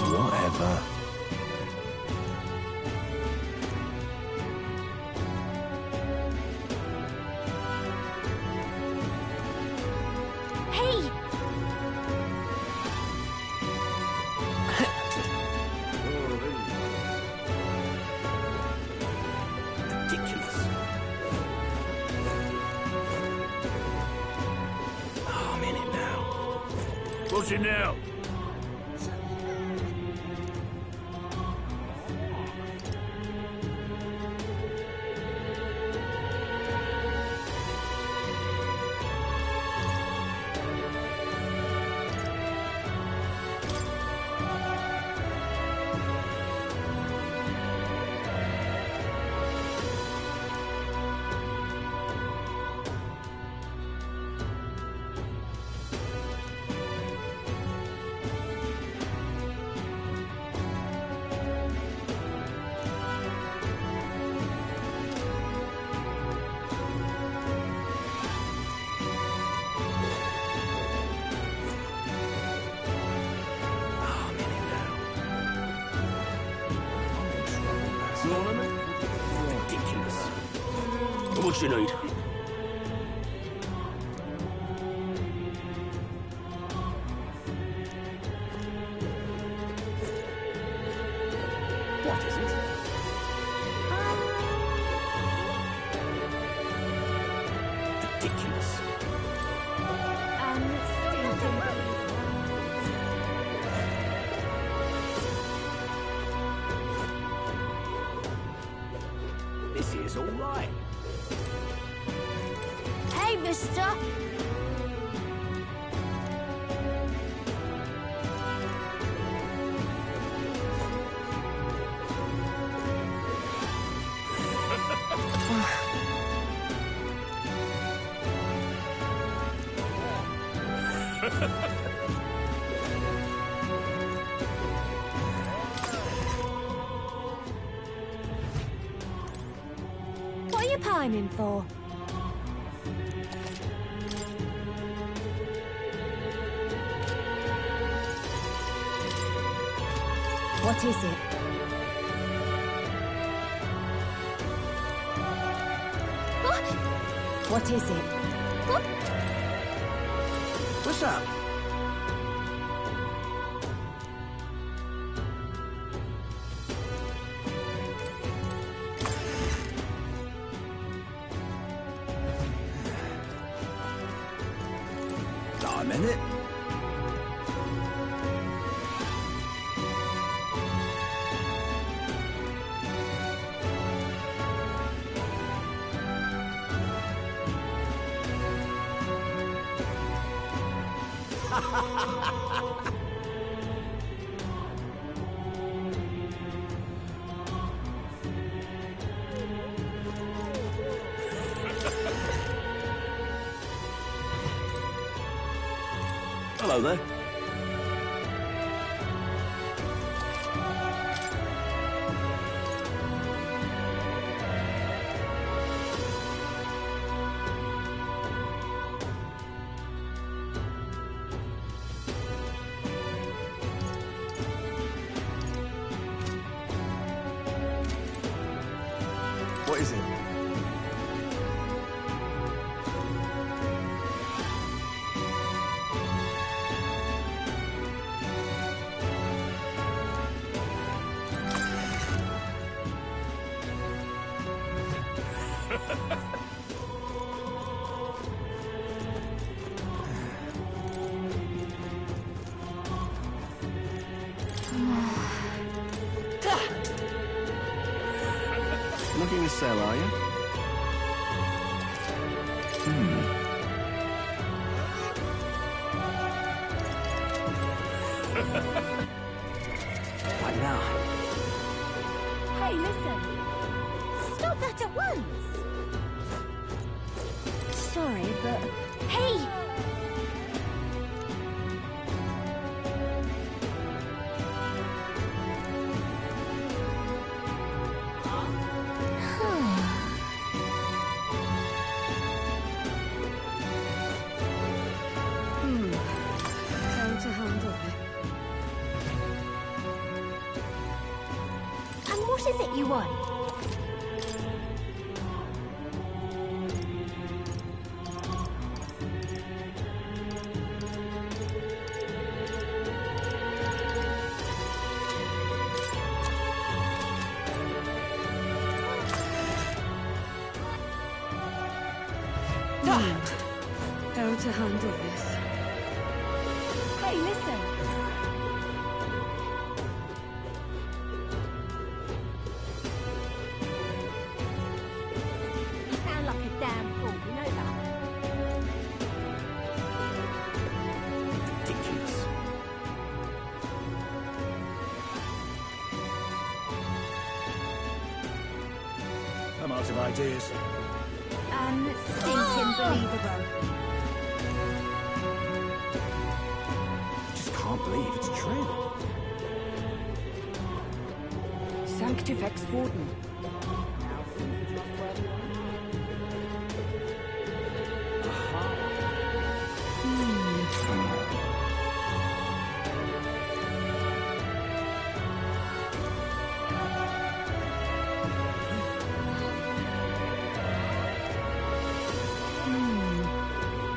Whatever. Hey! Ridiculous. Oh, I'm in it now. What's it now? Ridiculous. What you need? What is it? Ridiculous. This is all right. Hey, mister! What are you pining for? What is it? What? What is it? What? What's up? I'm in it. Hello there. What is it? Looking to sell, are you? What now? Hey, listen! Stop that at once! Sorry, but... Hey! How to handle it? What is it you want? How to handle this? Hey, listen. You sound like a damn fool, you know that? Ridiculous. I'm out of ideas. Unstinking believable. I just can't believe it's true. Sanctifex Warden.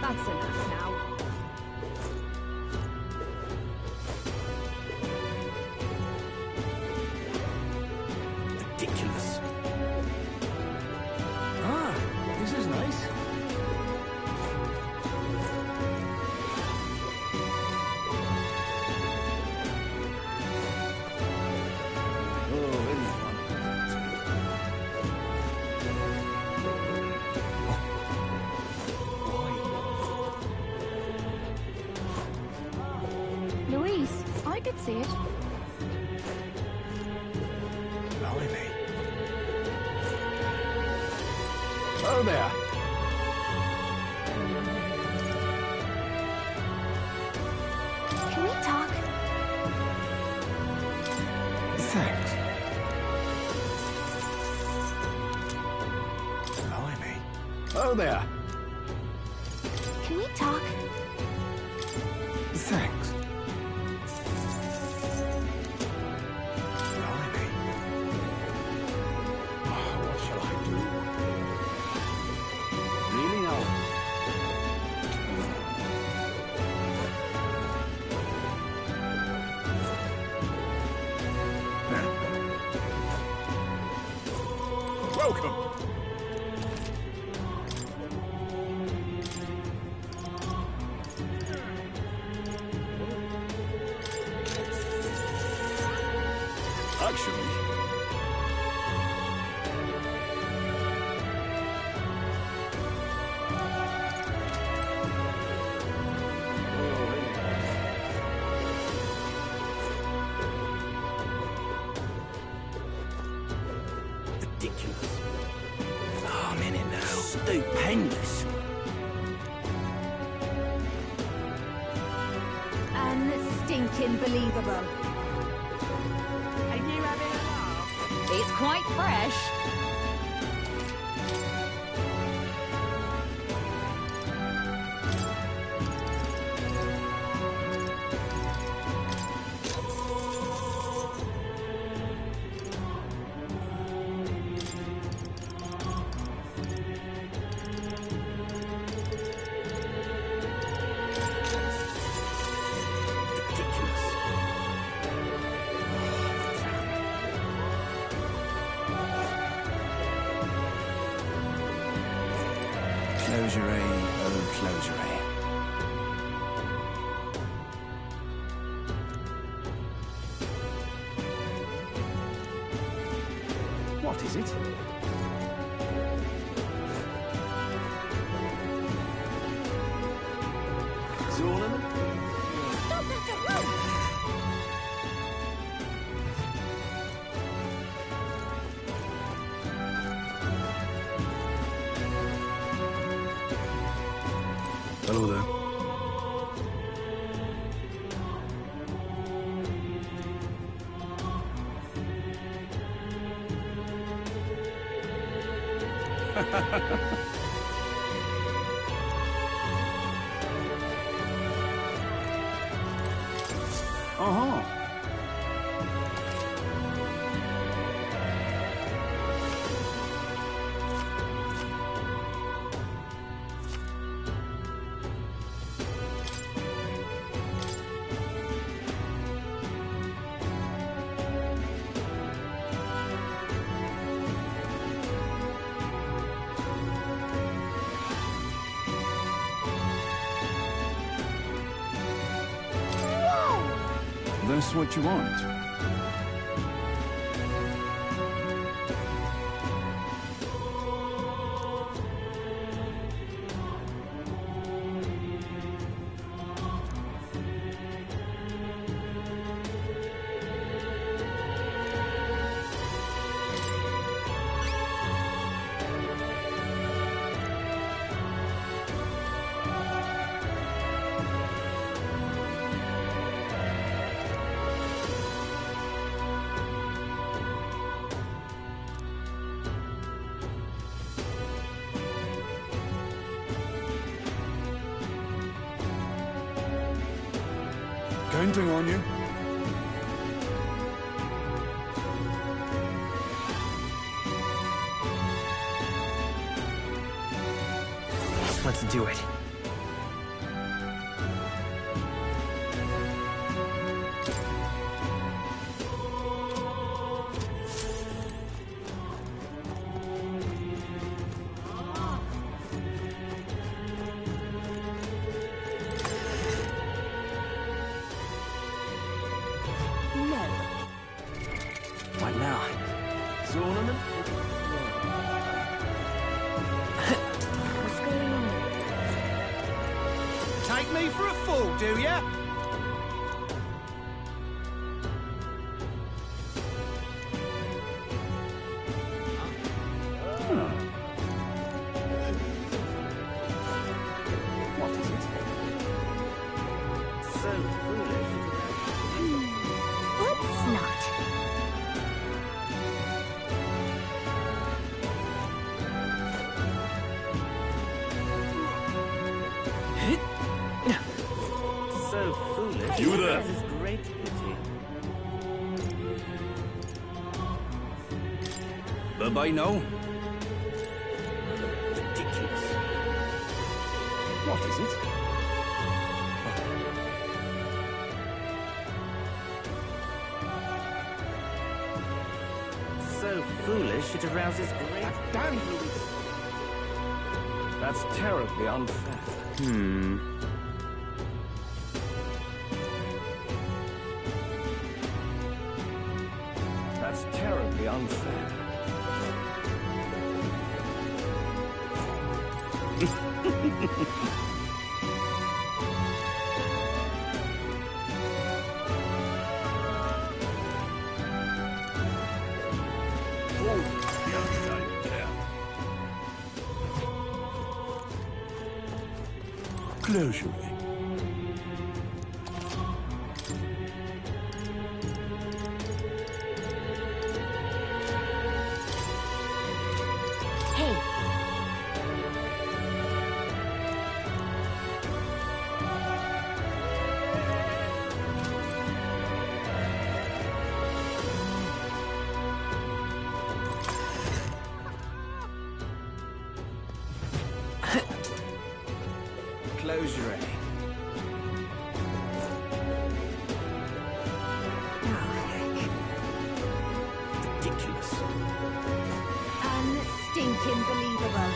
That's enough now. Ridiculous. Ah, this is nice. Oh, really fun. Louise, I could see it. Blimey. Oh, there. Can we talk? Thanks. Blimey. Oh, there. Can we talk? Thanks. Blimey. Oh, what shall I do? Really now? Welcome. Actually, Ridiculous. Oh, I'm in it now. Stupendous. Unstinking believable. Are you having a laugh? It's quite fresh. Closure, oh, closure. What is it? Zornum? Stop that at once! Hello there. Uh-huh. That's what you want. Counting on you. Let's do it. What now? Tournament? What's going on? Take me for a fool, do ya? What is it? So foolish. Oops, not. So foolish. You there? This is great pity. Bye-bye now. Ridiculous. What is it? So foolish it arouses great. Damn Louis. That's terribly unfair. That's terribly unfair. Closure. Hey, Closure. Ridiculous. unstinking believable.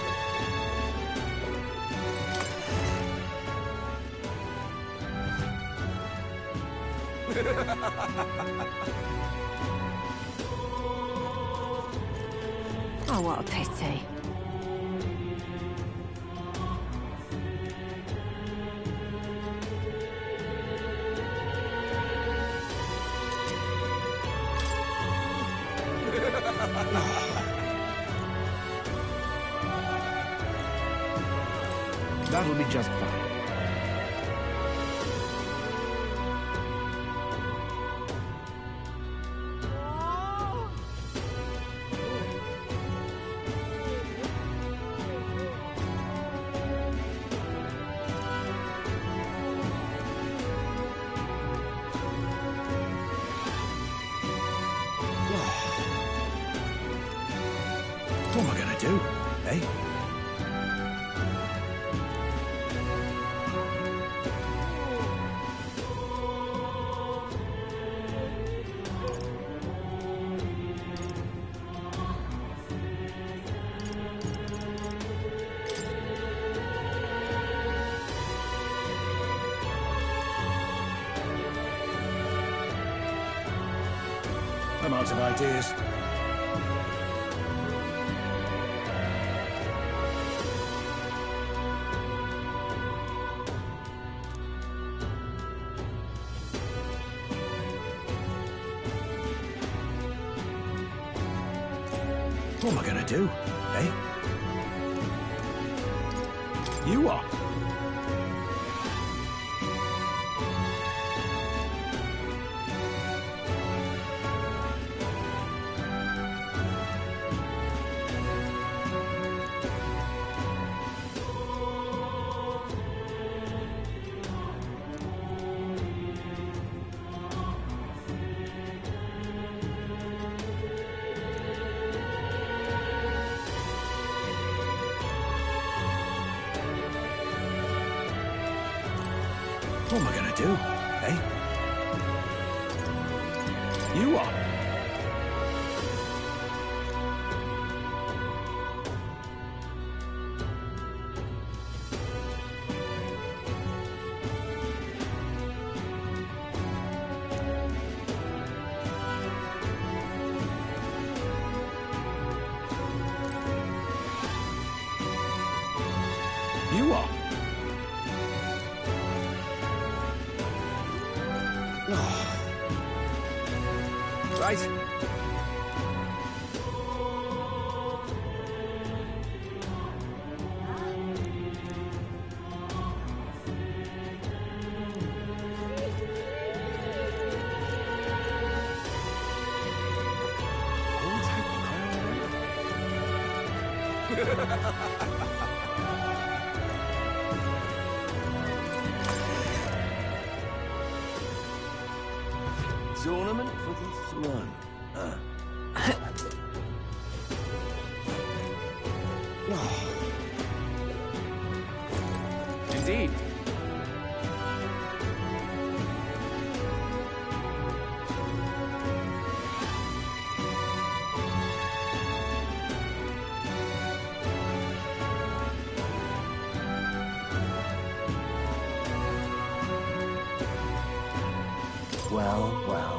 Oh, what a pity. That'll be just fine. What am I gonna do, eh? I'm out of ideas. What am I gonna do, eh? You are. What am I gonna do, eh? You are. You are. Right. Tournament for the throne. Indeed. Well, well.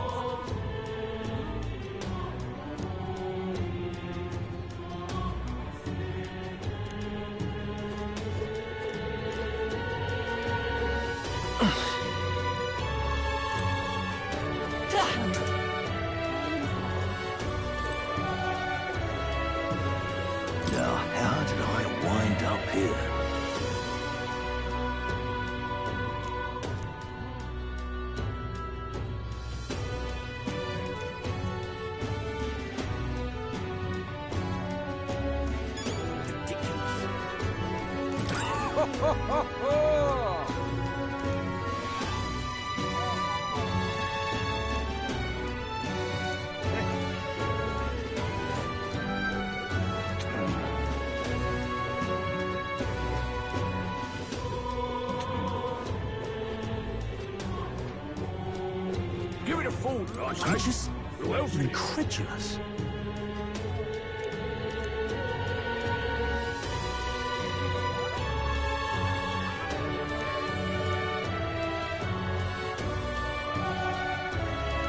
Now, how did I wind up here? Give it a fool, I say. I'm just Who else can you? incredulous.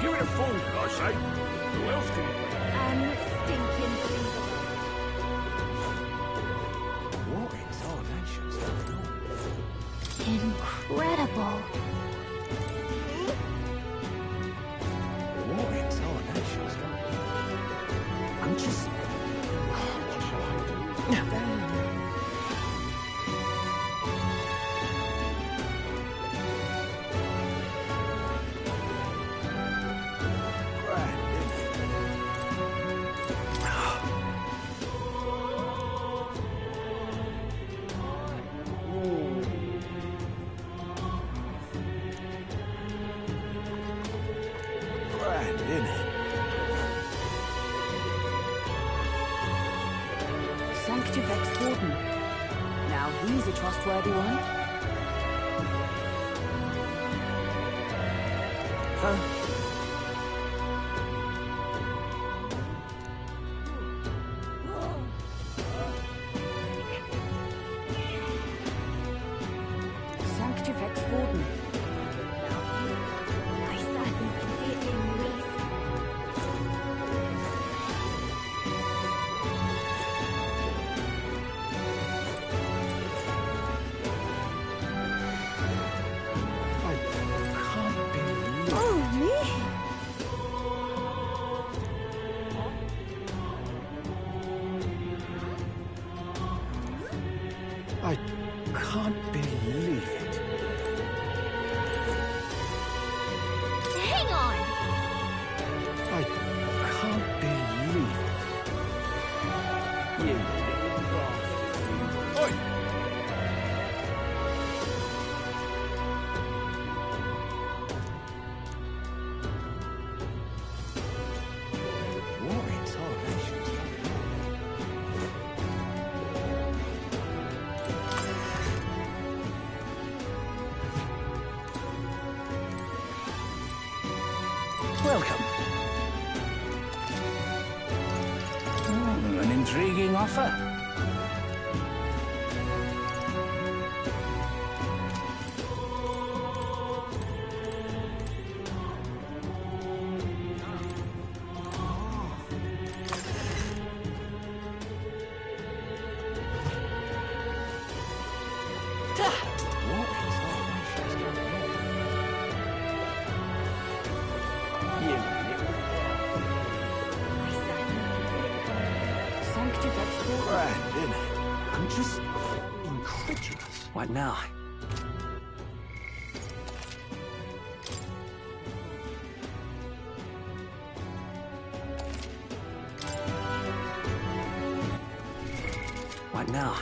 Give it a fool, I say. Who else can it Stinking believable. What in tarnation's going on? Incredible. What in tarnation's going on? I'm just... What shall I do? Damn. Sanctifex Warden. Now he's a trustworthy one. Sanctifex Warden. I certainly can see it being released. I can't believe it. Hang on! I can't believe it. You little bastard. Oi! What in tarnation's going on? Welcome. An intriguing offer. What in tarnation's going on? You little grand, isn't it? I'm just incredulous. What now? What now?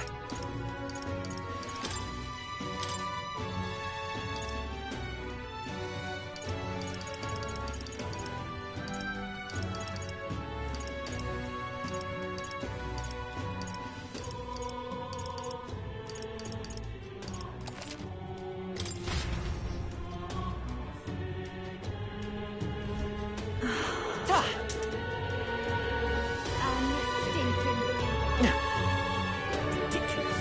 Ridiculous.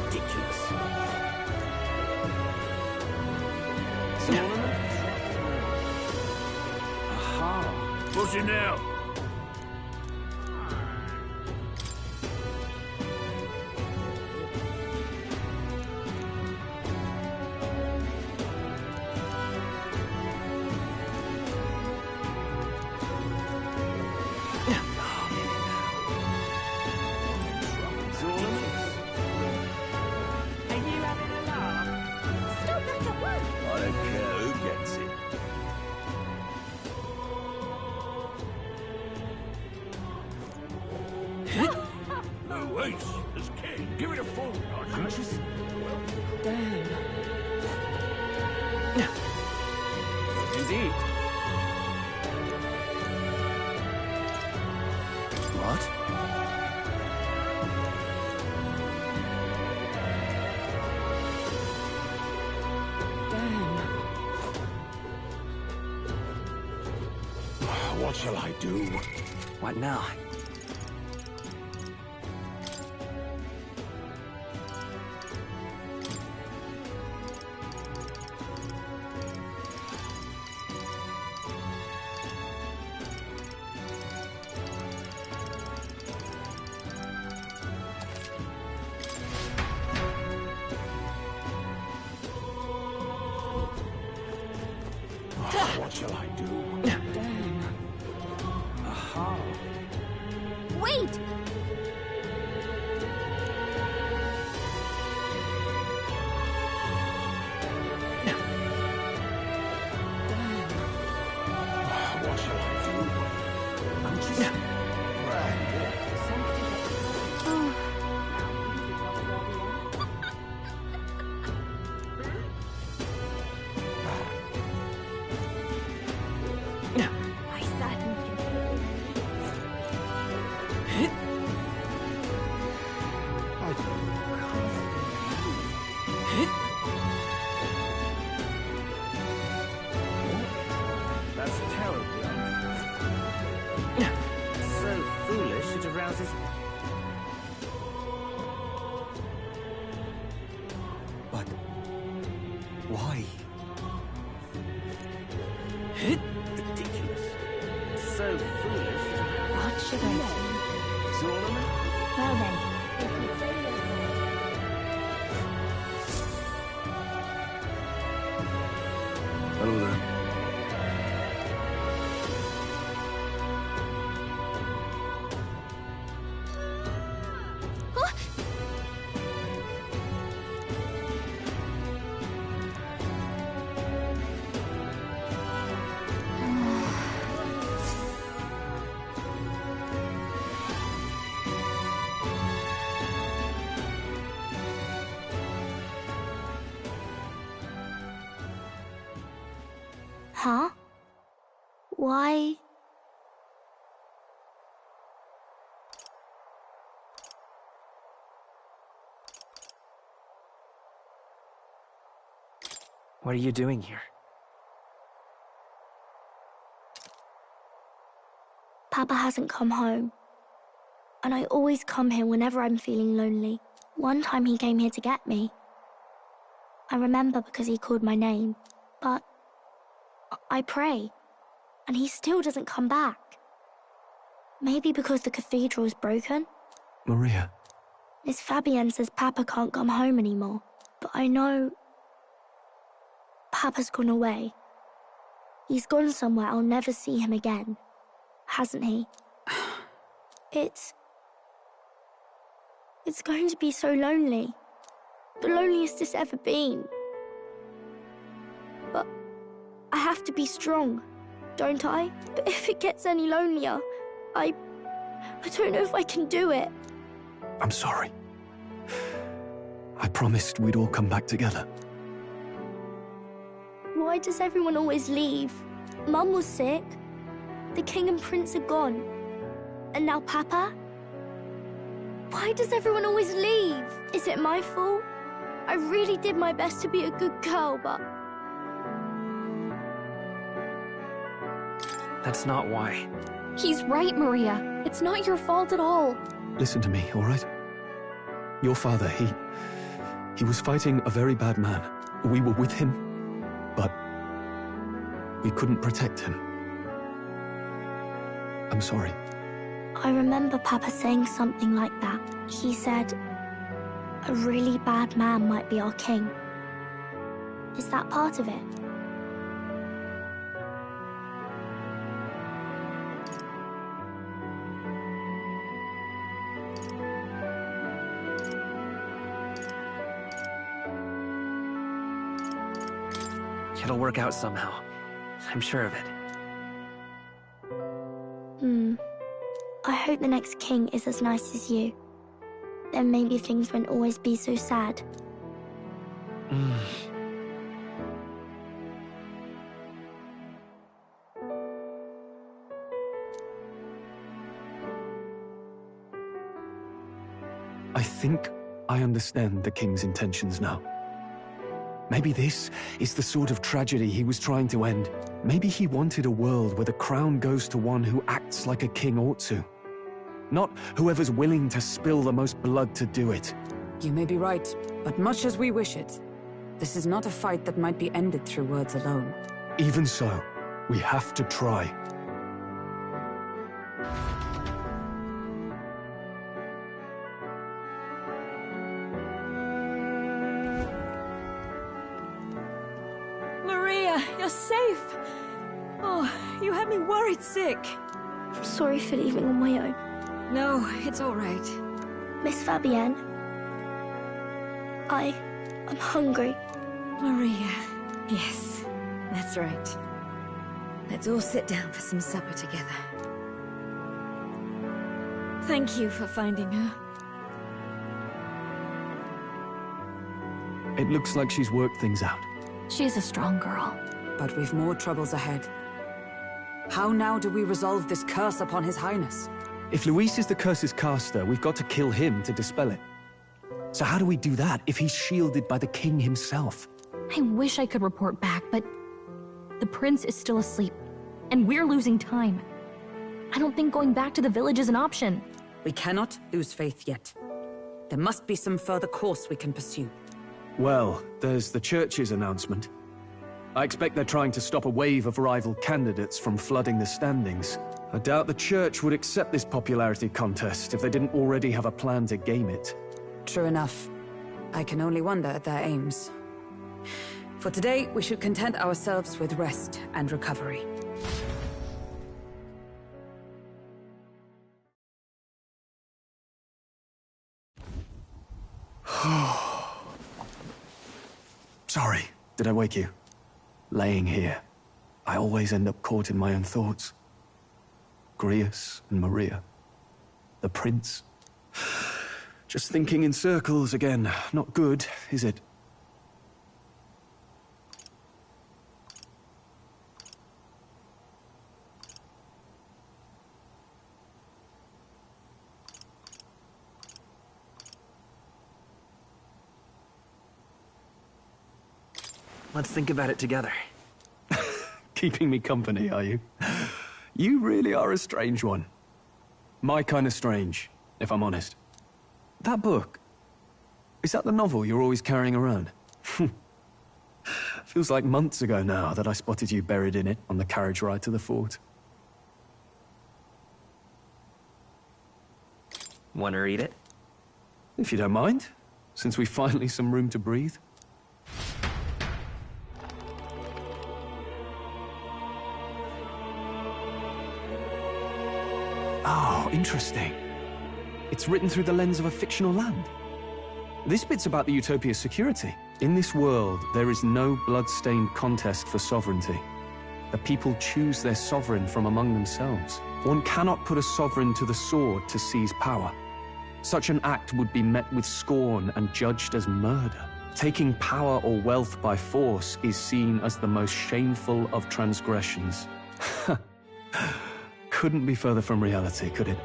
Ridiculous. Solomon? Aha. Pushing now. Are you having a laugh? Stop that at once! I don't care who gets it. Luis, as king, give it a full I'm just... Damn. Indeed. What? Damn. What shall I do? What now? What shall I do? Damn. Aha. Wait! What shall I do? I'm just... I certainly can feel I That's terribly unfair. So foolish it arouses. But... why? Ridiculous. So foolish. What should I do? Solomon? Well then, if you say your Hello there. Huh? Why? What are you doing here? Papa hasn't come home. And I always come here whenever I'm feeling lonely. One time he came here to get me. I remember because he called my name. But I pray. And he still doesn't come back. Maybe because the cathedral's broken? Maria. Miss Fabienne says Papa can't come home anymore. But I know... Papa's gone away. He's gone somewhere I'll never see him again. Hasn't he? It's going to be so lonely. The loneliest it's ever been. But I have to be strong, don't I? But if it gets any lonelier, I don't know if I can do it. I'm sorry. I promised we'd all come back together. Why does everyone always leave? Mum was sick. The king and prince are gone. And now Papa? Why does everyone always leave? Is it my fault? I really did my best to be a good girl, but... That's not why. He's right, Maria. It's not your fault at all. Listen to me, all right? Your father, he was fighting a very bad man. We were with him, but we couldn't protect him. I'm sorry. I remember Papa saying something like that. He said, a really bad man might be our king. Is that part of it? It'll work out somehow. I'm sure of it. I hope the next king is as nice as you. Then maybe things won't always be so sad. I think I understand the king's intentions now. Maybe this is the sort of tragedy he was trying to end. Maybe he wanted a world where the crown goes to one who acts like a king ought to. Not whoever's willing to spill the most blood to do it. You may be right, but much as we wish it, this is not a fight that might be ended through words alone. Even so, we have to try. Maria, you're safe. Oh, you had me worried sick. I'm sorry for leaving on my own. No, it's all right. Miss Fabienne, I'm hungry. Maria, yes, that's right. Let's all sit down for some supper together. Thank you for finding her. It looks like she's worked things out. She's a strong girl. But we've more troubles ahead. How now do we resolve this curse upon His Highness? If Luis is the curse's caster, we've got to kill him to dispel it. So how do we do that if he's shielded by the king himself? I wish I could report back, but the prince is still asleep, and we're losing time. I don't think going back to the village is an option. We cannot lose faith yet. There must be some further course we can pursue. Well, there's the church's announcement. I expect they're trying to stop a wave of rival candidates from flooding the standings. I doubt the church would accept this popularity contest if they didn't already have a plan to game it. True enough. I can only wonder at their aims. For today, we should content ourselves with rest and recovery. Sorry, did I wake you? Laying here, I always end up caught in my own thoughts. Grius and Maria. The prince. Just thinking in circles again. Not good, is it? Let's think about it together. Keeping me company, are you? You really are a strange one. My kind of strange, if I'm honest. That book, is that the novel you're always carrying around? Feels like months ago now that I spotted you buried in it on the carriage ride to the fort. Want to read it? If you don't mind, since we've finally some room to breathe. Oh, interesting. It's written through the lens of a fictional land. This bit's about the Utopia's security. In this world, there is no blood-stained contest for sovereignty. The people choose their sovereign from among themselves. One cannot put a sovereign to the sword to seize power. Such an act would be met with scorn and judged as murder. Taking power or wealth by force is seen as the most shameful of transgressions. Couldn't be further from reality, could it?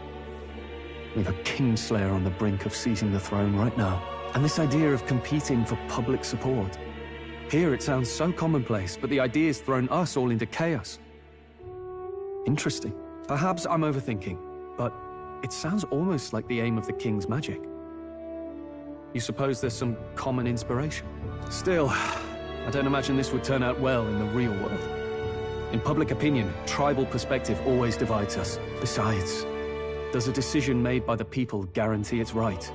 We've a kingslayer on the brink of seizing the throne right now. And this idea of competing for public support. Here it sounds so commonplace, but the idea's thrown us all into chaos. Interesting. Perhaps I'm overthinking, but it sounds almost like the aim of the king's magic. You suppose there's some common inspiration? Still, I don't imagine this would turn out well in the real world. In public opinion, tribal perspective always divides us. Besides, does a decision made by the people guarantee it's right?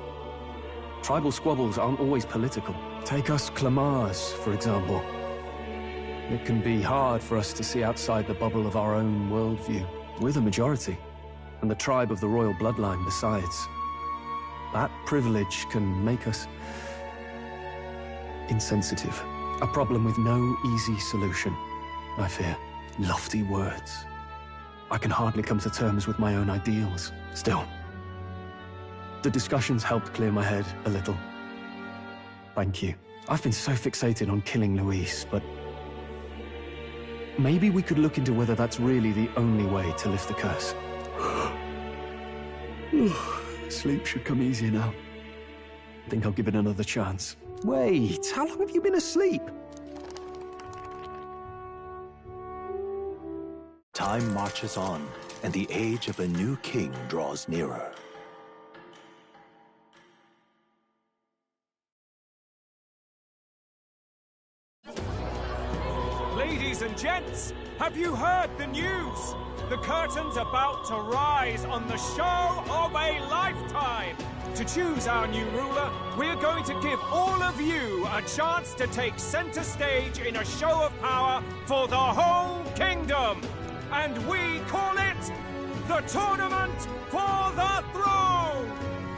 Tribal squabbles aren't always political. Take us Clamars, for example. It can be hard for us to see outside the bubble of our own worldview. We're the majority, and the tribe of the royal bloodline besides. That privilege can make us insensitive. A problem with no easy solution, I fear. Lofty words. I can hardly come to terms with my own ideals. Still, the discussions helped clear my head a little. Thank you. I've been so fixated on killing Luis, but maybe we could look into whether that's really the only way to lift the curse. Sleep should come easier now. I think I'll give it another chance. Wait, how long have you been asleep? Time marches on, and the age of a new king draws nearer. Ladies and gents, have you heard the news? The curtain's about to rise on the show of a lifetime. To choose our new ruler, we're going to give all of you a chance to take center stage in a show of power for the whole kingdom. And we call it the Tournament for the Throne!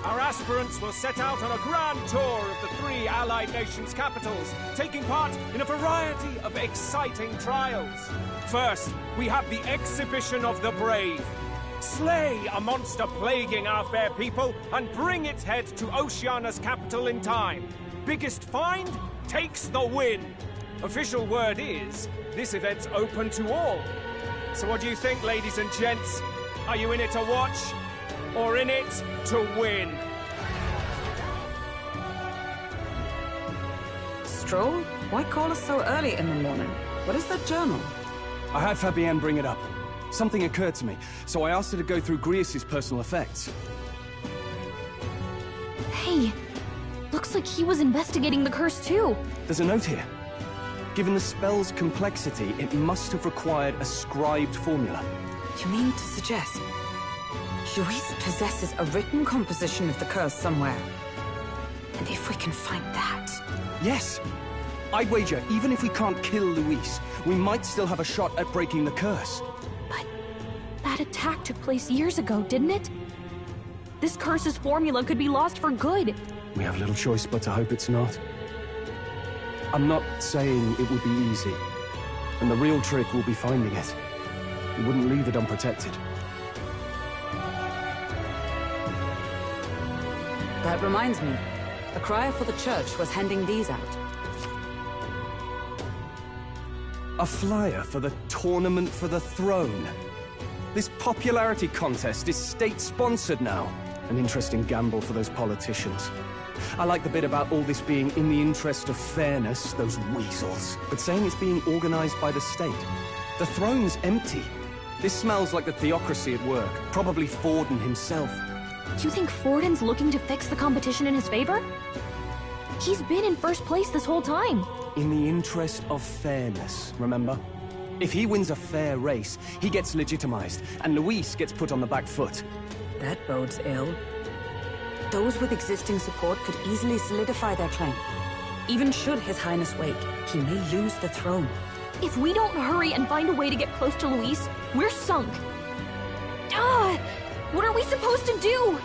Our aspirants will set out on a grand tour of the 3 allied nations' capitals, taking part in a variety of exciting trials. First, we have the Exhibition of the Brave. Slay a monster plaguing our fair people and bring its head to Oceania's capital in time. Biggest find takes the win. Official word is, this event's open to all. So what do you think, ladies and gents? Are you in it to watch, or in it to win? Stroll? Why call us so early in the morning? What is that journal? I had Fabienne bring it up. Something occurred to me, so I asked her to go through Grius' personal effects. Hey, looks like he was investigating the curse too. There's a note here. Given the spell's complexity, it must have required a scribed formula. You mean to suggest Luis possesses a written composition of the curse somewhere? And if we can find that... Yes! I'd wager, even if we can't kill Luis, we might still have a shot at breaking the curse. But that attack took place years ago, didn't it? This curse's formula could be lost for good. We have little choice but to hope it's not. I'm not saying it would be easy, and the real trick will be finding it. We wouldn't leave it unprotected. That reminds me. A crier for the church was handing these out. A flyer for the Tournament for the Throne. This popularity contest is state-sponsored now. An interesting gamble for those politicians. I like the bit about all this being in the interest of fairness, those weasels. But saying it's being organized by the state. The throne's empty. This smells like the theocracy at work. Probably Forden himself. Do you think Forden's looking to fix the competition in his favor? He's been in first place this whole time. In the interest of fairness, remember? If he wins a fair race, he gets legitimized, and Luis gets put on the back foot. That bodes ill. Those with existing support could easily solidify their claim. Even should His Highness wait, he may lose the throne. If we don't hurry and find a way to get close to Luis, we're sunk. What are we supposed to do?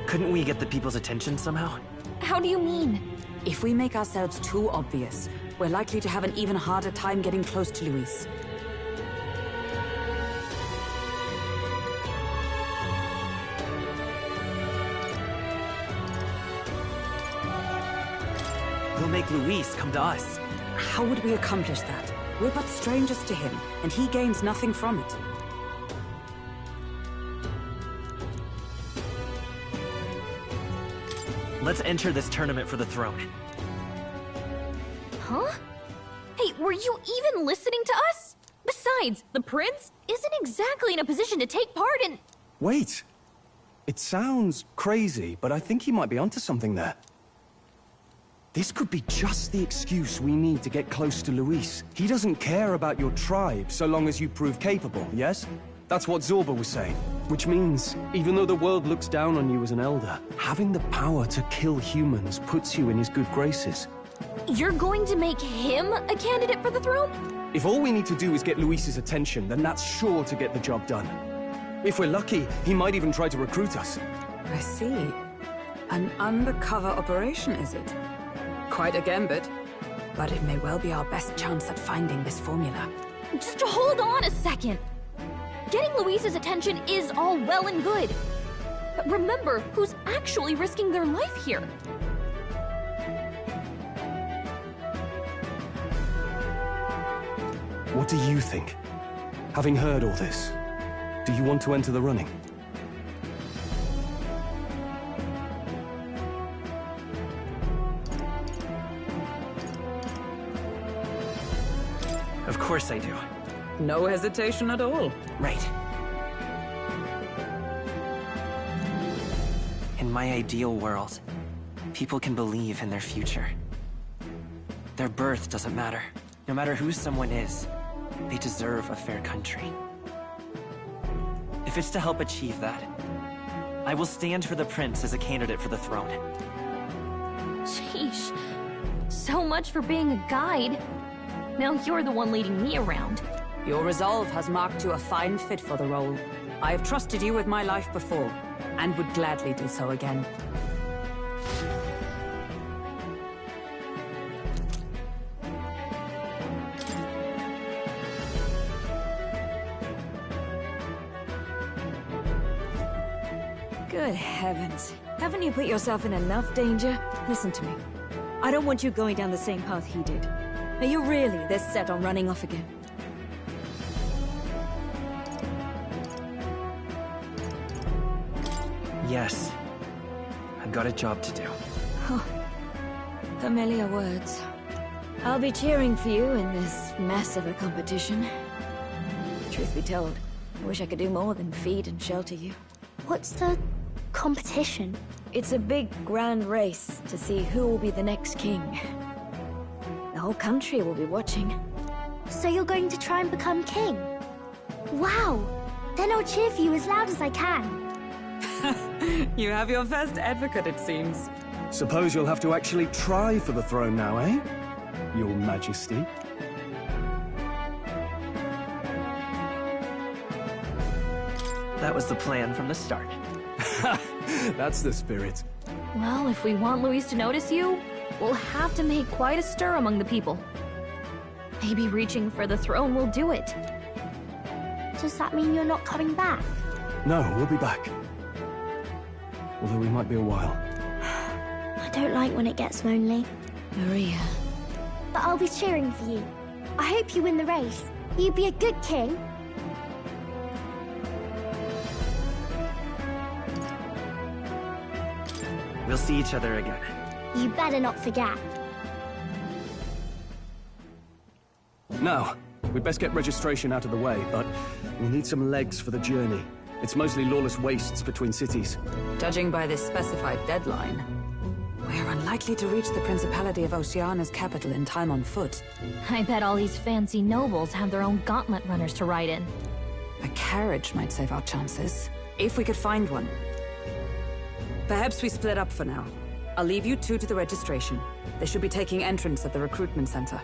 Couldn't we get the people's attention somehow? How do you mean? If we make ourselves too obvious, we're likely to have an even harder time getting close to Luis. We'll make Luis come to us. How would we accomplish that? We're but strangers to him, and he gains nothing from it. Let's enter this tournament for the throne. Huh? Hey, were you even listening to us? Besides, the prince isn't exactly in a position to take part in... Wait. It sounds crazy, but I think he might be onto something there. This could be just the excuse we need to get close to Luis. He doesn't care about your tribe so long as you prove capable, yes? That's what Zorba was saying. Which means, even though the world looks down on you as an elder, having the power to kill humans puts you in his good graces. You're going to make him a candidate for the throne? If all we need to do is get Luis's attention, then that's sure to get the job done. If we're lucky, he might even try to recruit us. I see. An undercover operation, is it? Quite a gambit. But it may well be our best chance at finding this formula. Just hold on a second. Getting Luis's attention is all well and good. But remember who's actually risking their life here. What do you think? Having heard all this, do you want to enter the running? Of course I do. No hesitation at all. Right. In my ideal world, people can believe in their future. Their birth doesn't matter. No matter who someone is, they deserve a fair country. If it's to help achieve that, I will stand for the prince as a candidate for the throne. Sheesh. So much for being a guide. Now you're the one leading me around. Your resolve has marked you a fine fit for the role. I have trusted you with my life before, and would gladly do so again. Good heavens. Haven't you put yourself in enough danger? Listen to me. I don't want you going down the same path he did. Are you really this set on running off again? Yes. I've got a job to do. Oh, familiar words. I'll be cheering for you in this mess of a competition. Truth be told, I wish I could do more than feed and shelter you. What's the competition? It's a big, grand race to see who will be the next king. The whole country will be watching. So you're going to try and become king? Wow! Then I'll cheer for you as loud as I can. You have your first advocate, it seems. Suppose you'll have to actually try for the throne now, eh? Your Majesty. That was the plan from the start. That's the spirit. Well, if we want Luis to notice you, we'll have to make quite a stir among the people. Maybe reaching for the throne will do it. Does that mean you're not coming back? No, we'll be back. Although we might be a while. I don't like when it gets lonely. Maria. But I'll be cheering for you. I hope you win the race. You'd be a good king. We'll see each other again. You better not forget. Now, we'd best get registration out of the way, but we'll need some legs for the journey. It's mostly lawless wastes between cities. Judging by this specified deadline, we're unlikely to reach the Principality of Oceana's capital in time on foot. I bet all these fancy nobles have their own gauntlet runners to ride in. A carriage might save our chances, if we could find one. Perhaps we split up for now. I'll leave you two to the registration. They should be taking entrance at the recruitment center.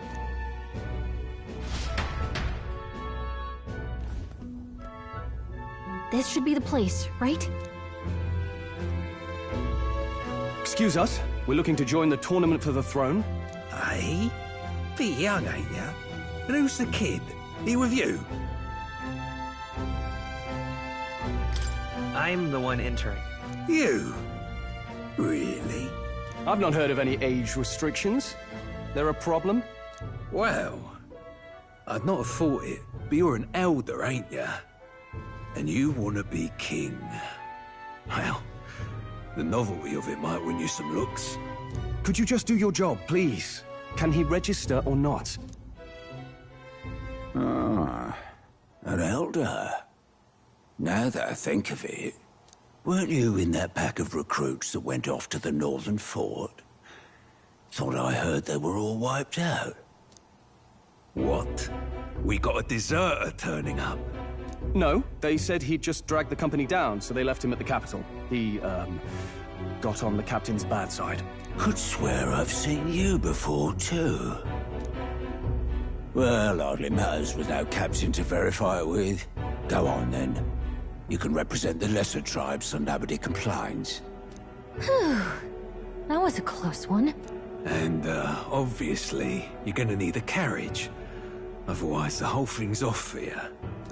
This should be the place, right? Excuse us, we're looking to join the tournament for the throne. Aye? Bit young, ain't ya? And who's the kid? He with you? I'm the one entering. You? Really? I've not heard of any age restrictions. They're a problem? Well, I'd not have thought it, but you're an elder, ain't ya? And you want to be king. Well, the novelty of it might win you some looks. Could you just do your job, please? Can he register or not? Ah, an elder. Now that I think of it, weren't you in that pack of recruits that went off to the northern fort? Thought I heard they were all wiped out. What? We got a deserter turning up? No, they said he'd just dragged the company down, so they left him at the capital. He, got on the captain's bad side. Could swear I've seen you before, too. Well, hardly matters without captain to verify it with. Go on, then. You can represent the lesser tribes so nobody complains. Whew. That was a close one. And, obviously, you're gonna need a carriage. Otherwise, the whole thing's off for you.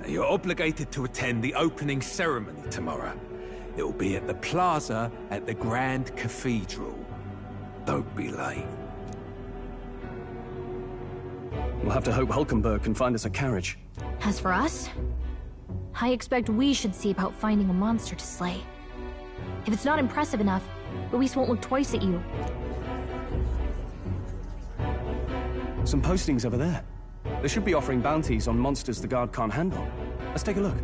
You're obligated to attend the opening ceremony tomorrow. It'll be at the plaza at the Grand Cathedral. Don't be late. We'll have to hope Hulkenberg can find us a carriage. As for us, I expect we should see about finding a monster to slay. If it's not impressive enough, Luis won't look twice at you. Some postings over there. They should be offering bounties on monsters the guard can't handle. Let's take a look.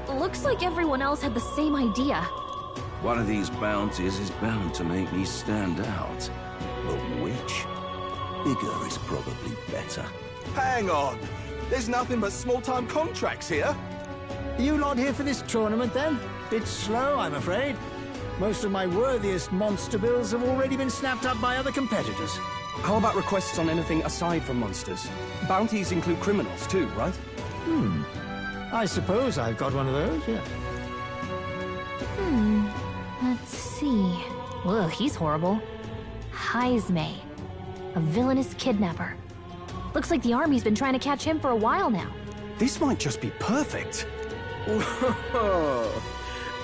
Looks like everyone else had the same idea. One of these bounties is bound to make me stand out. But which? Bigger is probably better. Hang on! There's nothing but small-time contracts here! Are you lot here for this tournament, then? Bit slow, I'm afraid. Most of my worthiest monster bills have already been snapped up by other competitors. How about requests on anything aside from monsters? Bounties include criminals too, right? I suppose I've got one of those, yeah. Let's see. Ugh, he's horrible. Heisme. A villainous kidnapper. Looks like the army's been trying to catch him for a while now. This might just be perfect. Whoa.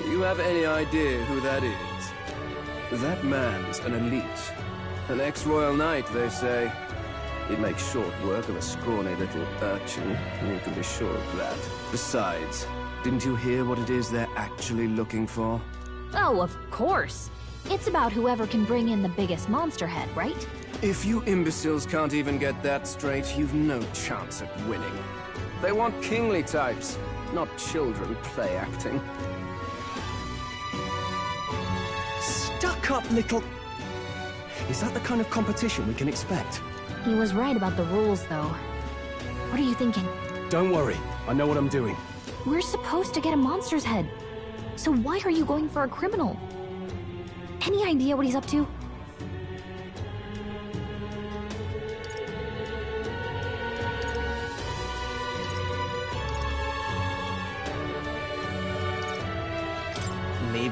You have any idea who that is? That man's an elite. An ex-royal knight, they say. He'd make short work of a scrawny little urchin, you can be sure of that. Besides, didn't you hear what it is they're actually looking for? Oh, of course. It's about whoever can bring in the biggest monster head, right? If you imbeciles can't even get that straight, you've no chance at winning. They want kingly types, not children play acting. Stuck-up little... Is that the kind of competition we can expect? He was right about the rules, though. What are you thinking? Don't worry, I know what I'm doing. We're supposed to get a monster's head. So why are you going for a criminal? Any idea what he's up to?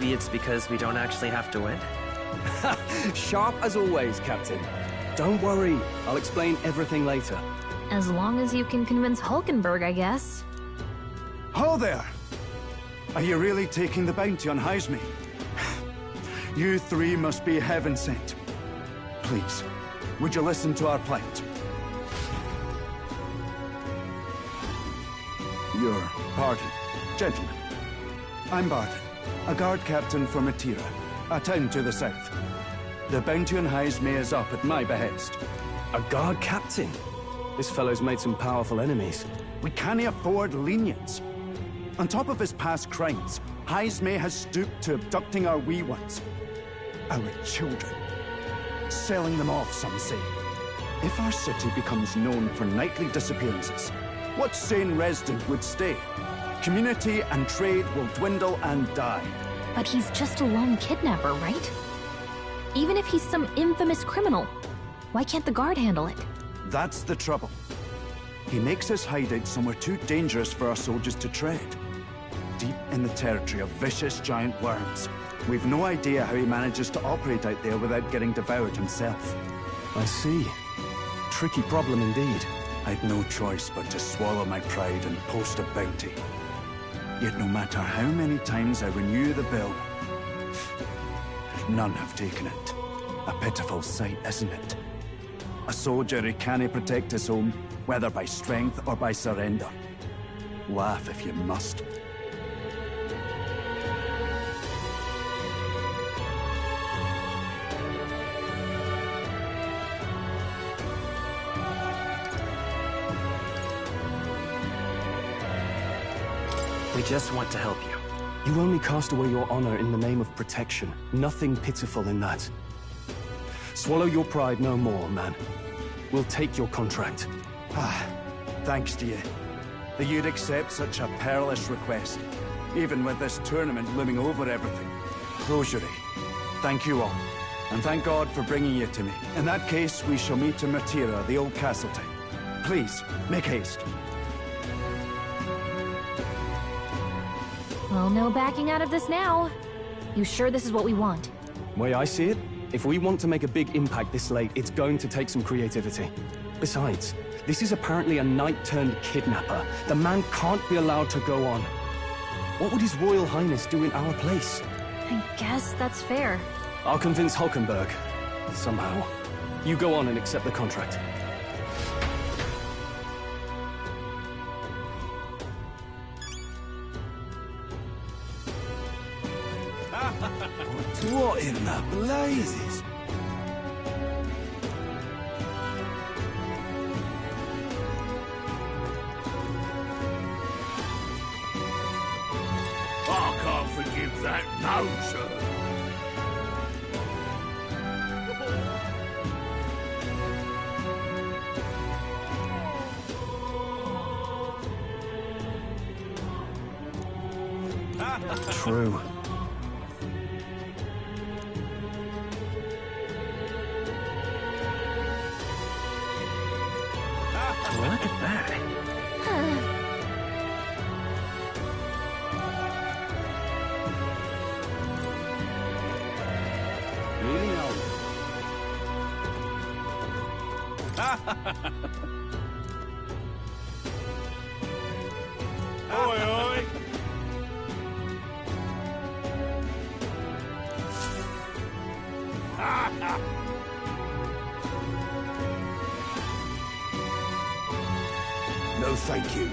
maybe it's because we don't actually have to win? Sharp as always, Captain. Don't worry, I'll explain everything later. As long as you can convince Hulkenberg, I guess. Ho there! Are you really taking the bounty on Heisme? You three must be heaven sent. Please, would you listen to our plight? Your pardon, gentlemen. I'm Barton, a guard captain for Matira, a town to the south. The bounty on Heisme is up at my behest. A guard captain? This fellow's made some powerful enemies. We can't afford lenience. On top of his past crimes, Heisme has stooped to abducting our wee ones. Our children. Selling them off, some say. If our city becomes known for nightly disappearances, what sane resident would stay? Community and trade will dwindle and die. But he's just a lone kidnapper, right? Even if he's some infamous criminal, why can't the guard handle it? That's the trouble. He makes his hideout somewhere too dangerous for our soldiers to tread. Deep in the territory of vicious giant worms. We've no idea how he manages to operate out there without getting devoured himself. I see. Tricky problem indeed. I'd no choice but to swallow my pride and post a bounty. Yet no matter how many times I renew the bill, none have taken it. A pitiful sight, isn't it? A soldier who can't protect his home, whether by strength or by surrender. Laugh if you must. We just want to help you. You only cast away your honor in the name of protection. Nothing pitiful in that. Swallow your pride no more, man. We'll take your contract. Thanks to you. That you'd accept such a perilous request, even with this tournament looming over everything. Closure. Thank you all. And thank God for bringing you to me. In that case, we shall meet in Matira, the old castle town. Please, make haste. Well, no backing out of this now. You sure this is what we want? Way I see it, if we want to make a big impact this late, it's going to take some creativity. Besides, this is apparently a knight-turned-kidnapper. The man can't be allowed to go on. What would His Royal Highness do in our place? I guess that's fair. I'll convince Hulkenberg. Somehow. You go on and accept the contract. What in the blazes? I can't forgive that, no, sir. True. Look at that. Really old. Oi, oi. No, thank you.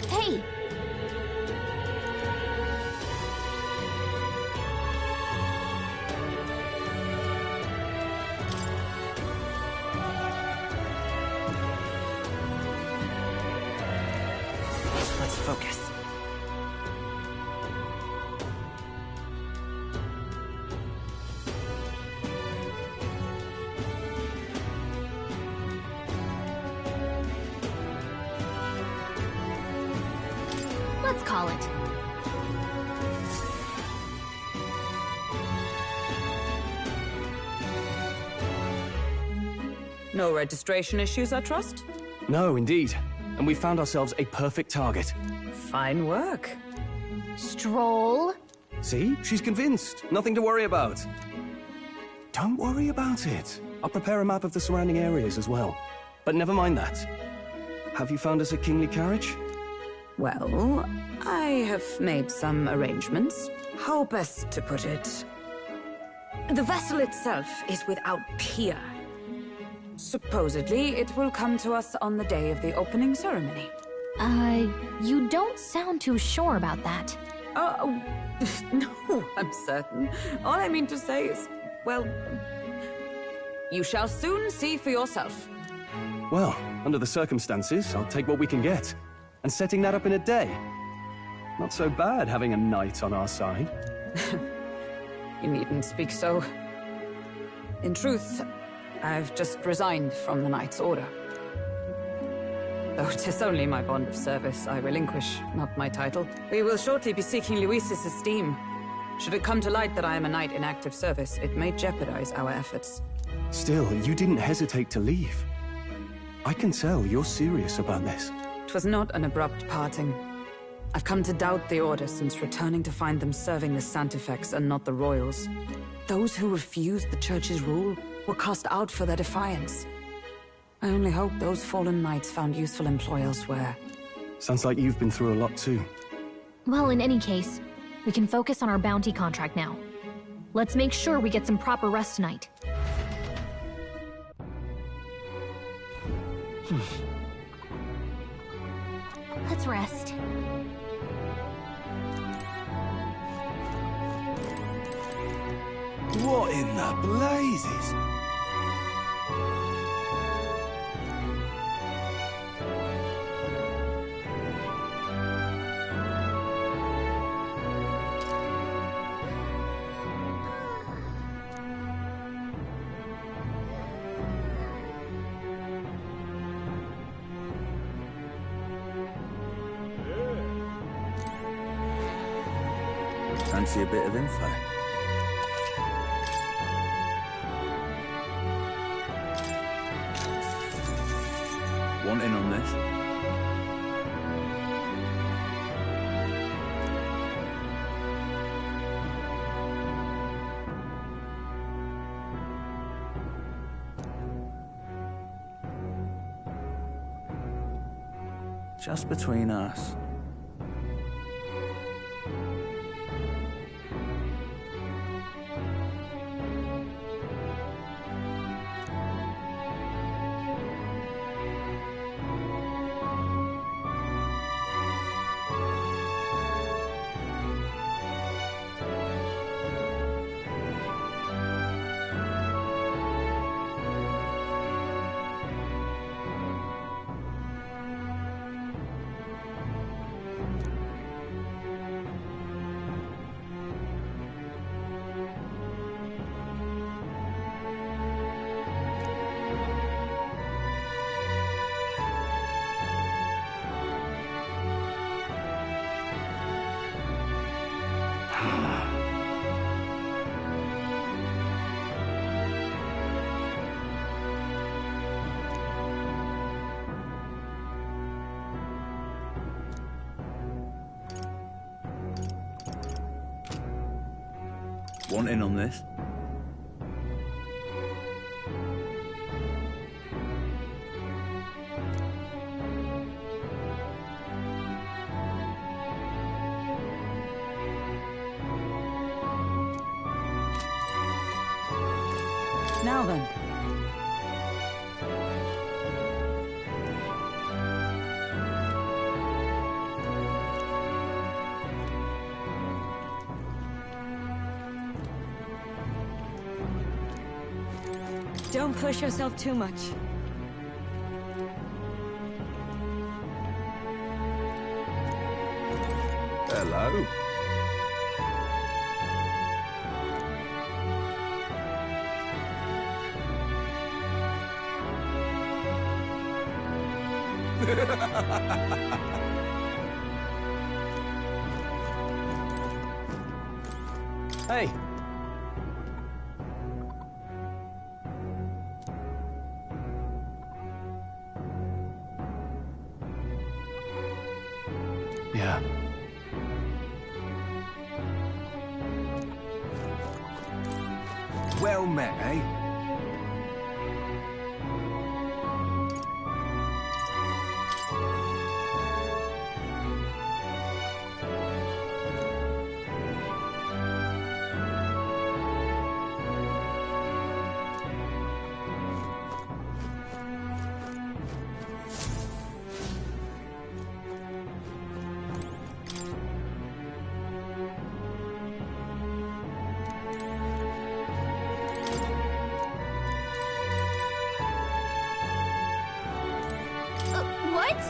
Hey! Let's focus. Let's call it. No registration issues, I trust? No, indeed. And we found ourselves a perfect target. Fine work. Stroll. See? She's convinced. Nothing to worry about. Don't worry about it. I'll prepare a map of the surrounding areas as well. But never mind that. Have you found us a kingly carriage? Well, I have made some arrangements. How best to put it? The vessel itself is without peer. Supposedly, it will come to us on the day of the opening ceremony. You don't sound too sure about that. Oh, no, I'm certain. All I mean to say is, well, you shall soon see for yourself. Well, under the circumstances, I'll take what we can get. And setting that up in a day. Not so bad having a knight on our side. You needn't speak so. In truth, I've just resigned from the Knight's Order. Though 'tis only my bond of service I relinquish, not my title. We will shortly be seeking Luis's esteem. Should it come to light that I am a knight in active service, it may jeopardize our efforts. Still, you didn't hesitate to leave. I can tell you're serious about this. It was not an abrupt parting. I've come to doubt the Order since returning to find them serving the Santifex and not the Royals. Those who refused the Church's rule were cast out for their defiance. I only hope those fallen knights found useful employ elsewhere. Sounds like you've been through a lot too. Well, in any case, we can focus on our bounty contract now. Let's make sure we get some proper rest tonight. Let's rest. What in the blazes? Fancy a bit of info? Want in on this? Just between us. Want in on this? Now then. Don't push yourself too much. Hello. Hey! Yeah. Well met, eh? What?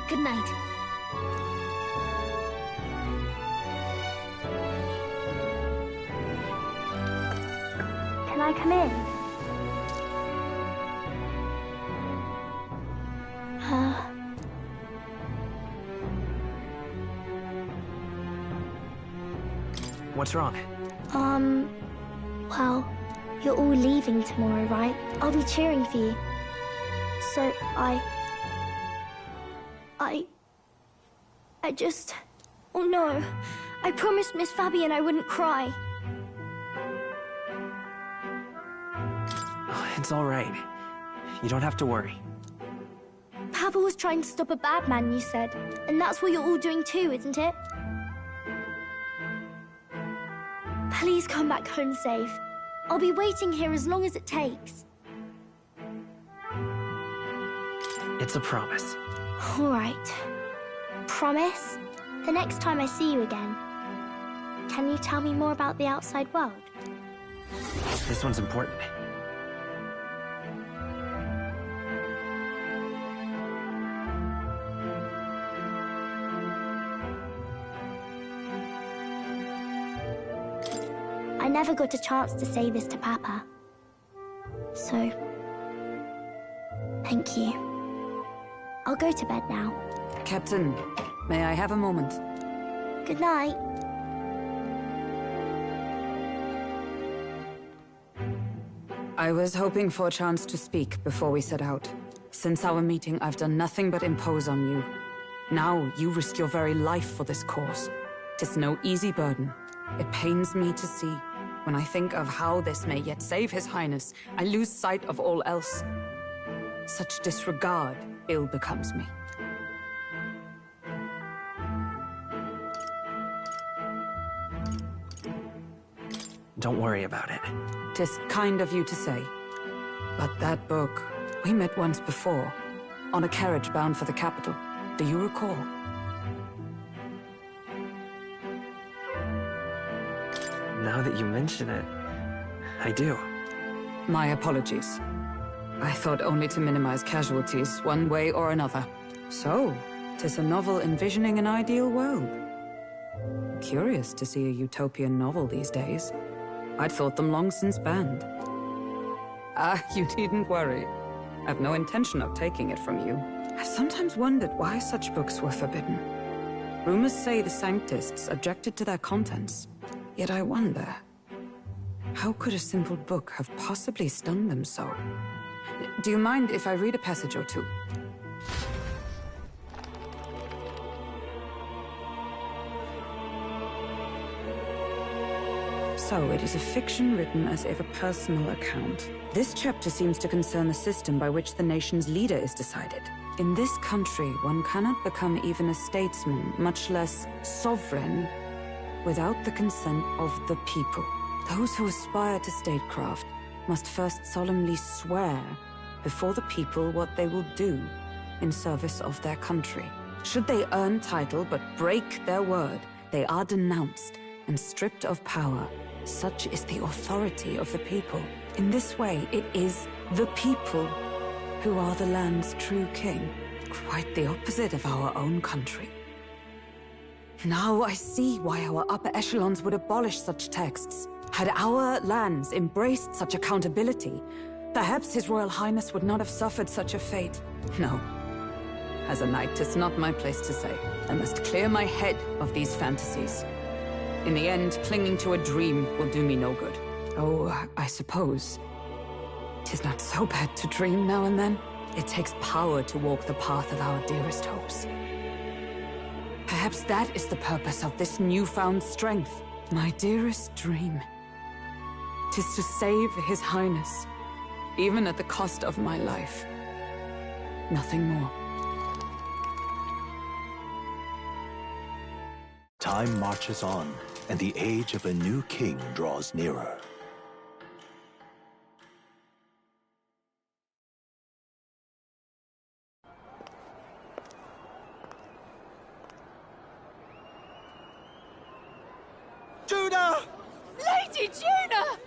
Good night. Can I come in? What's wrong? Well, you're all leaving tomorrow, right? I'll be cheering for you. So I just... Oh no. I promised Miss Fabian I wouldn't cry. It's all right. You don't have to worry. Papa was trying to stop a bad man, you said. And that's what you're all doing too, isn't it? Please come back home safe. I'll be waiting here as long as it takes. It's a promise. All right. Promise? The next time I see you again. Can you tell me more about the outside world? This one's important. I never got a chance to say this to Papa. So, thank you. I'll go to bed now. Captain, may I have a moment? Good night. I was hoping for a chance to speak before we set out. Since our meeting, I've done nothing but impose on you. Now, you risk your very life for this cause. 'Tis no easy burden. It pains me to see. When I think of how this may yet save His Highness, I lose sight of all else. Such disregard ill becomes me. Don't worry about it. 'Tis kind of you to say. But that book, we met once before, on a carriage bound for the capital. Do you recall? Now that you mention it, I do. My apologies. I thought only to minimize casualties, one way or another. So, 'tis a novel envisioning an ideal world. Curious to see a utopian novel these days. I'd thought them long since banned. Ah, you needn't worry. I've no intention of taking it from you. I've sometimes wondered why such books were forbidden. Rumors say the Sanctists objected to their contents. Yet I wonder, how could a simple book have possibly stunned them so? Do you mind if I read a passage or two? So, it is a fiction written as if a personal account. This chapter seems to concern the system by which the nation's leader is decided. In this country, one cannot become even a statesman, much less sovereign, without the consent of the people. Those who aspire to statecraft must first solemnly swear before the people what they will do in service of their country. Should they earn title but break their word, they are denounced and stripped of power. Such is the authority of the people. In this way, it is the people who are the land's true king. Quite the opposite of our own country. Now I see why our upper echelons would abolish such texts. Had our lands embraced such accountability, perhaps His Royal Highness would not have suffered such a fate. No. As a knight, 'tis not my place to say. I must clear my head of these fantasies. In the end, clinging to a dream will do me no good. Oh, I suppose 'tis not so bad to dream now and then. It takes power to walk the path of our dearest hopes. Perhaps that is the purpose of this newfound strength. My dearest dream. 'Tis to save His Highness, even at the cost of my life. Nothing more. Time marches on, and the age of a new king draws nearer. Judah! Lady Judah!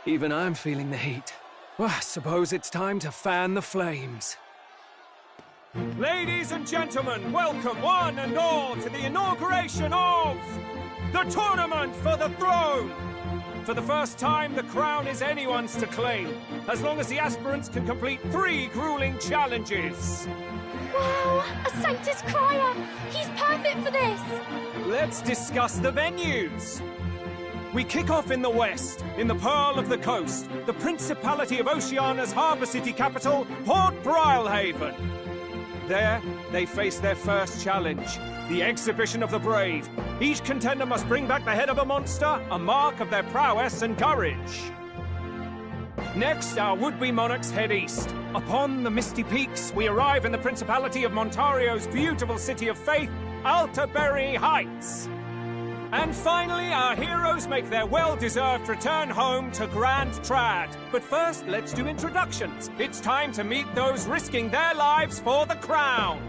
Even I'm feeling the heat. Well, I suppose it's time to fan the flames. Ladies and gentlemen, welcome one and all to the inauguration of the Tournament for the Throne! For the first time, the crown is anyone's to claim, as long as the aspirants can complete 3 grueling challenges. Wow, a Sanctus Crier! He's perfect for this! Let's discuss the venues. We kick off in the west, in the Pearl of the Coast, the Principality of Oceania's harbour city capital, Port Brilehaven. There, they face their first challenge, the Exhibition of the Brave. Each contender must bring back the head of a monster, a mark of their prowess and courage. Next, our would-be monarchs head east. Upon the misty peaks, we arrive in the Principality of Montario's beautiful city of faith, Altaberry Heights. And finally, our heroes make their well-deserved return home to Grandtrad. But first, let's do introductions. It's time to meet those risking their lives for the crown.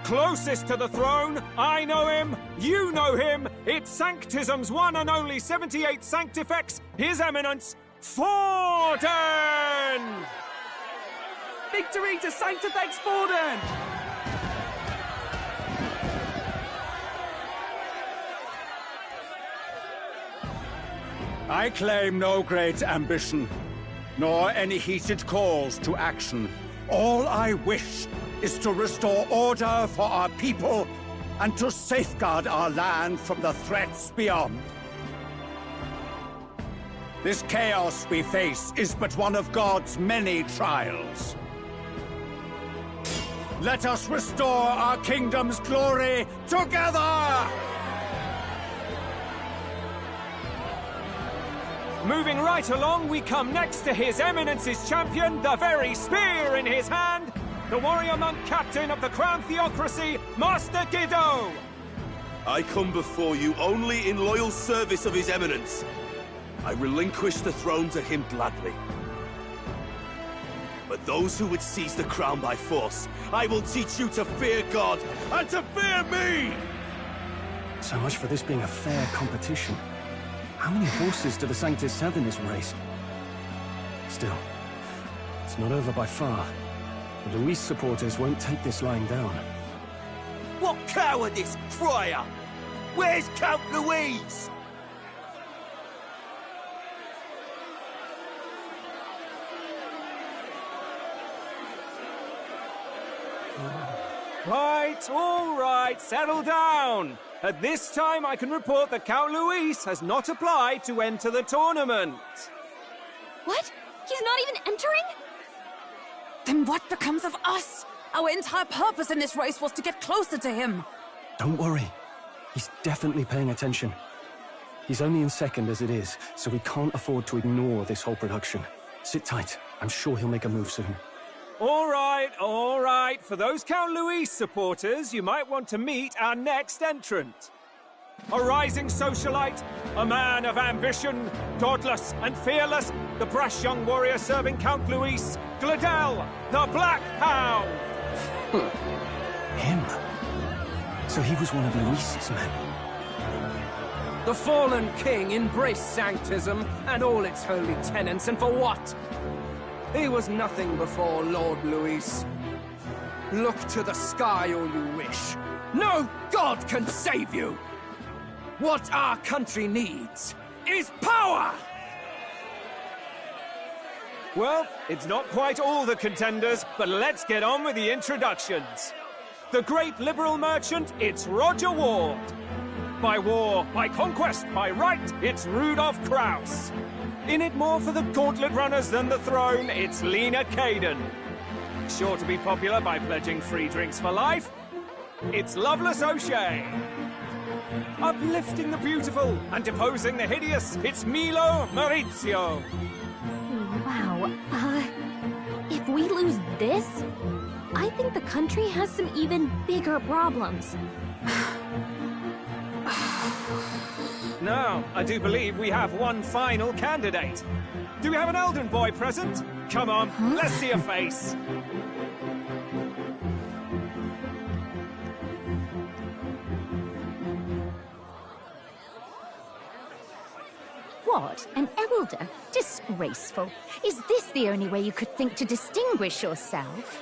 Closest to the throne, I know him, you know him. It's Sanctism's one and only 78 Sanctifex, His Eminence, Forden! Victory to Sanctifex Forden! I claim no great ambition, nor any heated calls to action. All I wish is to restore order for our people and to safeguard our land from the threats beyond. This chaos we face is but one of God's many trials. Let us restore our kingdom's glory together! Moving right along, we come next to His Eminence's champion, the very spear in his hand, the warrior monk captain of the Crown Theocracy, Master Guido! I come before you only in loyal service of His Eminence. I relinquish the throne to him gladly. But those who would seize the crown by force, I will teach you to fear God and to fear me! So much for this being a fair competition. How many horses do the Sanctus have in this race? Still, it's not over by far. The Luis supporters won't take this lying down. What cowardice, Friar! Where's Count Louise? Right, all right, settle down. At this time, I can report that Count Luis has not applied to enter the tournament. What? He's not even entering? Then what becomes of us? Our entire purpose in this race was to get closer to him. Don't worry. He's definitely paying attention. He's only in second as it is, so we can't afford to ignore this whole production. Sit tight. I'm sure he'll make a move soon. All right, all right. For those Count Luis supporters, you might want to meet our next entrant. A rising socialite, a man of ambition, godless and fearless, the brash young warrior serving Count Luis, Gladel, the Black Hound. Him? So he was one of Luis's men. The fallen king embraced sanctism and all its holy tenets, and for what? He was nothing before Lord Luis. Look to the sky all you wish. No god can save you! What our country needs is power! Well, it's not quite all the contenders, but let's get on with the introductions. The great liberal merchant, it's Roger Ward. By war, by conquest, by right, it's Rudolph Kraus. In it more for the gauntlet runners than the throne, it's Lena Caden. Sure to be popular by pledging free drinks for life, it's Loveless O'Shea. Uplifting the beautiful and deposing the hideous, it's Milo Maurizio. Wow. If we lose this, I think the country has some even bigger problems. Now, I do believe we have one final candidate. Do we have an Elden boy present? Come on, let's see a face. What? An elder? Disgraceful. Is this the only way you could think to distinguish yourself?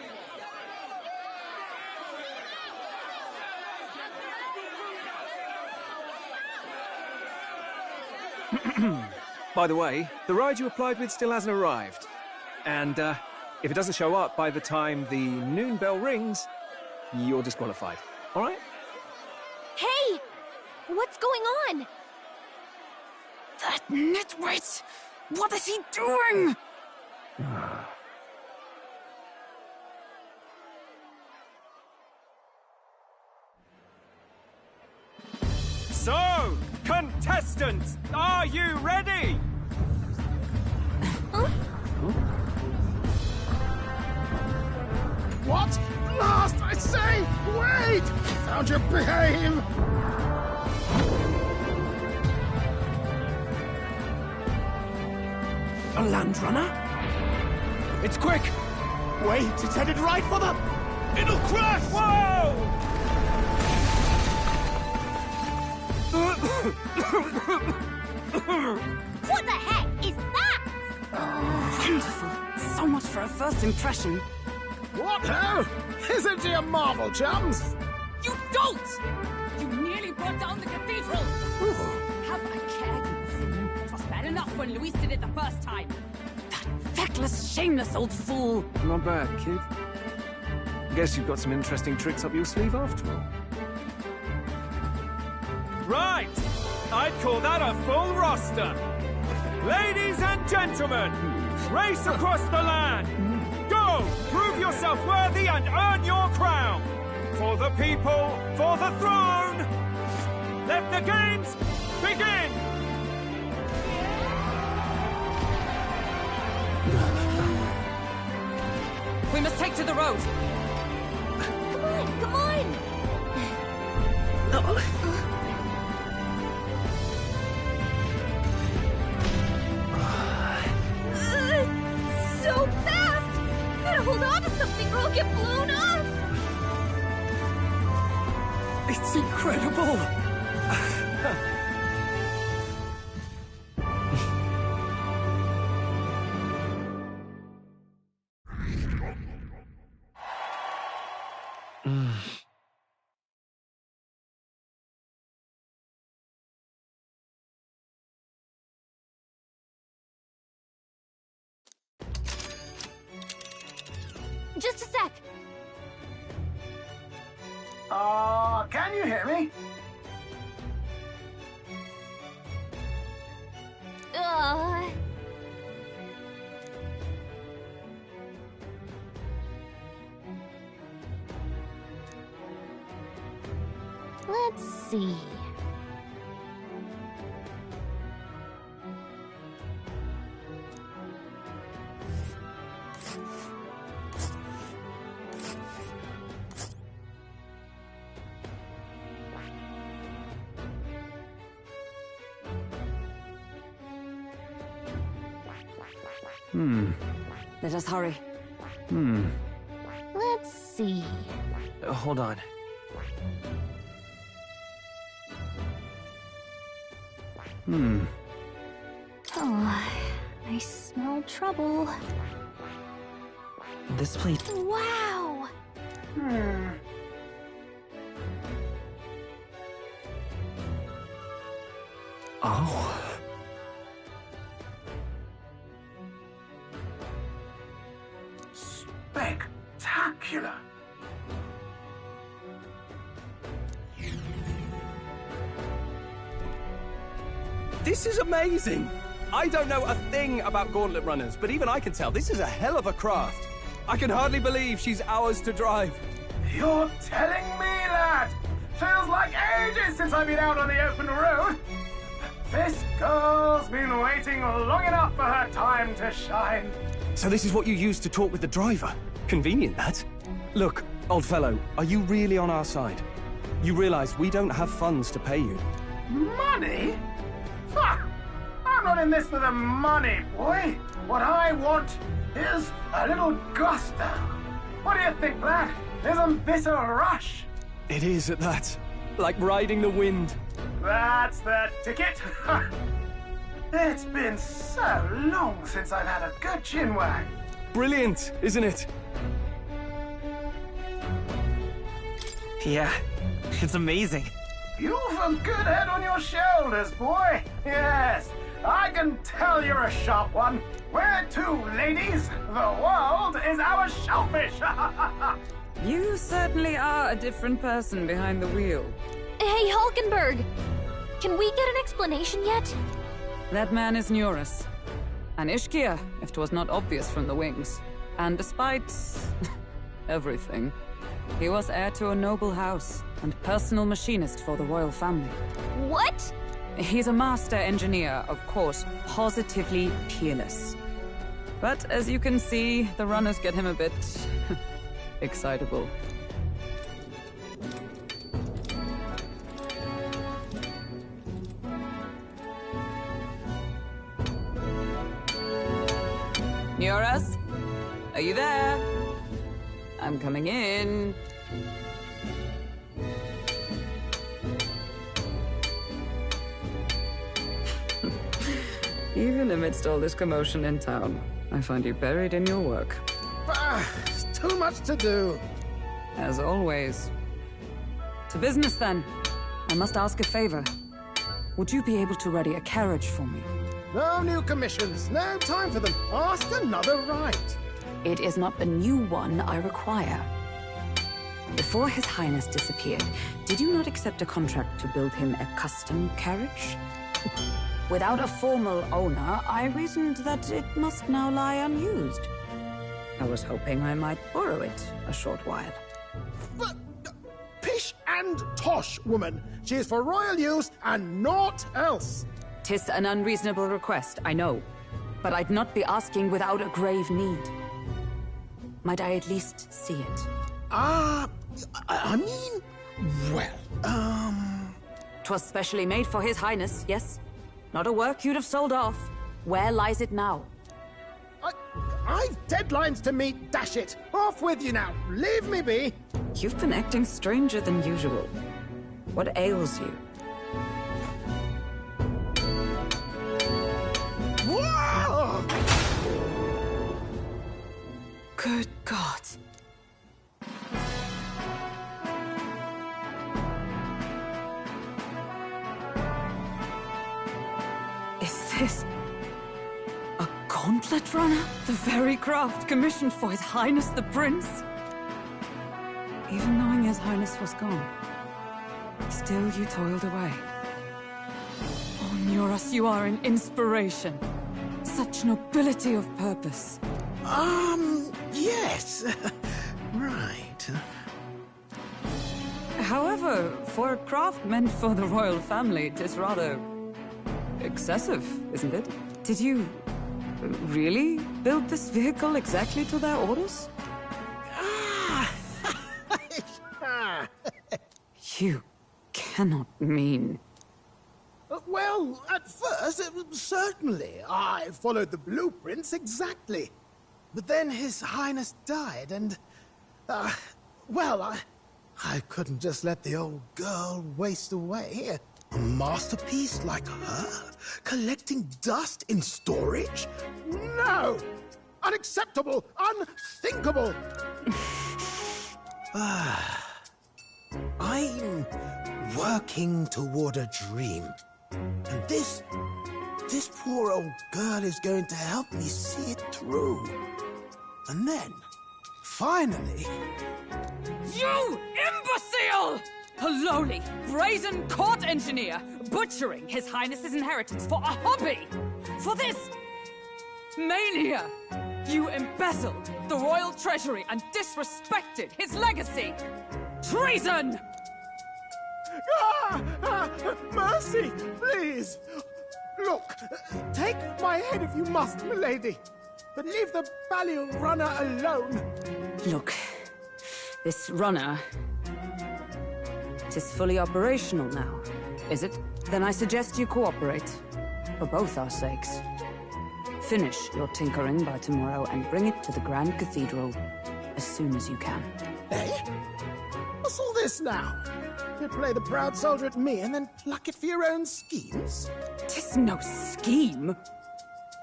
By the way, the ride you applied with still hasn't arrived. And, if it doesn't show up by the time the noon bell rings, you're disqualified. All right? Hey! What's going on? That nitwit! What is he doing? So, contestants, are you ready? What? Blast, I say! Wait! Don't you behave! A land runner? It's quick! Wait, it's headed right for them! It'll crash! Whoa! What the heck is that? Wonderful. So much for a first impression. What hell? Isn't he a marvel, chums? You dolt! You nearly brought down the cathedral! Have a care, you fool. It was bad enough when Luis did it the first time. That feckless, shameless old fool. Not bad, kid. Guess you've got some interesting tricks up your sleeve after all. Right! I'd call that a full roster. Ladies and gentlemen, race across the land. Go! Prove yourself worthy and earn your crown. For the people, for the throne. Let the games begin! We must take to the road. Come on, come on! So fast! Gotta hold on to something or I'll get blown up! It's incredible! Just a sec. Can you hear me? Let's see. Let us hurry. Let's see. Hold on. Oh, I smell trouble. This place... Wow! Oh. Spectacular! This is amazing! I don't know a thing about gauntlet runners, but even I can tell this is a hell of a craft. I can hardly believe she's ours to drive. You're telling me, lad? Feels like ages since I've been out on the open road. This girl's been waiting long enough for her time to shine. So this is what you used to talk with the driver? Convenient, that. Look, old fellow, are you really on our side? You realize we don't have funds to pay you. Money? Fuck! I'm not in this for the money, boy. What I want is a little gusto. What do you think, lad? Isn't this a rush? It is at that. Like riding the wind. That's the ticket. It's been so long since I've had a good chinwag. Brilliant, isn't it? Yeah, it's amazing. You've a good head on your shoulders, boy. Yes, I can tell you're a sharp one. Where to, ladies? The world is our shellfish. You certainly are a different person behind the wheel. Hey, Hulkenberg! Can we get an explanation yet? That man is Neurus. An Ishkia, if 'twas not obvious from the wings. And despite everything, he was heir to a noble house and personal machinist for the royal family. What? He's a master engineer, of course, positively peerless. But as you can see, the runners get him a bit excitable. Neurus? Are you there? I'm coming in. Even amidst all this commotion in town, I find you buried in your work. It's too much to do. As always. To business, then. I must ask a favor. Would you be able to ready a carriage for me? No new commissions. No time for them. Ask another right. It is not a new one I require. Before His Highness disappeared, did you not accept a contract to build him a custom carriage? Without a formal owner, I reasoned that it must now lie unused. I was hoping I might borrow it a short while. But pish and tosh, woman. She is for royal use and naught else. 'Tis an unreasonable request, I know. But I'd not be asking without a grave need. Might I at least see it? I mean, well, 'Twas specially made for His Highness, yes? Not a work you'd have sold off. Where lies it now? I've deadlines to meet, dash it! Off with you now! Leave me be! You've been acting stranger than usual. What ails you? Whoa! Good God. Is this a gauntlet runner? The very craft commissioned for His Highness the Prince? Even knowing His Highness was gone, still you toiled away. Oh, Nuras, you are an inspiration. Such nobility of purpose. Yes. Right. However, for a craft meant for the royal family, it is rather excessive, isn't it? Did you really build this vehicle exactly to their orders? You cannot mean... Well, at first, certainly. I followed the blueprints exactly. But then His Highness died, and... well, I couldn't just let the old girl waste away. A masterpiece like her? Collecting dust in storage? No! Unacceptable! Unthinkable! I'm working toward a dream. And this poor old girl is going to help me see it through. And then, finally... You imbecile! A lowly, brazen court engineer, butchering His Highness's inheritance for a hobby! For this mania! You embezzled the royal treasury and disrespected his legacy! Treason! Mercy, please! Look, take my head if you must, milady. But leave the Balliol runner alone. Look, this runner... It is fully operational now, is it? Then I suggest you cooperate. For both our sakes. Finish your tinkering by tomorrow and bring it to the Grand Cathedral as soon as you can. Eh? What's all this now? You play the proud soldier at me and then pluck it for your own schemes? 'Tis no scheme.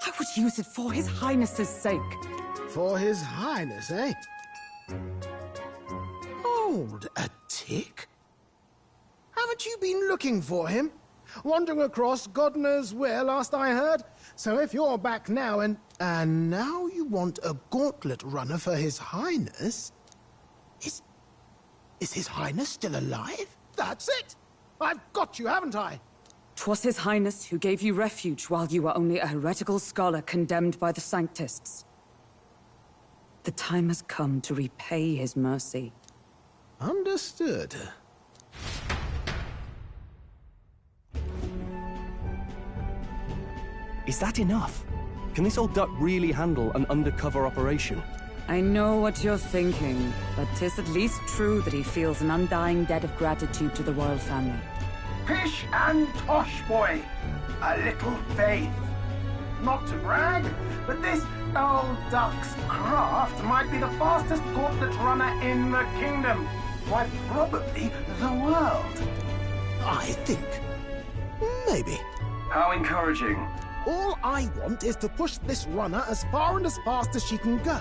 I would use it for His Highness's sake. For His Highness, eh? Hold a tick. Haven't you been looking for him? Wandering across God knows where, last I heard. So if you're back now and now you want a gauntlet runner for His Highness... Is His Highness still alive? That's it! I've got you, haven't I? 'Twas His Highness who gave you refuge while you were only a heretical scholar condemned by the Sanctists. The time has come to repay His mercy. Understood. Is that enough? Can this old duck really handle an undercover operation? I know what you're thinking, but 'tis at least true that he feels an undying debt of gratitude to the royal family. Pish and tosh, boy. A little faith. Not to brag, but this old duck's craft might be the fastest gauntlet runner in the kingdom. Quite probably the world. I think. Maybe. How encouraging. All I want is to push this runner as far and as fast as she can go.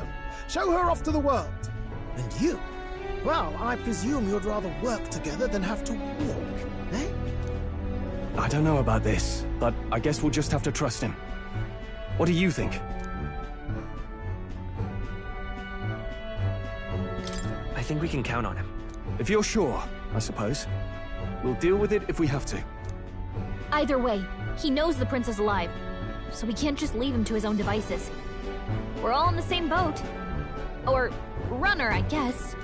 Show her off to the world. And you? Well, I presume you'd rather work together than have to walk, eh? I don't know about this, but I guess we'll just have to trust him. What do you think? I think we can count on him. If you're sure, I suppose. We'll deal with it if we have to. Either way, he knows the prince is alive, so we can't just leave him to his own devices. We're all in the same boat. Or runner, I guess.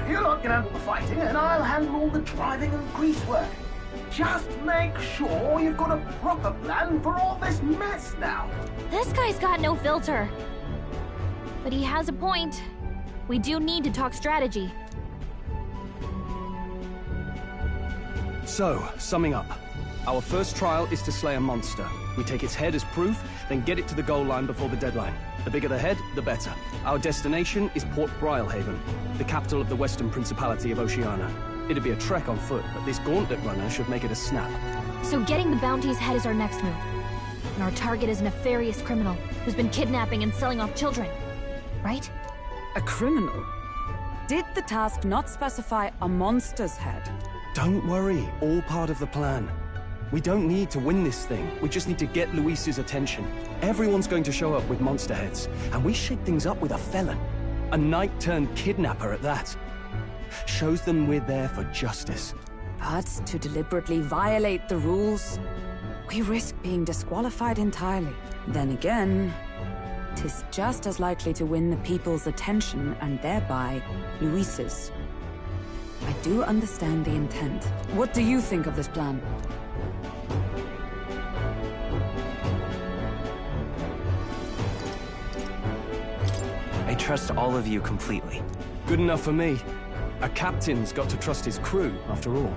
You lot can handle the fighting, and I'll handle all the driving and grease work. Just make sure you've got a proper plan for all this mess now. This guy's got no filter. But he has a point. We do need to talk strategy. So, summing up. Our first trial is to slay a monster. We take its head as proof, then get it to the goal line before the deadline. The bigger the head, the better. Our destination is Port Brialhaven, the capital of the Western Principality of Oceania. It'd be a trek on foot, but this gauntlet runner should make it a snap. So getting the bounty's head is our next move. And our target is a nefarious criminal who's been kidnapping and selling off children. Right? A criminal? Did the task not specify a monster's head? Don't worry, all part of the plan. We don't need to win this thing. We just need to get Luis's attention. Everyone's going to show up with monster heads, and we shake things up with a felon. A knight-turned-kidnapper at that. Shows them we're there for justice. But to deliberately violate the rules, we risk being disqualified entirely. Then again, 'tis just as likely to win the people's attention and thereby Luis's. I do understand the intent. What do you think of this plan? I trust all of you completely. Good enough for me. A captain's got to trust his crew, after all.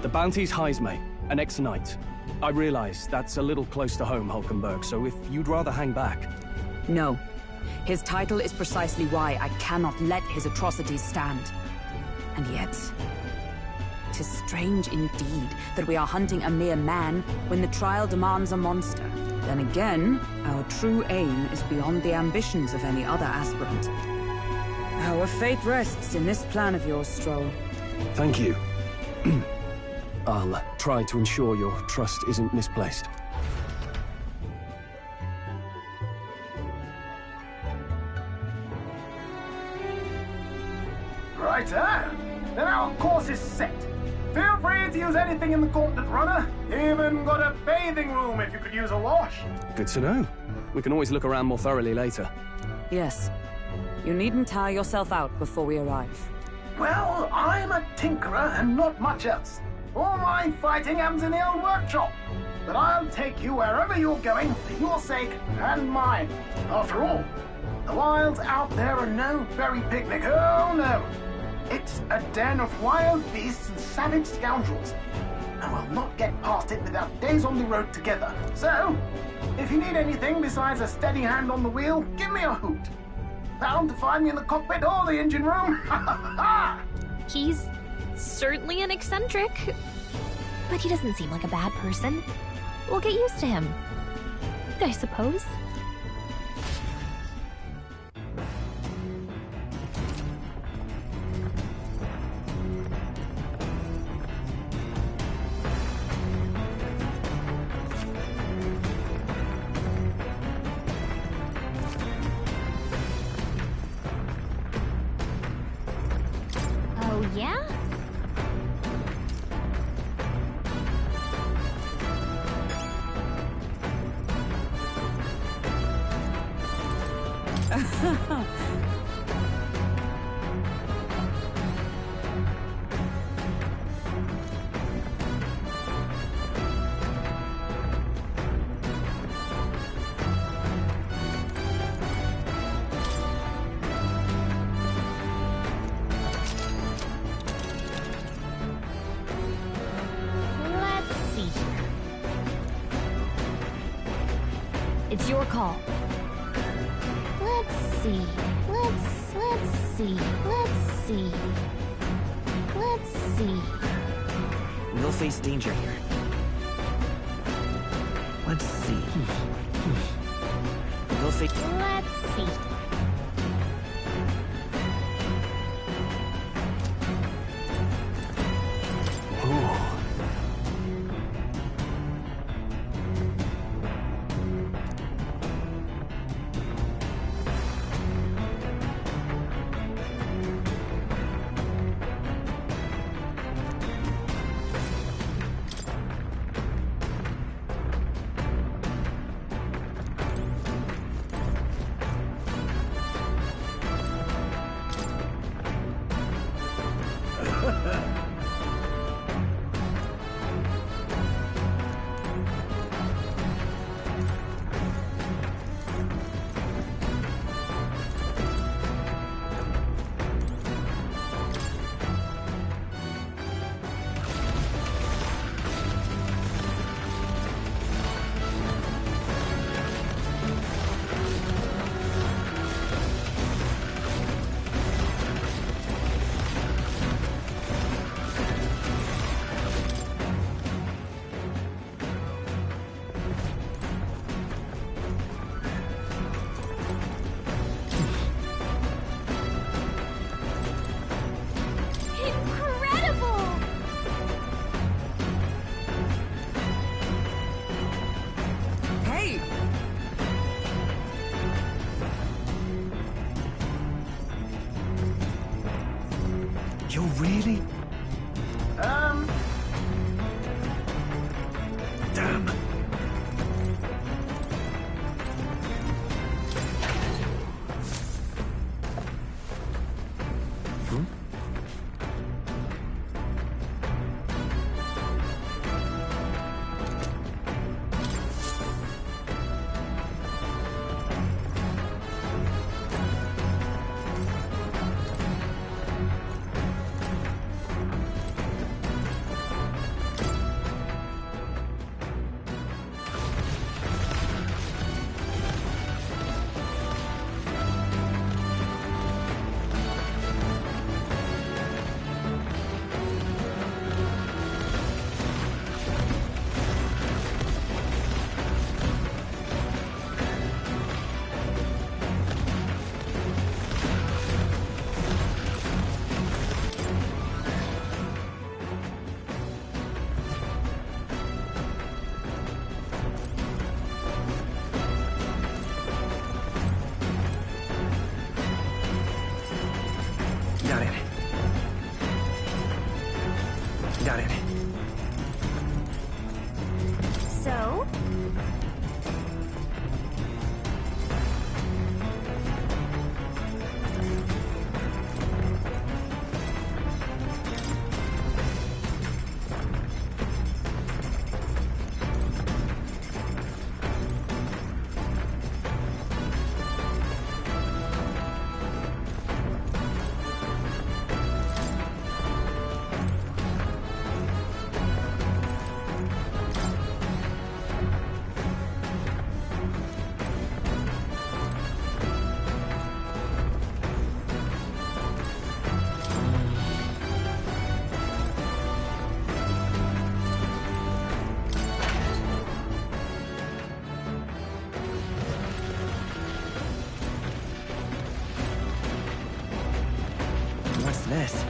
The bounty's Heisme, an ex-knight. I realize that's a little close to home, Hulkenberg, so if you'd rather hang back... No. His title is precisely why I cannot let his atrocities stand. And yet, 'tis strange indeed that we are hunting a mere man when the trial demands a monster. Then again, our true aim is beyond the ambitions of any other aspirant. Our fate rests in this plan of yours, Stroll. Thank you. I'll try to ensure your trust isn't misplaced. Righto. Then our course is set. Feel free to use anything in the gauntlet runner. Even got a bathing room if you could use a wash. Good to know. We can always look around more thoroughly later. Yes. You needn't tire yourself out before we arrive. Well, I'm a tinkerer and not much else. All my fighting happens in the old workshop. But I'll take you wherever you're going for your sake and mine. After all, the wilds out there are no berry picnic. Oh, no. It's a den of wild beasts and savage scoundrels. And we'll not get past it without days on the road together. So, if you need anything besides a steady hand on the wheel, give me a hoot. Bound to find me in the cockpit or the engine room. He's certainly an eccentric, but he doesn't seem like a bad person. We'll get used to him, I suppose. Oh, yeah? It's your call. Let's see. Let's see. We'll face danger here. Let's see. We'll face... Let's see. You're really... Damn. Got it. So? What's this?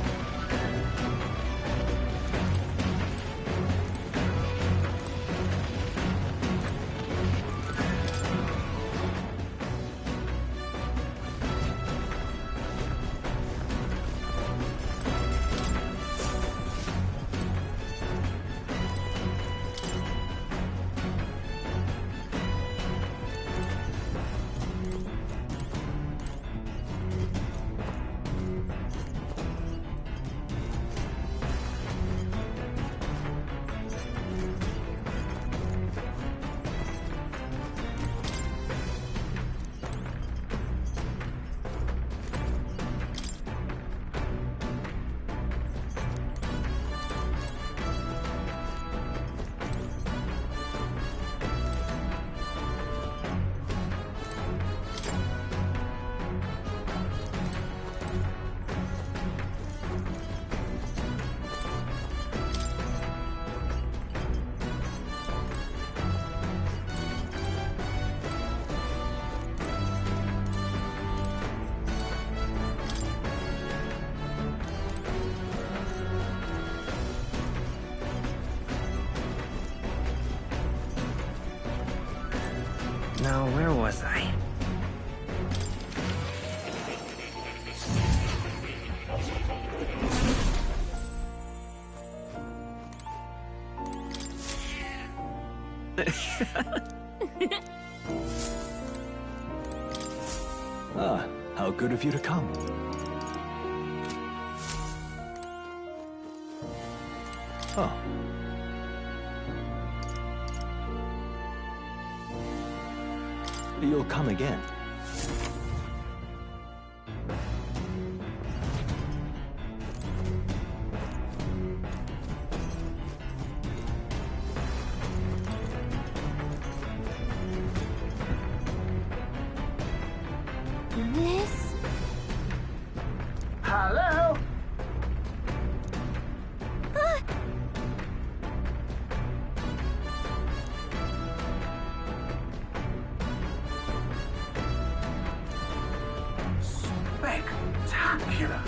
Now, where was I? Ah, how good of you to come. Oh. You'll come again. This? Hello? Spectacular.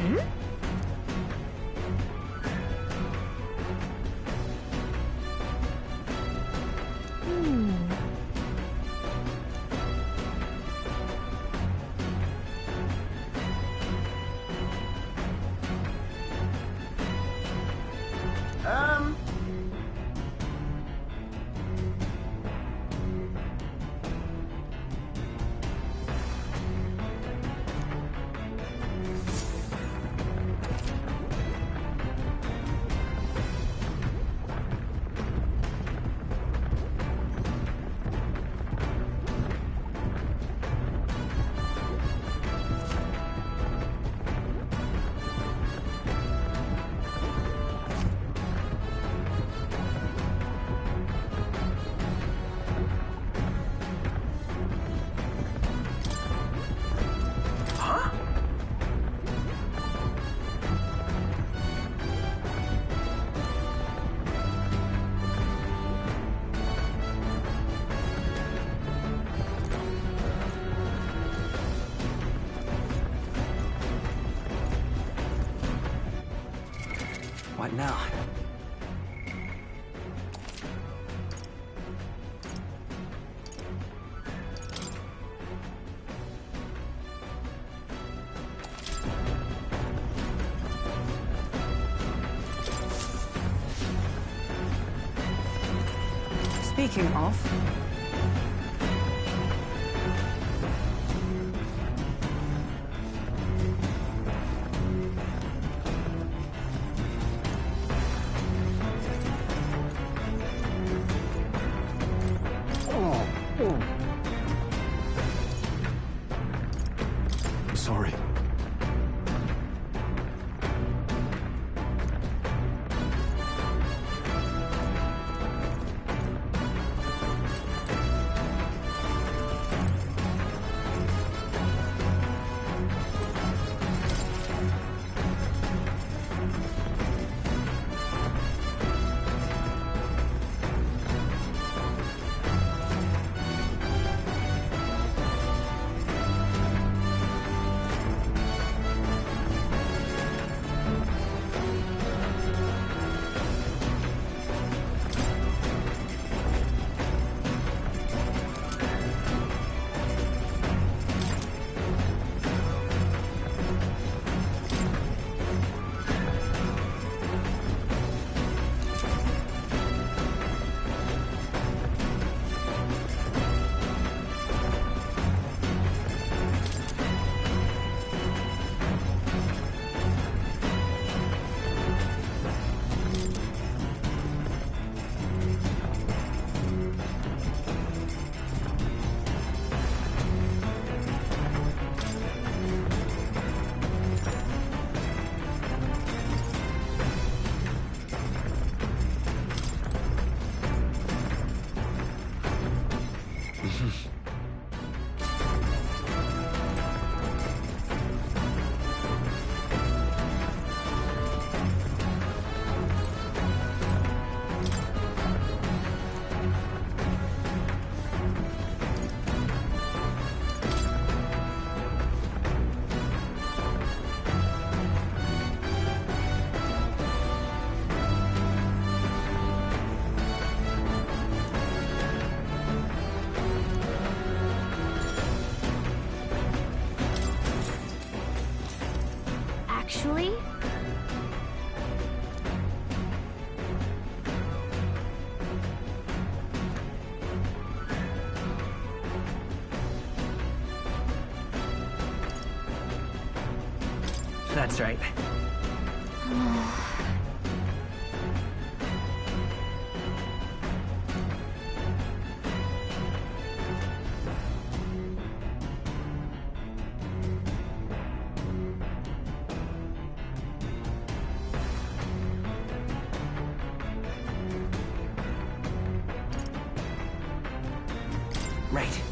Hmm? What now? Speaking of... I'm sorry. Actually? That's right. Right.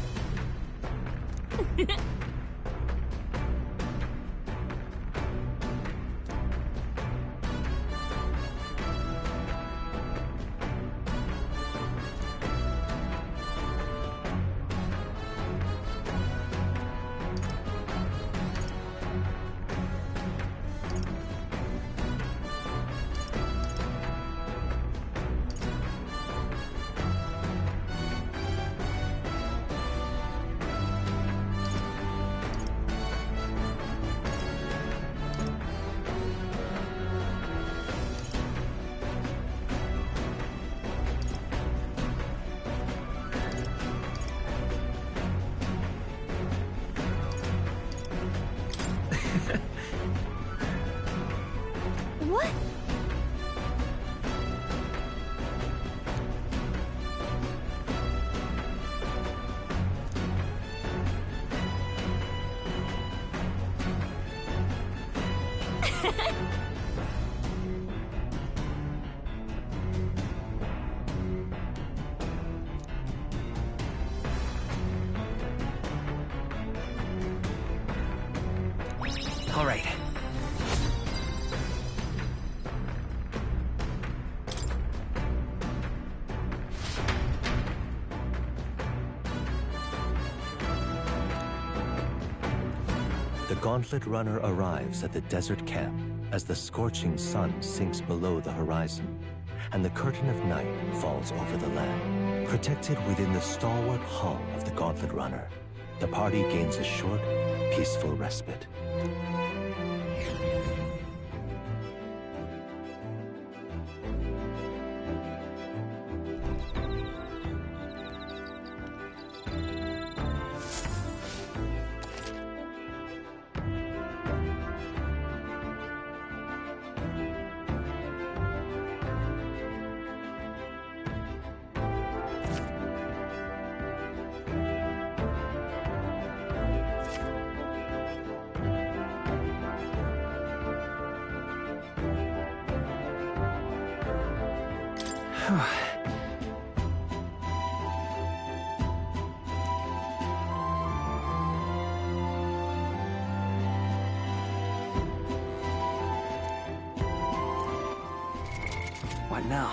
What? All right. The Gauntlet Runner arrives at the desert camp as the scorching sun sinks below the horizon, and the curtain of night falls over the land. Protected within the stalwart hull of the Gauntlet Runner, the party gains a short, peaceful respite. What now?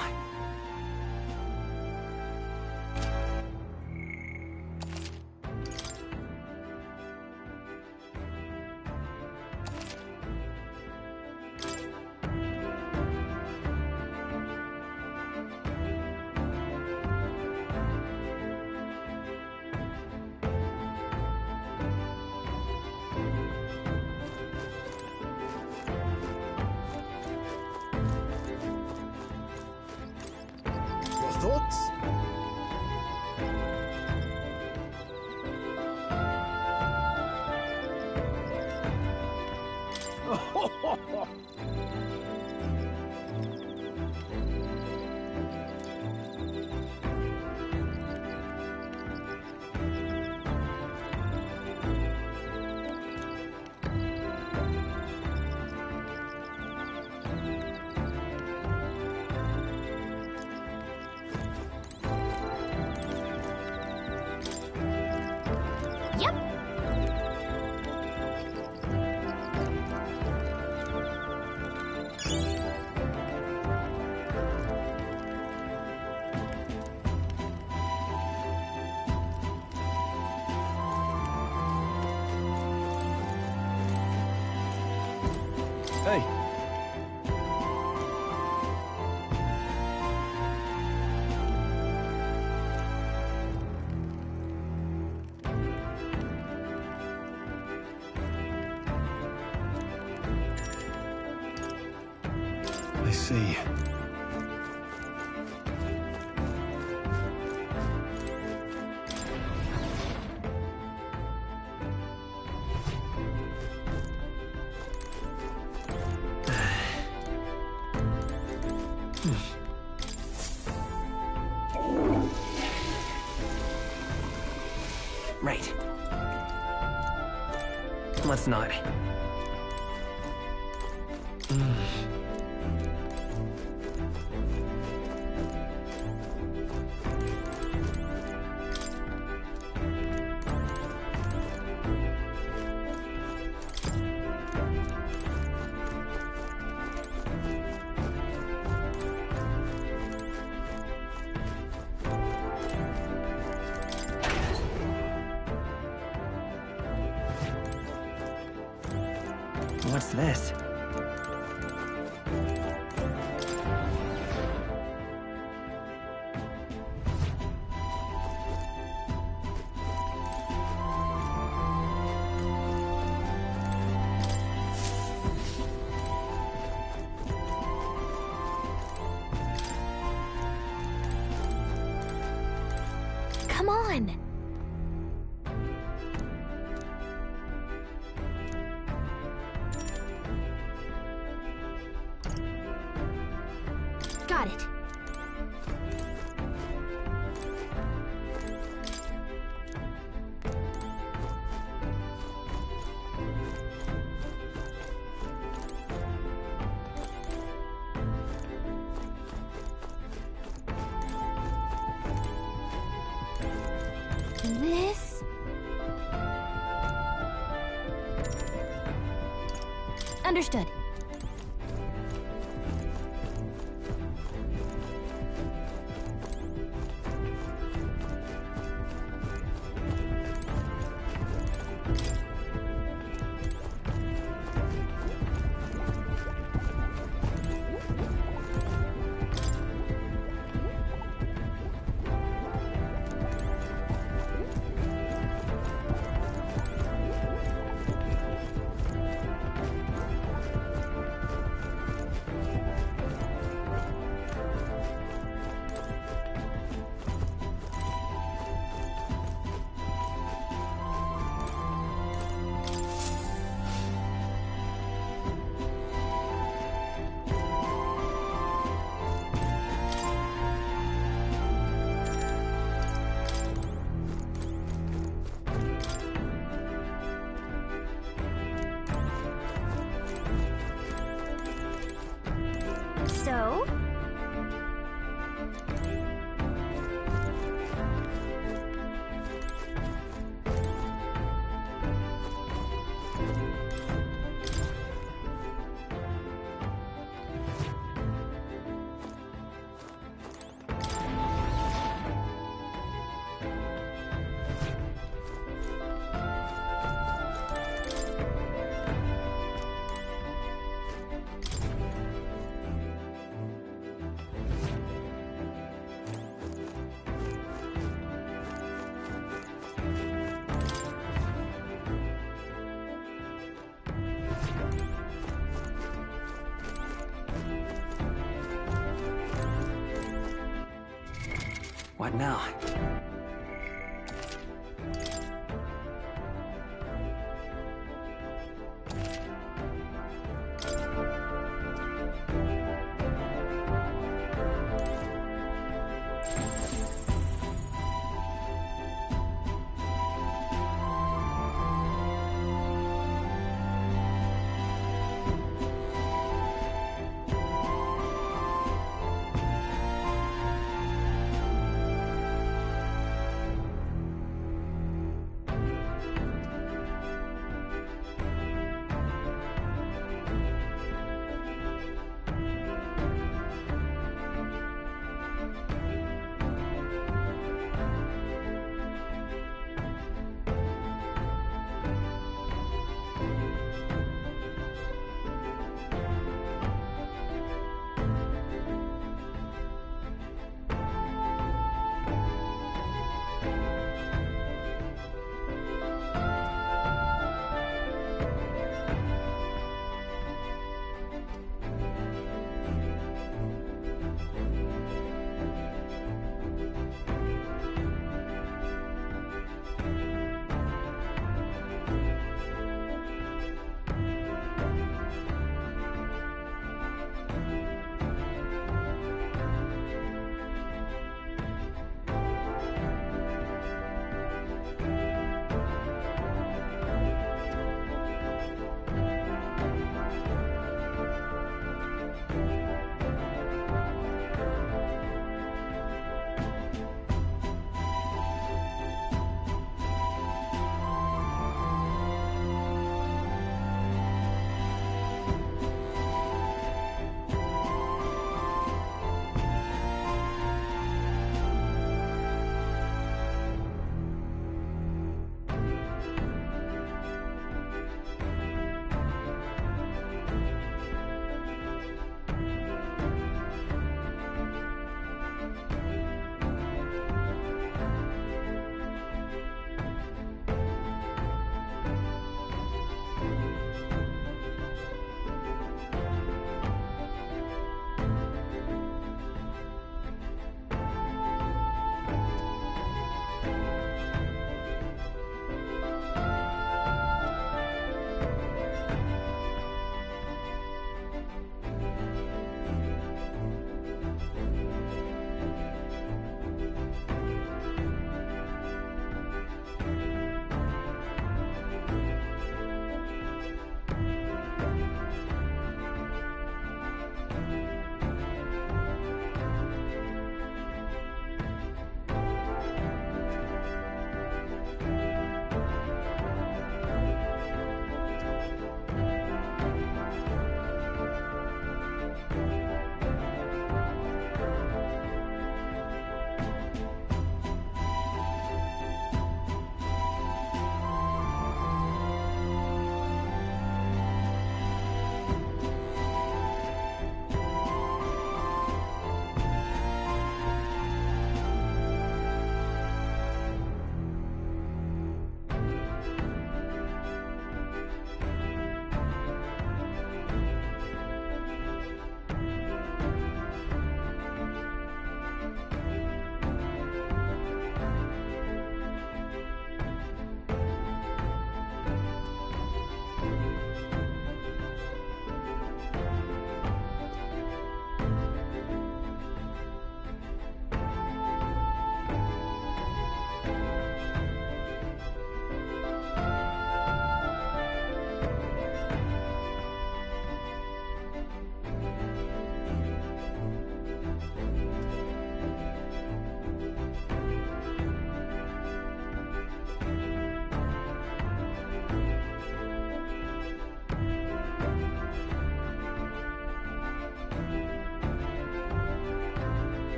Thoughts? Hey. I see. Right. Let's not. What's this? Come on! Got it. This... Understood. So? What now?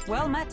Well met.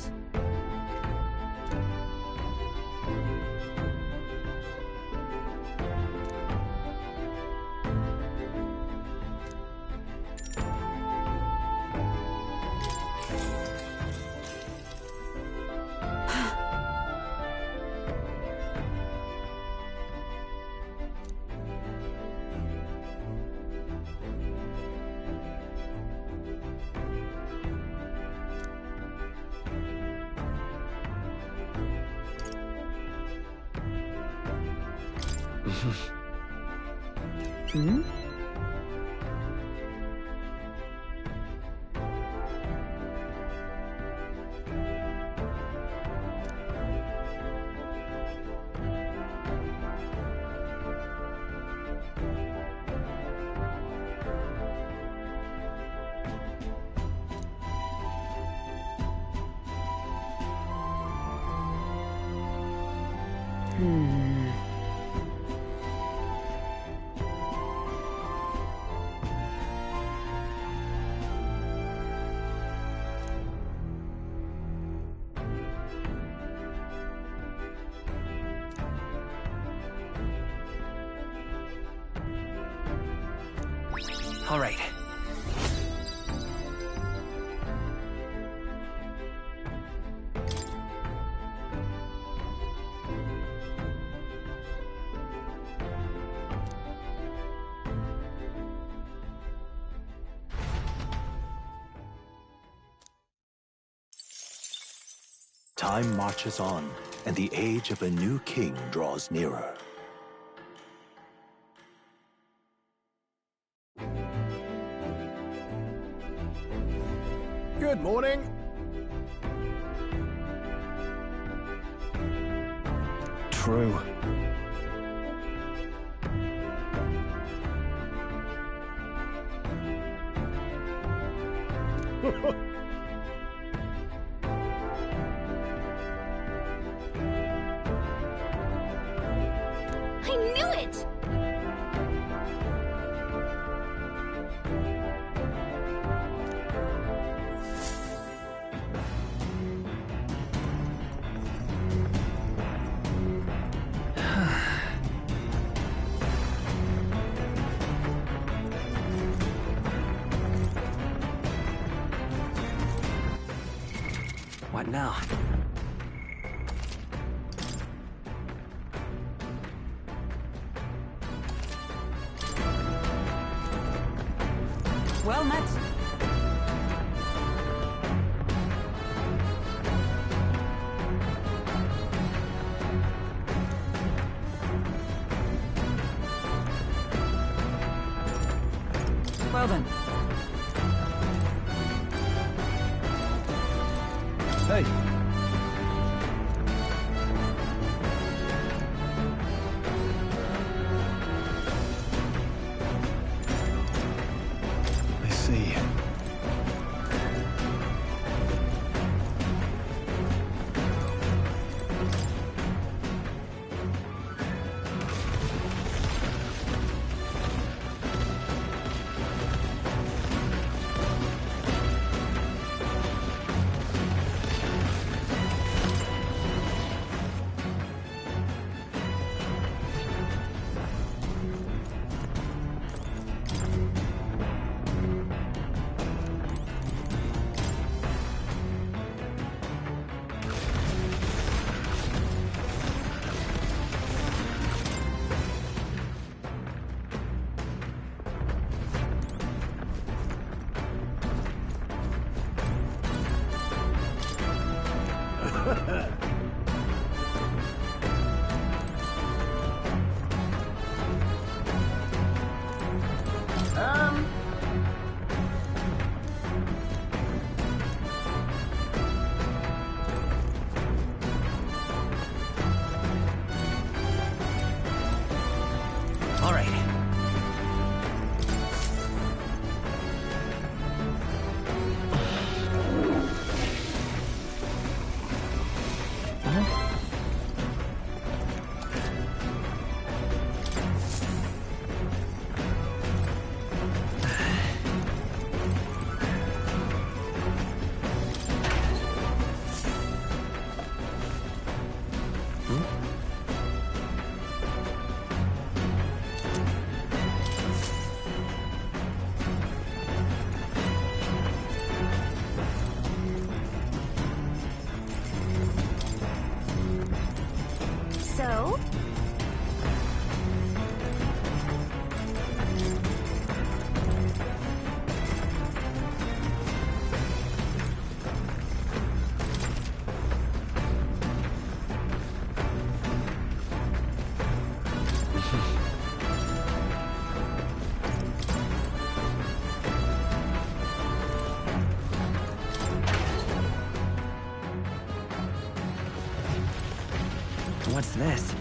Hmm? All right. Time marches on, and the age of a new king draws nearer. Good morning. True. I knew it! What now? Well met. Well then. Hey. I see. All right. So? What's this?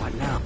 What now?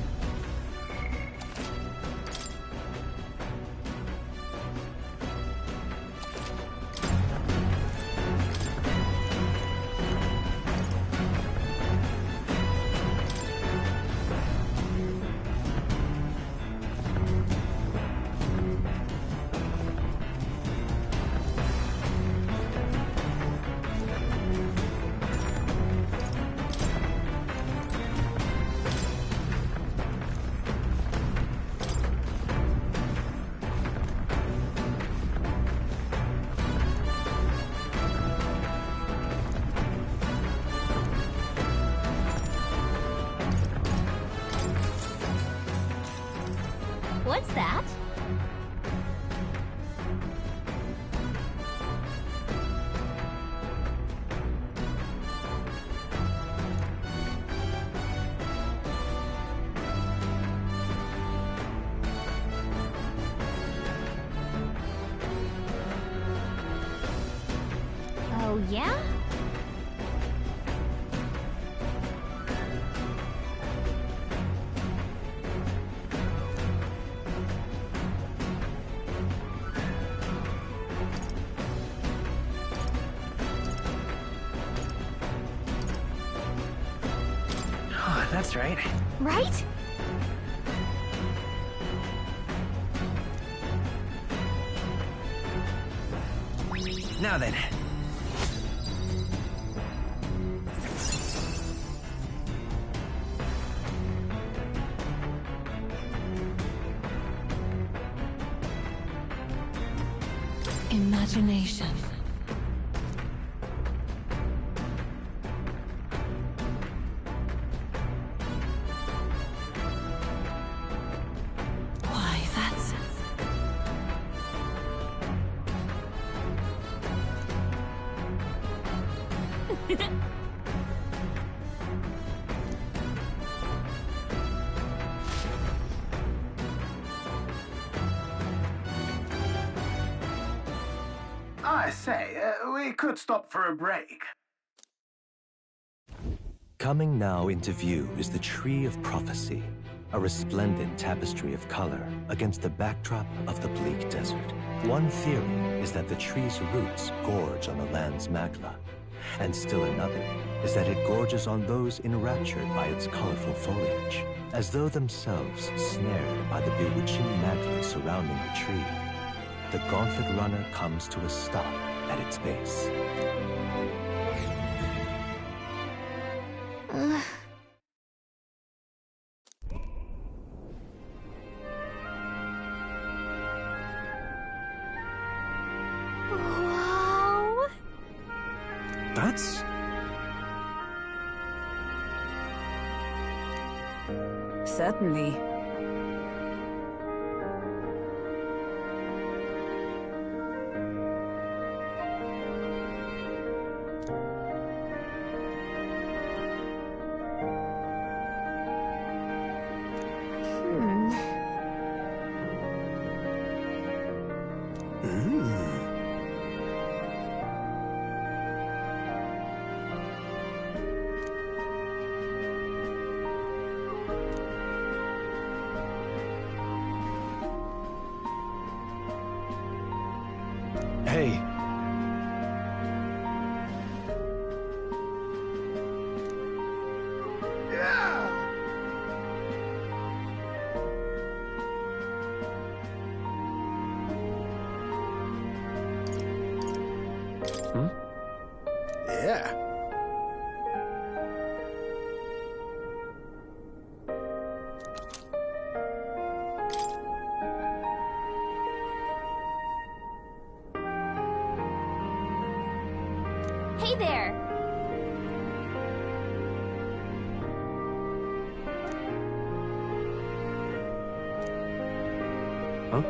What's that? Oh, yeah? Oh, that's right. Right? Now then. Imagination. I say, we could stop for a break. Coming now into view is the Tree of Prophecy, a resplendent tapestry of color against the backdrop of the bleak desert. One theory is that the tree's roots gorge on the land's magla, and still another is that it gorges on those enraptured by its colorful foliage, as though themselves snared by the bewitching magla surrounding the tree. The Gauntlet Runner comes to a stop at its base. Wow. That's... Certainly. Hey. Yeah. Hey there! Huh?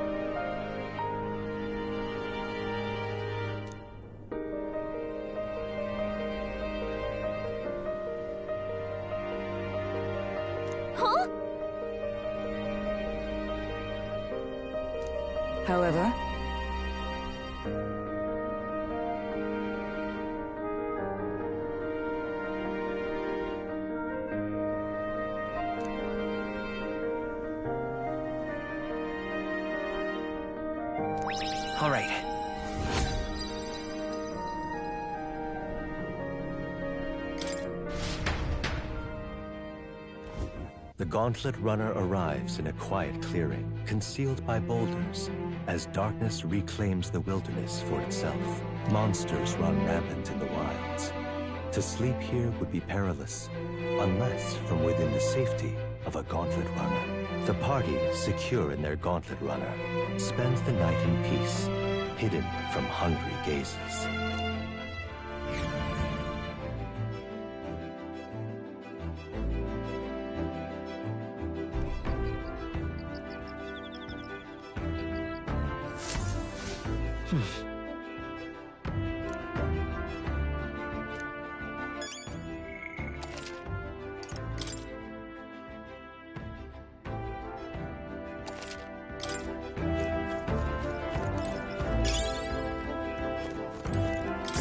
Huh? However, All right. The Gauntlet Runner arrives in a quiet clearing, concealed by boulders, as darkness reclaims the wilderness for itself. Monsters run rampant in the wilds. To sleep here would be perilous, unless from within the safety of a Gauntlet Runner. The party, secure in their Gauntlet Runner, spends the night in peace, hidden from hungry gazes.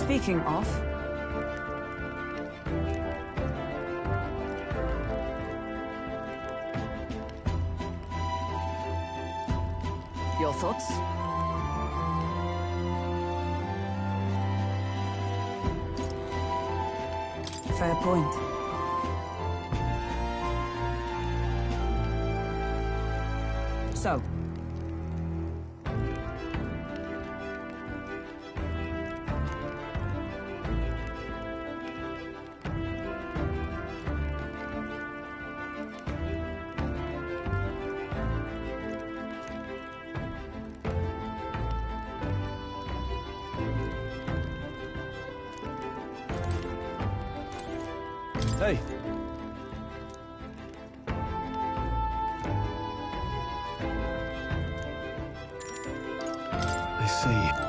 speaking of, your thoughts? Fair point. So, Hey. I see.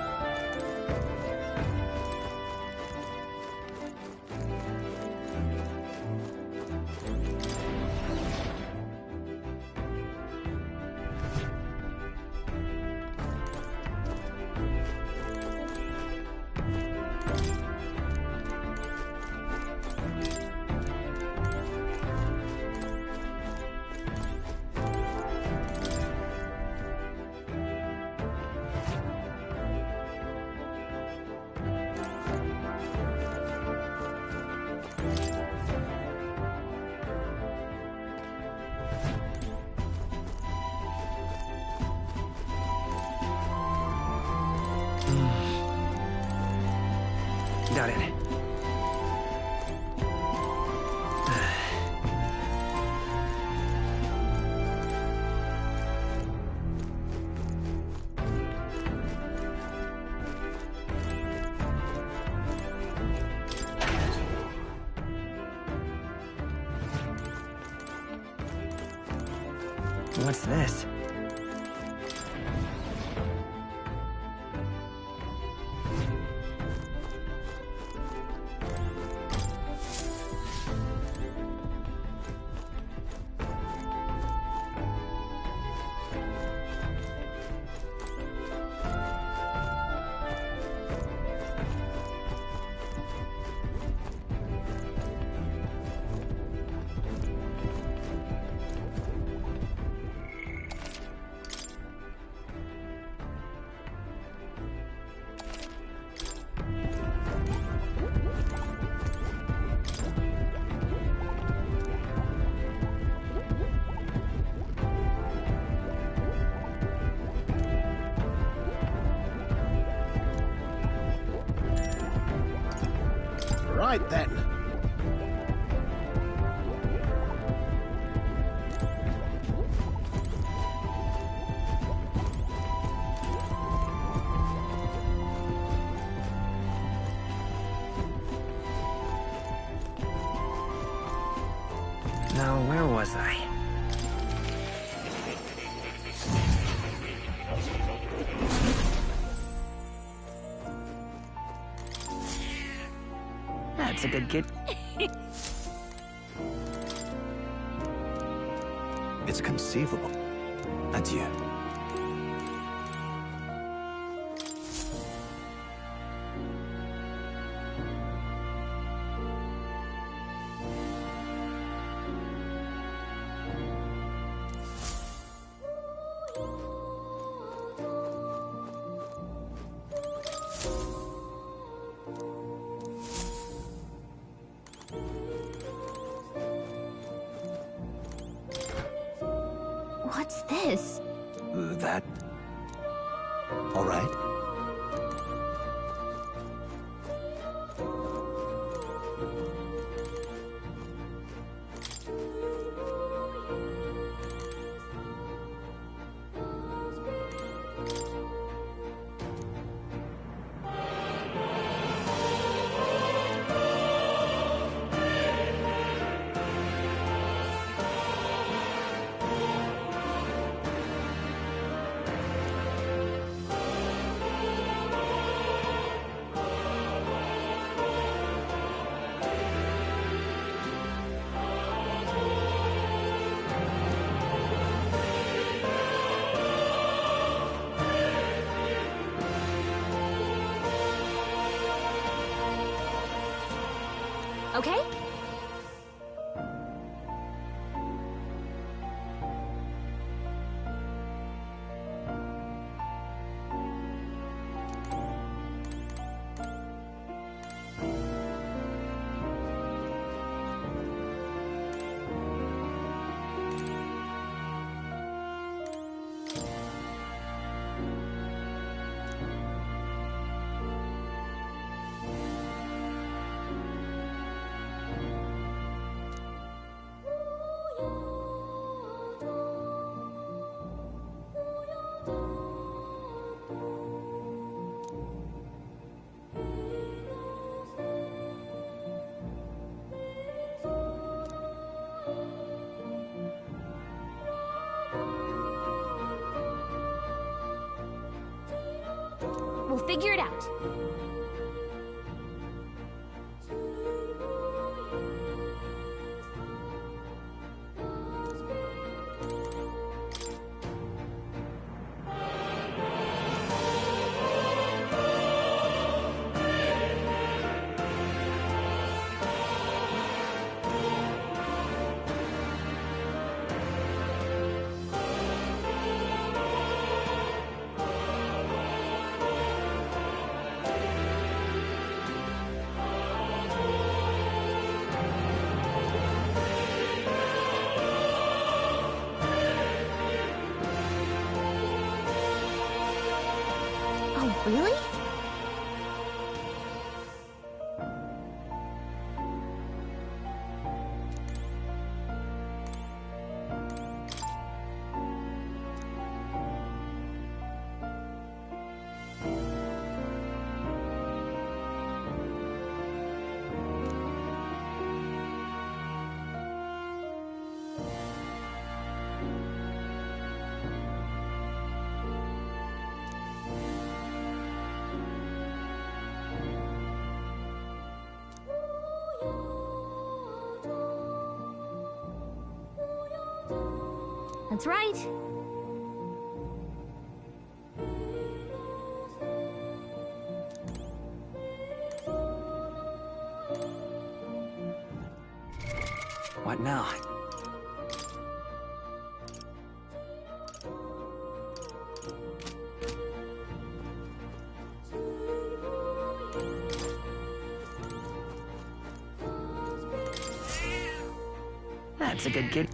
got it. What's this? Right then. Now, where was I? That's a good kid. It's conceivable. Adieu. What's this? That... all right? Okay? We'll figure it out. That's right. What now? That's a good kid.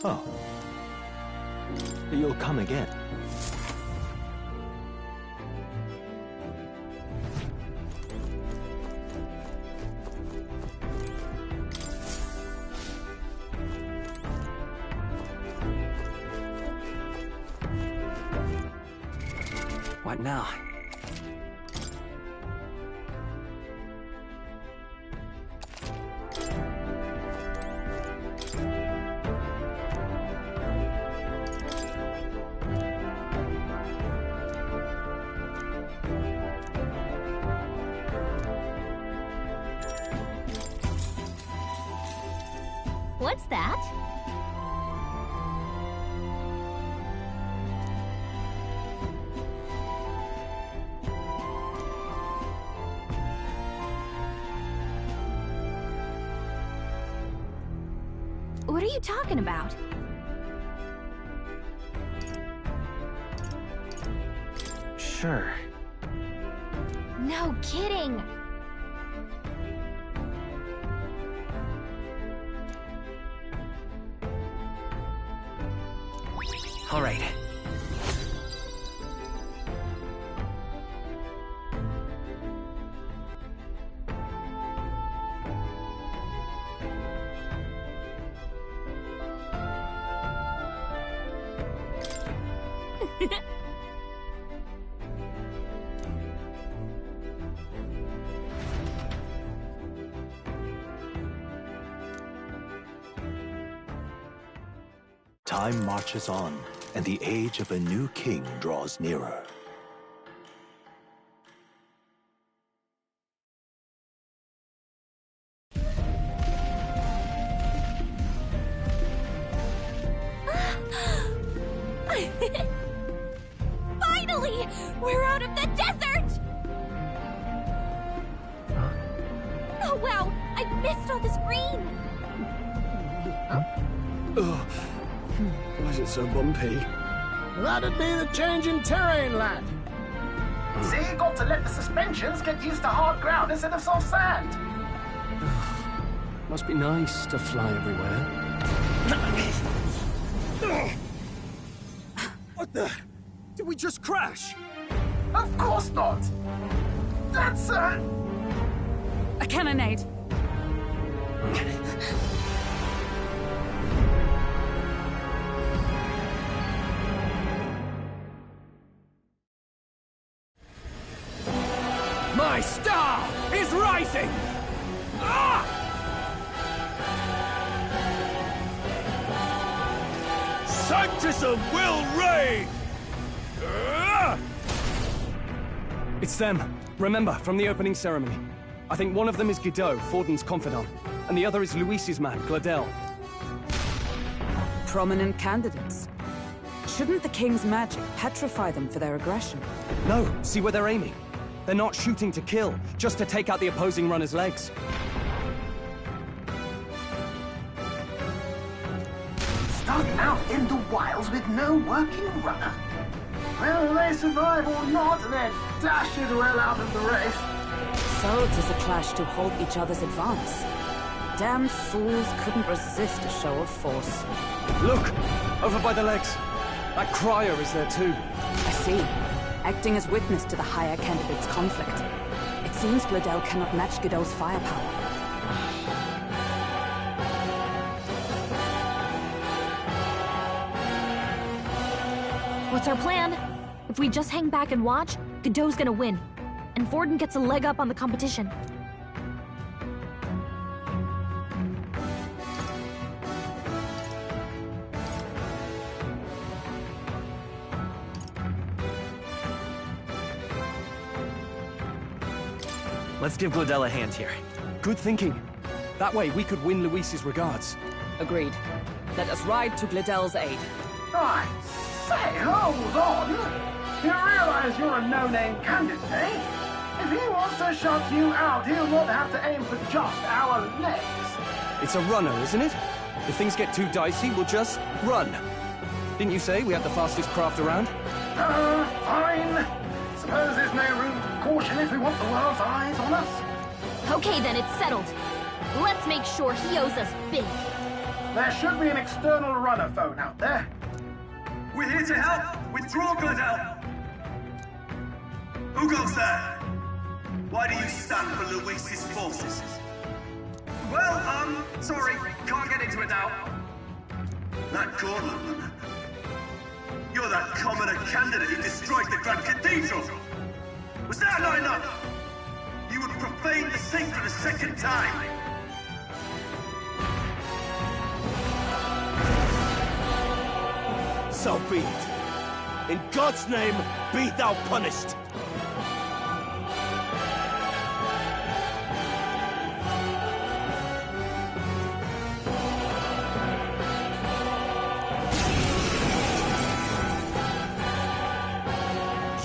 Oh. You'll come again. What now? What's that? What are you talking about? Sure. No kidding! All right. Time marches on, and the age of a new king draws nearer. Finally! We're out of the desert! Oh wow! I missed all this green! Ugh. Why is it so bumpy? That'd be the change in terrain, lad. See, you got to let the suspensions get used to hard ground instead of soft sand. Must be nice to fly everywhere. What the? Did we just crash? Of course not. That's a cannonade. My star is rising! Ah! Sanctism will reign! It's them. Remember, from the opening ceremony. I think one of them is Guido, Forden's confidant, and the other is Luis's man, Gladel. Prominent candidates. Shouldn't the king's magic petrify them for their aggression? No, see where they're aiming. They're not shooting to kill, just to take out the opposing runner's legs. starting out in the wilds with no working runner. Whether they survive or not, they're dashed well out of the race. So 'tis a clash to halt each other's advance. Damned fools couldn't resist a show of force. Look! Over by the legs. That crier is there too. I see. Acting as witness to the higher candidate's conflict. It seems Gladel cannot match Godot's firepower. What's our plan? If we just hang back and watch, Godot's gonna win. And Vorden gets a leg up on the competition. Let's give Gladel a hand here. Good thinking. That way we could win Luis's regards. Agreed. Let us ride to Gladel's aid. I say, hold on! You realize you're a no-name candidate, eh? If he wants to shut you out, he'll not have to aim for just our legs. It's a runner, isn't it? If things get too dicey, we'll just run. Didn't you say we had the fastest craft around? Fine. Suppose there's no room for caution if we want the world's eyes on us. Okay then, it's settled. Let's make sure he owes us big. There should be an external runner phone out there. We're here to help! Withdraw, Gladel! Who goes there? Why do you stand for Luis's forces? Well, sorry, can't get into it now. That Gauntlet, you're that commoner candidate who destroyed the Grand Cathedral! Was that not enough? You would profane the sacred a second time! So be it. In God's name, be thou punished.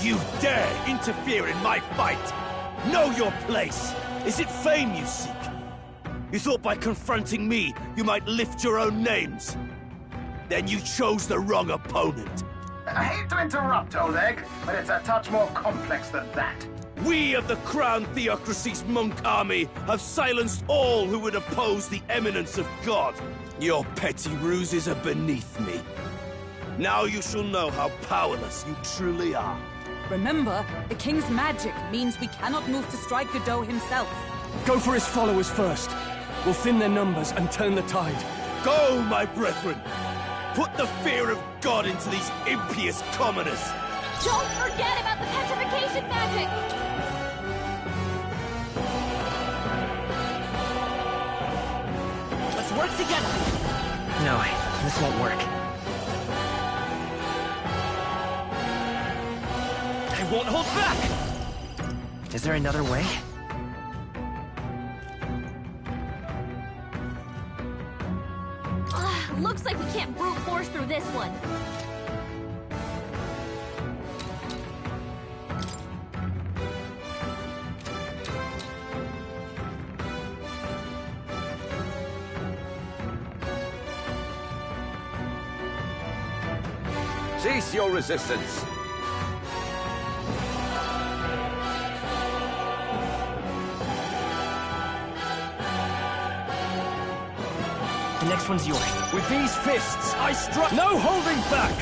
You dare interfere in my fight! Know your place! Is it fame you seek? You thought by confronting me, you might lift your own names? Then you chose the wrong opponent. I hate to interrupt, old egg, but it's a touch more complex than that. We of the Crown Theocracy's monk army have silenced all who would oppose the eminence of God. Your petty ruses are beneath me. Now you shall know how powerless you truly are. Remember, the king's magic means we cannot move to strike Godot himself. Go for his followers first. We'll thin their numbers and turn the tide. Go, my brethren! Put the fear of God into these impious commoners! Don't forget about the petrification magic! Let's work together! No, this won't work. I won't hold back! Is there another way? Looks like we can't brute force through this one. Cease your resistance. The next one's yours. With these fists, I strike. No holding back!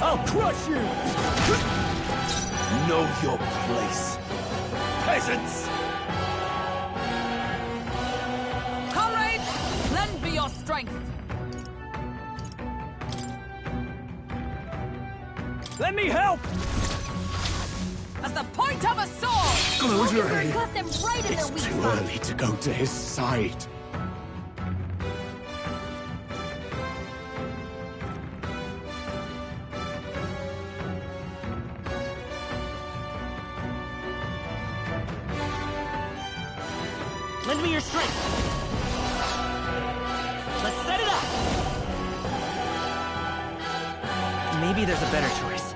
I'll crush you! Know your place, peasants! Comrades, lend me your strength. Let me help! As the point of a sword! Glory! Got them right in their It's weak too spot. early to go to his side. Lend me your strength. Let's set it up. Maybe there's a better choice.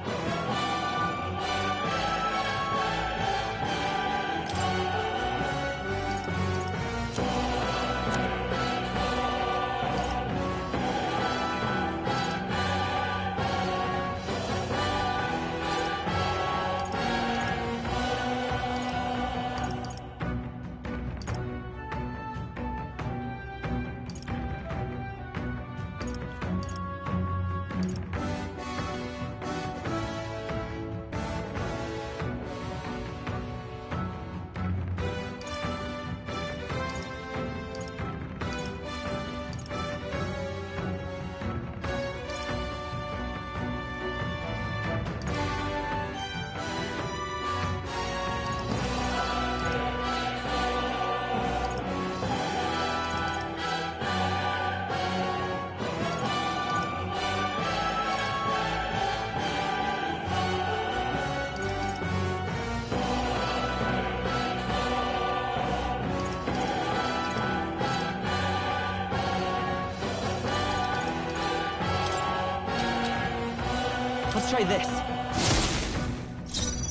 Let's try this.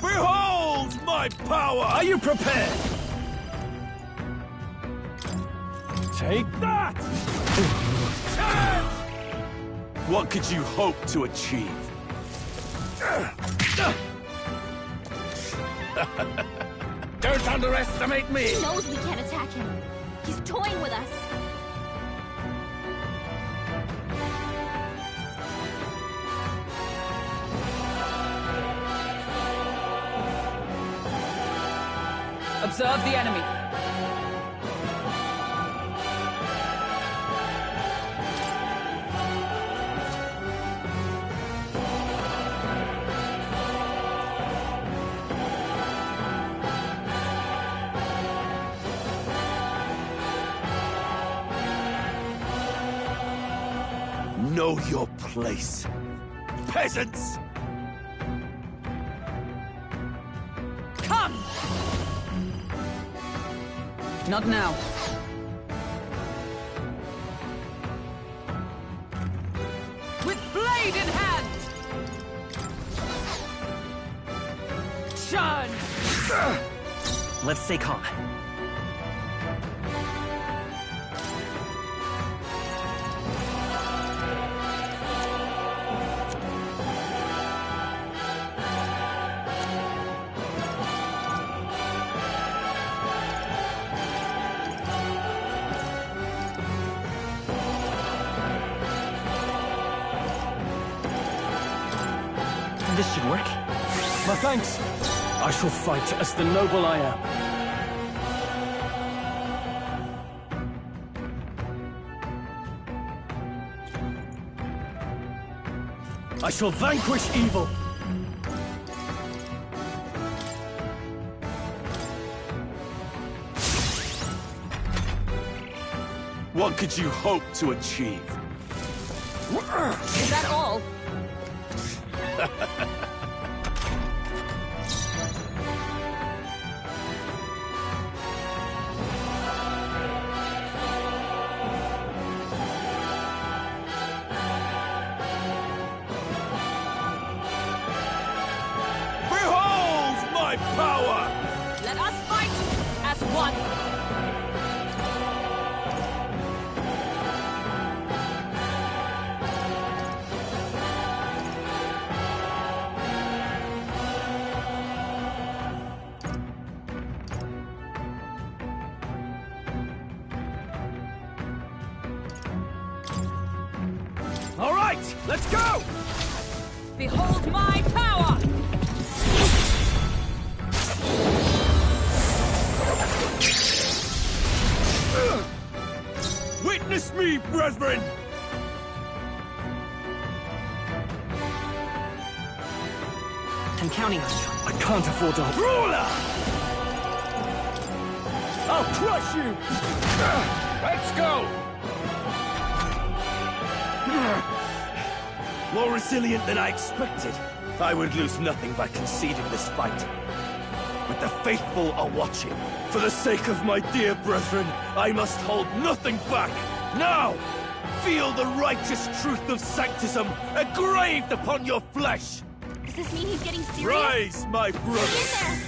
Behold my power! Are you prepared? Take that! What could you hope to achieve? Don't underestimate me! He knows we can't attack him. He's toying with us. Observe the enemy. Know your place, peasants! Come! Not now. With blade in hand! Churn! Let's stay calm. This should work. My thanks. I shall fight as the noble I am. I shall vanquish evil. What could you hope to achieve? Is that all? Behold my power! Let us fight as one. All right, let's go! Behold my power! Witness me, brethren! I'm counting on you. I can't afford to... Ruler! I'll crush you! Let's go! More resilient than I expected. I would lose nothing by conceding this fight. But the faithful are watching. For the sake of my dear brethren, I must hold nothing back. Now, feel the righteous truth of sanctism engraved upon your flesh. Does this mean he's getting serious? Rise, my brothers.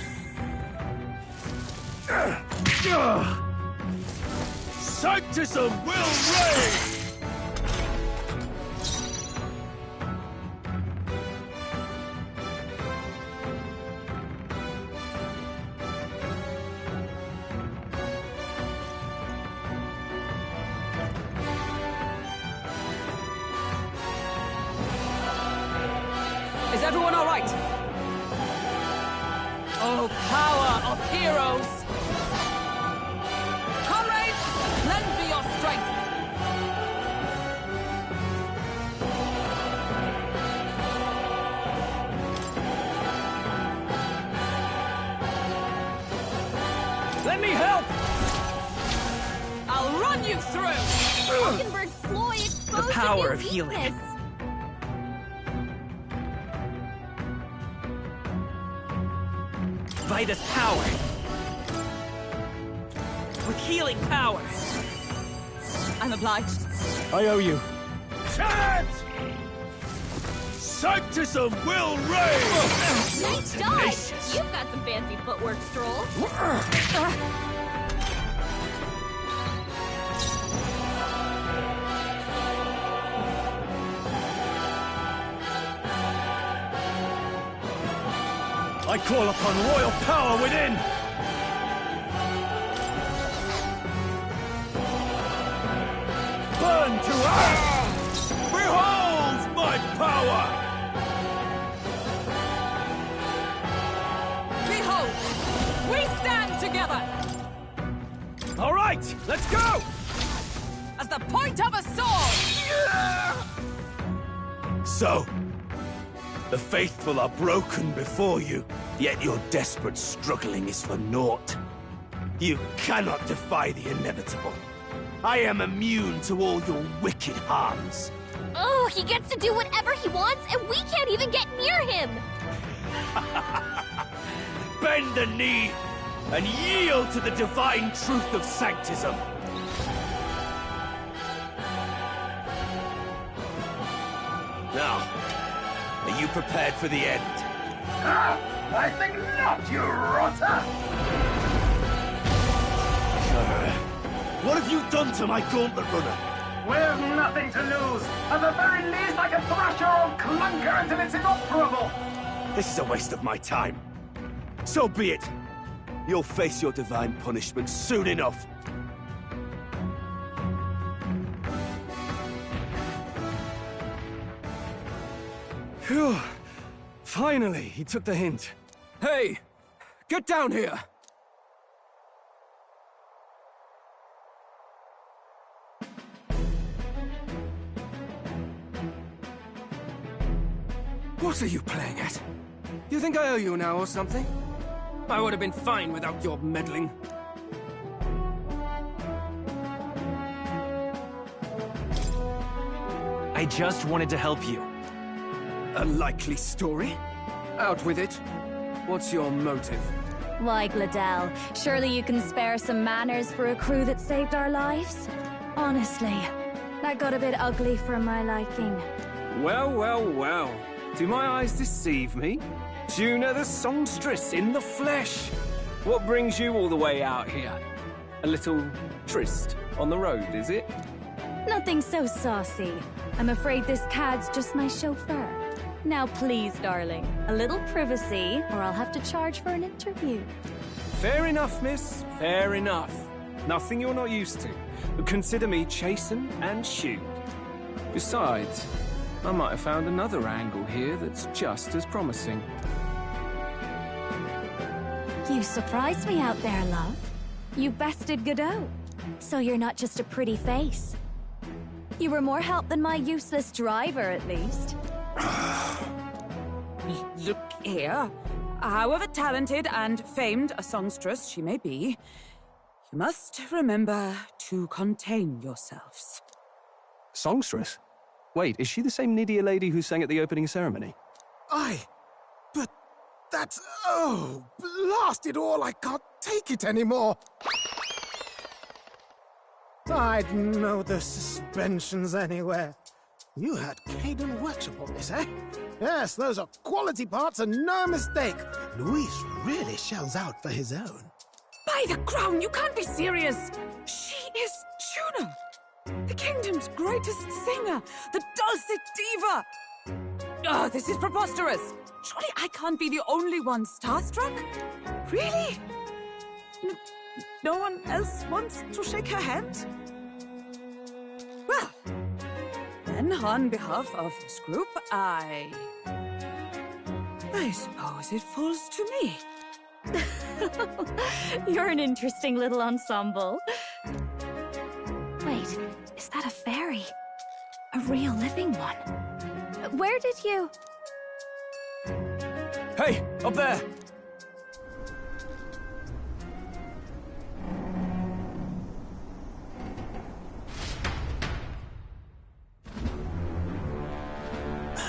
Sanctism will reign! Is everyone all right? Oh, power of heroes! Comrades, lend me your strength! Let me help! I'll run you through! Hockenberg's ploy exposed The power a of new healing. weakness. Vida's power. With healing power. I'm obliged. I owe you. Charge! Sanctism will reign! Nice dodge! You've got some fancy footwork, Stroll. I call upon royal power within! Burn to ash! Behold my power! Behold, we stand together! All right, let's go! As the point of a sword! So, the faithful are broken before you, yet your desperate struggling is for naught. You cannot defy the inevitable. I am immune to all your wicked harms. Oh, he gets to do whatever he wants, and we can't even get near him! Bend the knee and yield to the divine truth of Sanctism. Now, are you prepared for the end? I think not, you rotter! What have you done to my gauntlet runner? We've nothing to lose. At the very least, I can thrash your old clunker until it's inoperable. This is a waste of my time. So be it. You'll face your divine punishment soon enough. Phew. Finally, he took the hint. Hey! Get down here! What are you playing at? You think I owe you now or something? I would have been fine without your meddling. I just wanted to help you. A likely story? Out with it. What's your motive? Why, Gladell, surely you can spare some manners for a crew that saved our lives? Honestly, that got a bit ugly for my liking. Well, well, well. Do my eyes deceive me? Juna the songstress in the flesh. What brings you all the way out here? A little tryst on the road, is it? Nothing so saucy. I'm afraid this cad's just my chauffeur. Now please, darling, a little privacy, or I'll have to charge for an interview. Fair enough, miss. Fair enough. Nothing you're not used to. But consider me chasten and shoot. Besides, I might have found another angle here that's just as promising. You surprised me out there, love. You bested Godot. So you're not just a pretty face. You were more help than my useless driver, at least. Look here. However talented and famed a songstress she may be, you must remember to contain yourselves. Songstress? Wait, is she the same Nydia lady who sang at the opening ceremony? Aye, but that's... oh, blast it all, I can't take it anymore. I'd know the suspensions anywhere. You had Caden workshop on this, eh? Yes, those are quality parts and no mistake. Luis really shells out for his own. By the crown, you can't be serious! She is Juna! The kingdom's greatest singer! The dulcet diva! Oh, this is preposterous! Surely I can't be the only one starstruck? Really? No one else wants to shake her hand? Well, then on behalf of this group, I suppose it falls to me. You're an interesting little ensemble. Wait, is that a fairy? A real living one? Where did you... Hey, up there!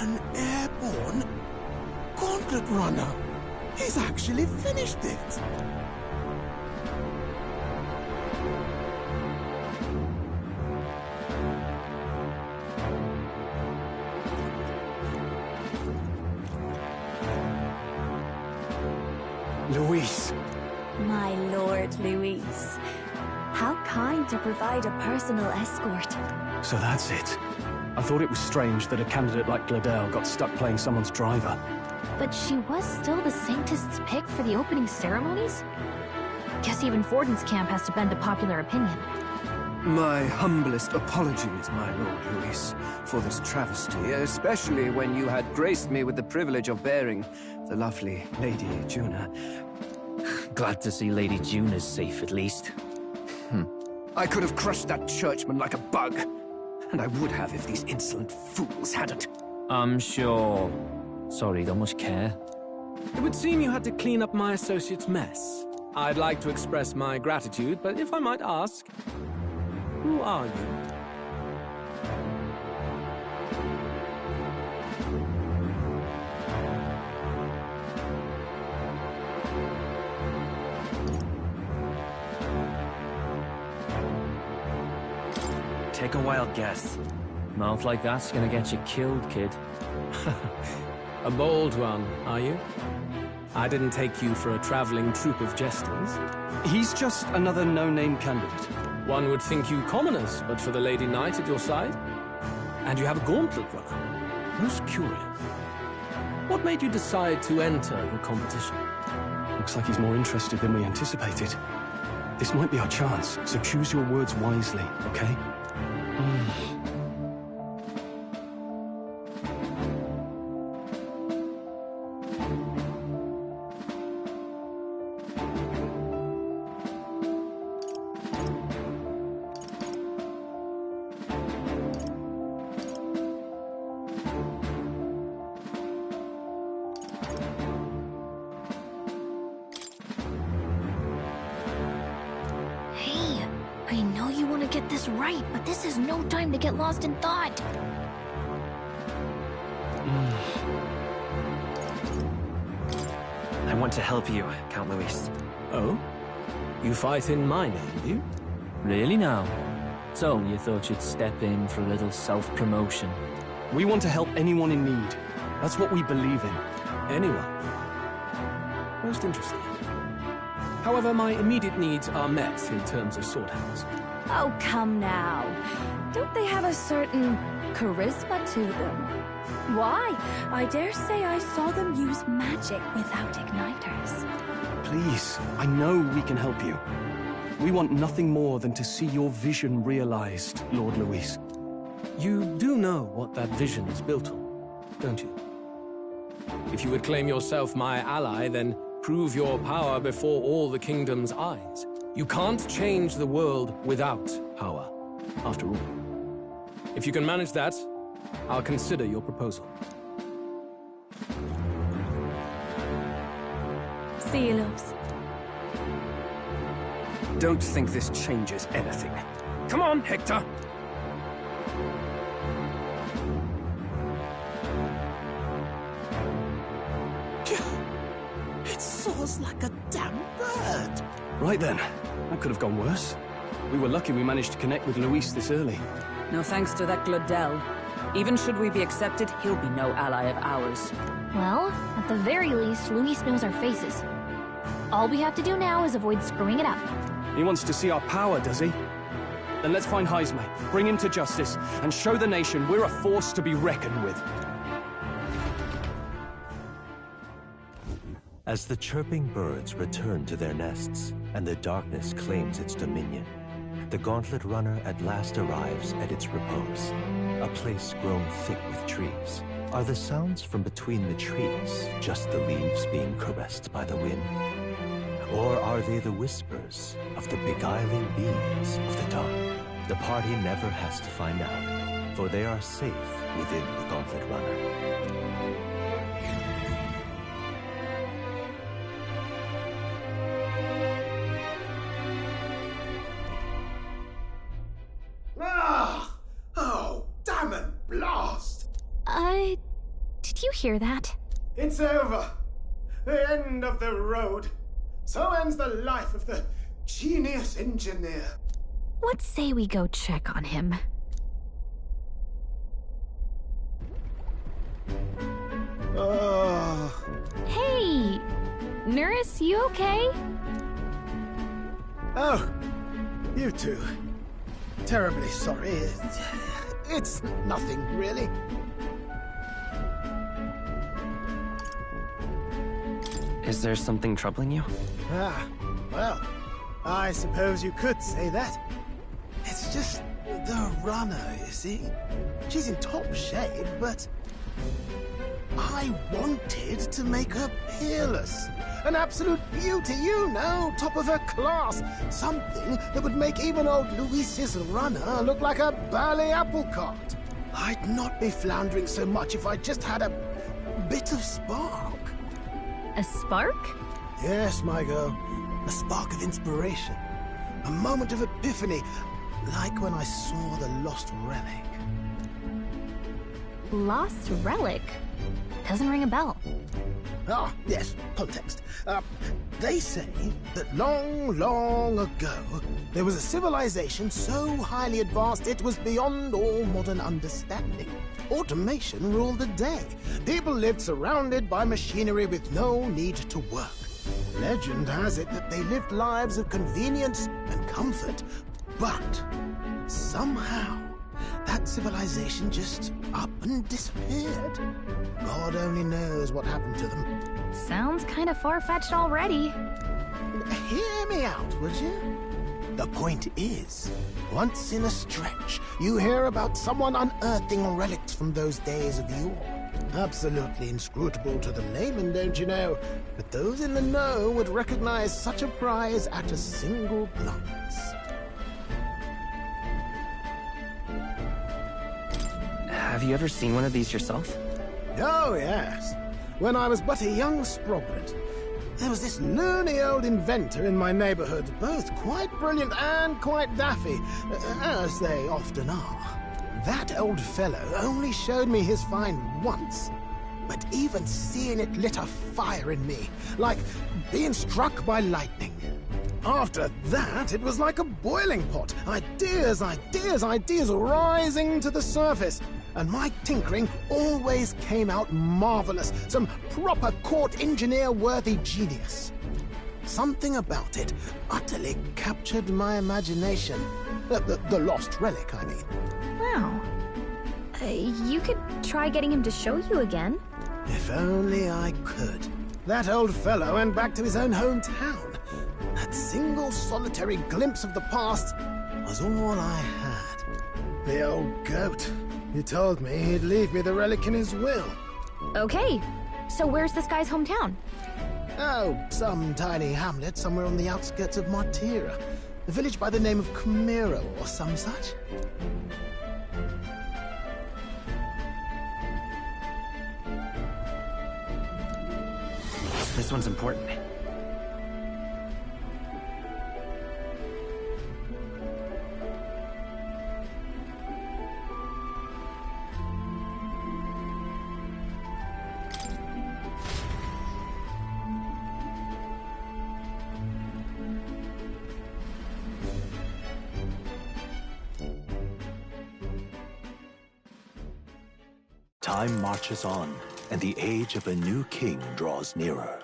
An airborne gauntlet runner. He's actually finished it. my Lord Luis. How kind to provide a personal escort. So that's it. I thought it was strange that a candidate like Gladel got stuck playing someone's driver. But she was still the Sanctist's pick for the opening ceremonies? Guess even Forden's camp has to bend to popular opinion. My humblest apologies, my Lord Luis, for this travesty, especially when you had graced me with the privilege of bearing the lovely Lady Juna. Glad to see Lady Juna's safe, at least. I could have crushed that churchman like a bug, and I would have if these insolent fools hadn't. I'm sure. Sorry, don't much care. It would seem you had to clean up my associate's mess. I'd like to express my gratitude, but if I might ask, who are you? Take a wild guess. Mouth like that's gonna get you killed, kid. A bold one, are you? I didn't take you for a traveling troupe of jesters. He's just another no-name candidate. One would think you commoners, but for the Lady Knight at your side. And you have a gauntlet runner. Most curious. What made you decide to enter the competition? Looks like he's more interested than we anticipated. This might be our chance, so choose your words wisely, okay? I know you want to get this right, but this is no time to get lost in thought. I want to help you, Count Luis. Oh? You fight in my name, do you? Really now? So, you thought you'd step in for a little self-promotion? We want to help anyone in need. That's what we believe in. Anyone? Most interesting. However, my immediate needs are met in terms of swordhands. Oh, come now. Don't they have a certain charisma to them? Why? I dare say I saw them use magic without igniters. Please, I know we can help you. We want nothing more than to see your vision realized, Lord Luis. You do know what that vision is built on, don't you? If you would claim yourself my ally, then prove your power before all the kingdom's eyes. You can't change the world without power, after all. If you can manage that, I'll consider your proposal. See you, loves. Don't think this changes anything. Come on, Hector! It soars like a damn bird. Right then. That could have gone worse. We were lucky we managed to connect with Luis this early. No thanks to that Gladel. Even should we be accepted, he'll be no ally of ours. Well, at the very least, Luis knows our faces. All we have to do now is avoid screwing it up. He wants to see our power, does he? Then let's find Heisme, bring him to justice, and show the nation we're a force to be reckoned with. As the chirping birds return to their nests, and the darkness claims its dominion, the Gauntlet Runner at last arrives at its repose, a place grown thick with trees. Are the sounds from between the trees just the leaves being caressed by the wind? Or are they the whispers of the beguiling beings of the dark? The party never has to find out, for they are safe within the Gauntlet Runner. Oh, damn it, blast! Did you hear that? It's over. The end of the road. So ends the life of the genius engineer. Let's say we go check on him. Oh. Hey! Nurse, you okay? Oh, you two. Terribly sorry. It's nothing, really. Is there something troubling you? Ah, well, I suppose you could say that. It's just the runner, you see? She's in top shape, but I wanted to make her peerless. An absolute beauty, you know, top of her class. Something that would make even old Luis's runner look like a ballet apple cart. I'd not be floundering so much if I just had a bit of spark. A spark? Yes, my girl. A spark of inspiration. A moment of epiphany, like when I saw the lost relic. Lost relic? Doesn't ring a bell. Ah, yes, context. They say that long, long ago, there was a civilization so highly advanced it was beyond all modern understanding. Automation ruled the day. People lived surrounded by machinery with no need to work. Legend has it that they lived lives of convenience and comfort, but somehow that civilization just up and disappeared. God only knows what happened to them. Sounds kind of far-fetched already. Hear me out, would you? The point is, once in a stretch, you hear about someone unearthing relics from those days of yore. Absolutely inscrutable to the layman, don't you know? But those in the know would recognize such a prize at a single glance. Have you ever seen one of these yourself? Oh, yes. When I was but a young sproglet, there was this loony old inventor in my neighborhood, both quite brilliant and quite daffy, as they often are. That old fellow only showed me his find once, but even seeing it lit a fire in me, like being struck by lightning. After that, it was like a boiling pot. Ideas, ideas, ideas rising to the surface. And my tinkering always came out marvelous. Some proper court engineer-worthy genius. Something about it utterly captured my imagination. The lost relic, I mean. Wow. You could try getting him to show you again. If only I could. That old fellow went back to his own hometown. That single solitary glimpse of the past was all I had. The old goat. He told me he'd leave me the relic in his will. Okay, so where's this guy's hometown? Oh, some tiny hamlet somewhere on the outskirts of Martira. A village by the name of Camiro or some such. This one's important. Time marches on, and the age of a new king draws nearer.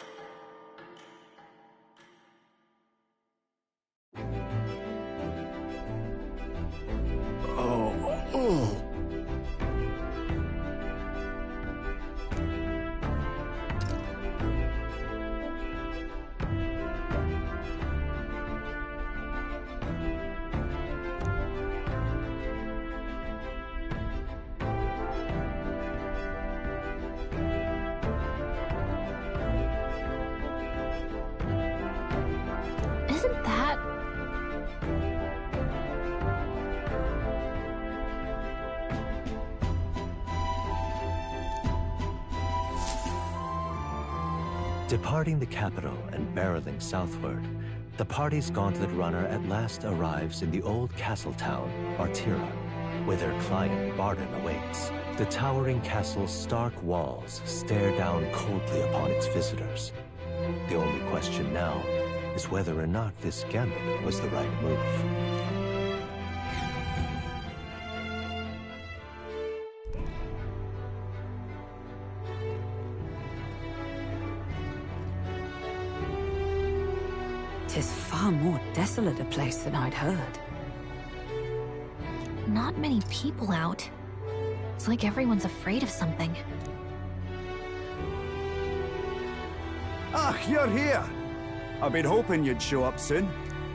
Isn't that... Departing the capital and barreling southward, the party's gauntlet runner at last arrives in the old castle town, Martira, where their client Barden awaits. The towering castle's stark walls stare down coldly upon its visitors. The only question now is whether or not this gambit was the right move. is far more desolate a place than I'd heard. Not many people out. It's like everyone's afraid of something. Ah, you're here! I've been hoping you'd show up soon.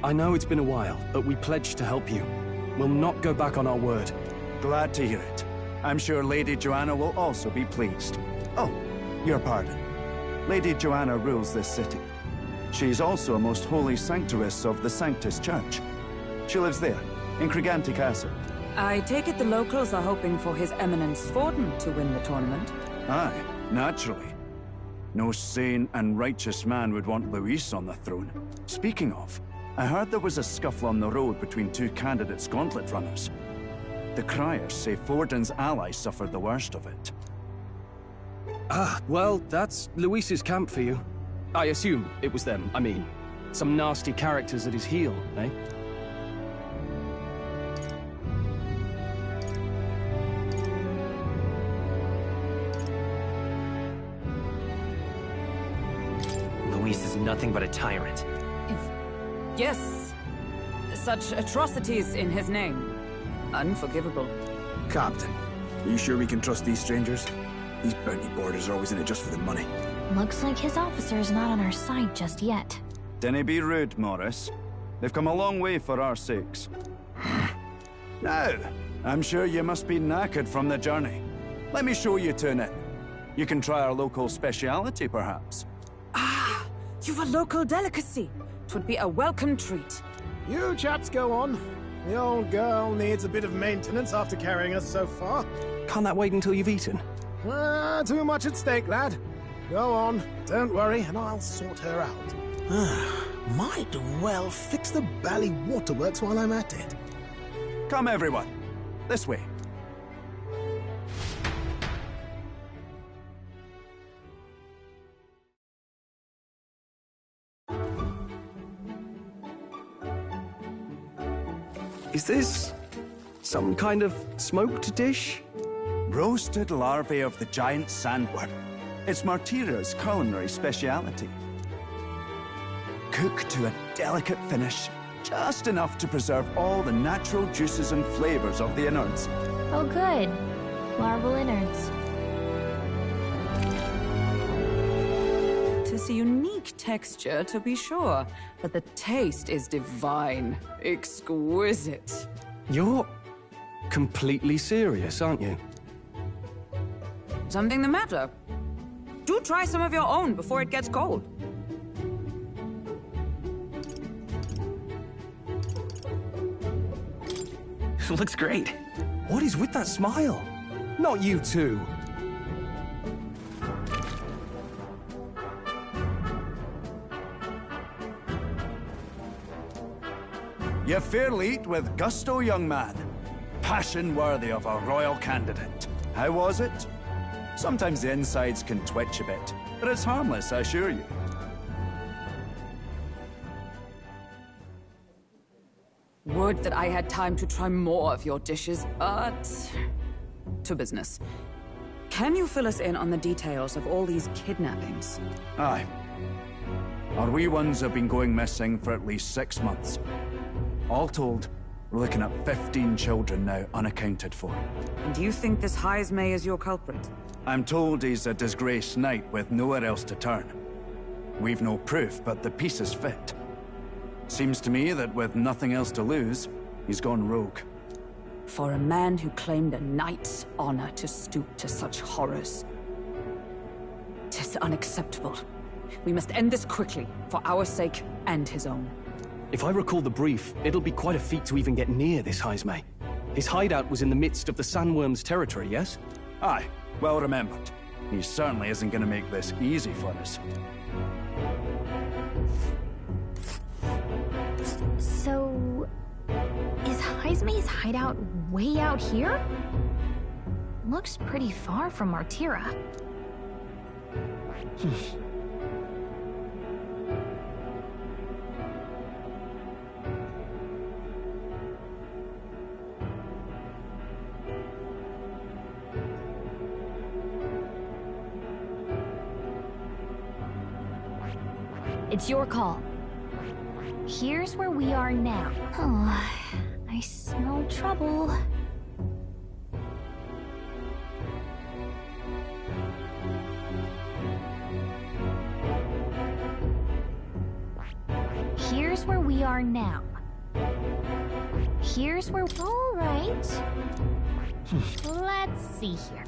I know it's been a while, but we pledged to help you. We'll not go back on our word. Glad to hear it. I'm sure Lady Joanna will also be pleased. Oh, your pardon. Lady Joanna rules this city. She's also a most holy sanctuaress of the Sanctus Church. She lives there, in Grandtrad Castle. I take it the locals are hoping for His Eminence Forden to win the tournament? Aye, naturally. No sane and righteous man would want Luis on the throne. Speaking of, I heard there was a scuffle on the road between two candidates gauntlet runners. The criers say Forden's allies suffered the worst of it. Ah, well, that's Luis's camp for you. I assume it was them, I mean. Some nasty characters at his heel, eh? Luis is nothing but a tyrant. Yes. Such atrocities in his name. Unforgivable. Captain, are you sure we can trust these strangers? These bounty boarders are always in it just for the money. Looks like his officer's not on our side just yet. Dinna be rude, Morris. They've come a long way for our sakes. Now, I'm sure you must be knackered from the journey. Let me show you to an inn. You can try our local speciality, perhaps. Ah, you've a local delicacy. 'Twould be a welcome treat. You chaps go on. The old girl needs a bit of maintenance after carrying us so far. Can't that wait until you've eaten? Too much at stake, lad. Go on, don't worry, and I'll sort her out. Might well fix the bally waterworks while I'm at it. Come, everyone. This way. Is this some kind of smoked dish? Roasted larvae of the giant sandworm. It's Martira's culinary speciality. Cooked to a delicate finish, just enough to preserve all the natural juices and flavors of the innards. Oh good. Larval innards. Tis a unique texture, to be sure, but the taste is divine. Exquisite. You're completely serious, aren't you? Something the matter? Do try some of your own before it gets cold. Looks great. What is with that smile? Not you two. You fairly eat with gusto, young man. Passion worthy of a royal candidate. How was it? Sometimes the insides can twitch a bit, but it's harmless, I assure you. Would that I had time to try more of your dishes, but... to business. Can you fill us in on the details of all these kidnappings? Aye. Our wee ones have been going missing for at least 6 months. All told, we're looking at 15 children now unaccounted for. And do you think this Heismay is your culprit? I'm told he's a disgraced knight with nowhere else to turn. We've no proof, but the pieces fit. Seems to me that with nothing else to lose, he's gone rogue. For a man who claimed a knight's honor to stoop to such horrors. 'Tis unacceptable. We must end this quickly, for our sake and his own. If I recall the brief, it'll be quite a feat to even get near this Heismay. His hideout was in the midst of the Sandworm's territory, yes? Aye, well remembered. He certainly isn't going to make this easy for us. So... is Heismay's hideout way out here? Looks pretty far from Martira. It's your call. Here's where we are now. Oh, I smell trouble. Here's where we are now. Here's where... All right. Let's see here.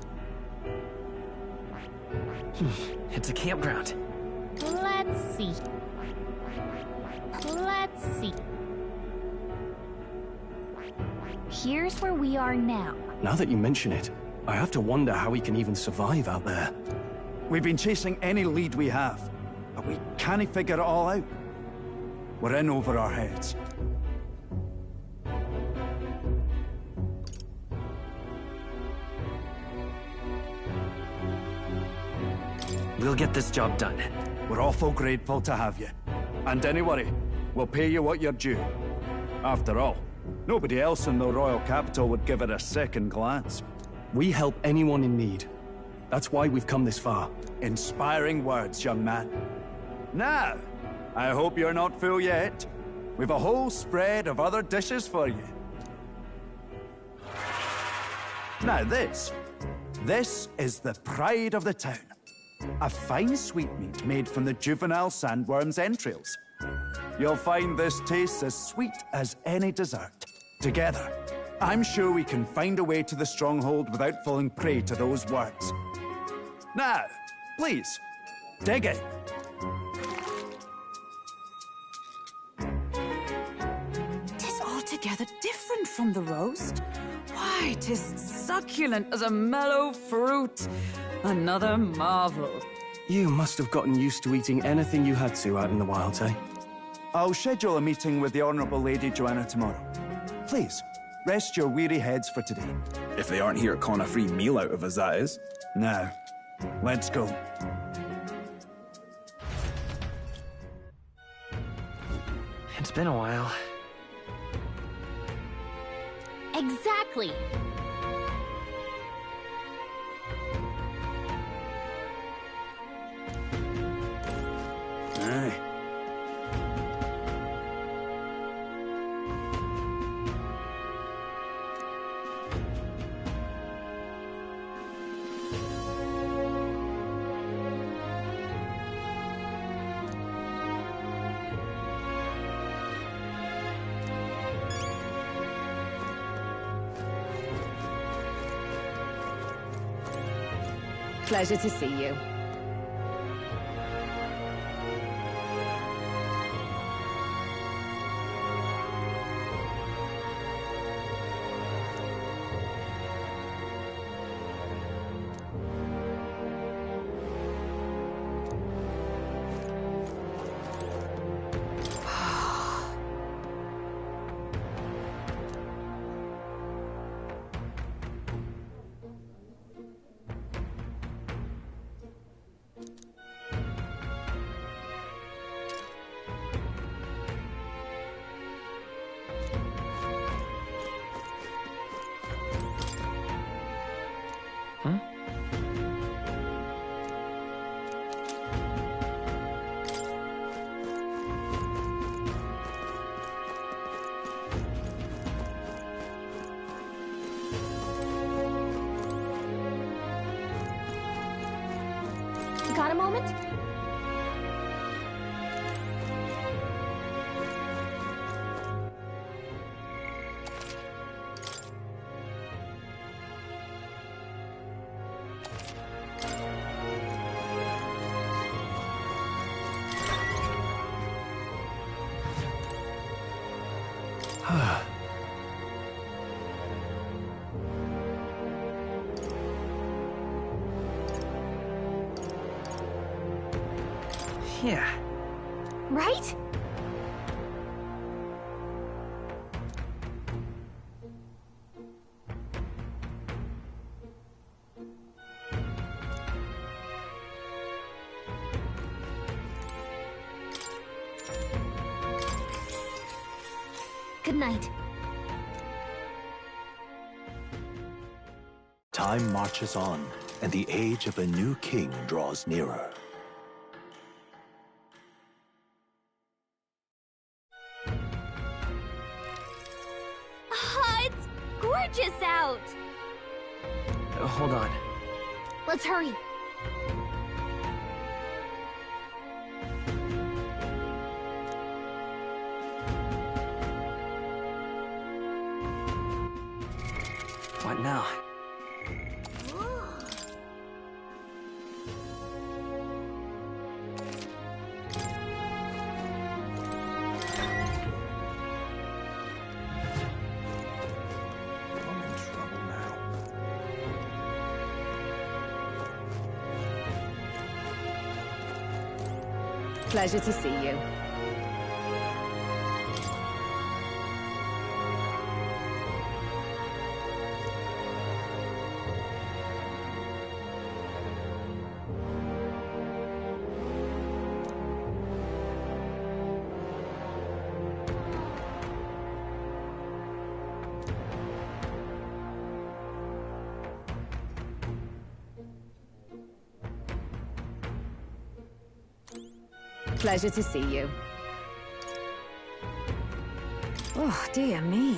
It's a campground. Let's see. Let's see. Here's where we are now. Now that you mention it, I have to wonder how we can even survive out there. We've been chasing any lead we have, but we can't figure it all out. We're in over our heads. We'll get this job done. We're awful grateful to have you. And don't worry, we'll pay you what you're due. After all, nobody else in the royal capital would give it a second glance. We help anyone in need. That's why we've come this far. Inspiring words, young man. Now, I hope you're not full yet. We've a whole spread of other dishes for you. Now this is the pride of the town. A fine sweetmeat made from the juvenile sandworm's entrails. You'll find this tastes as sweet as any dessert. Together, I'm sure we can find a way to the stronghold without falling prey to those words. Now, please, dig in. Tis altogether different from the roast. Why, 'tis succulent as a mellow fruit. Another marvel. You must have gotten used to eating anything you had to out in the wilds, eh? I'll schedule a meeting with the Honourable Lady Joanna tomorrow. Please, rest your weary heads for today. If they aren't here to con a free meal out of us, that is. Now, let's go. It's been a while. Exactly. Aye. Pleasure to see you. Got a moment? Yeah. Right? Good night. Time marches on, and the age of a new king draws nearer. gorgeous out! Hold on. Let's hurry. What now? Pleasure to see you. Pleasure to see you. Oh, dear me.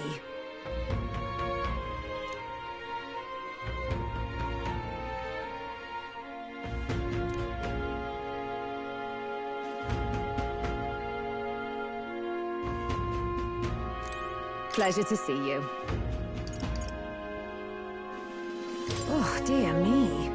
Pleasure to see you. Oh, dear me.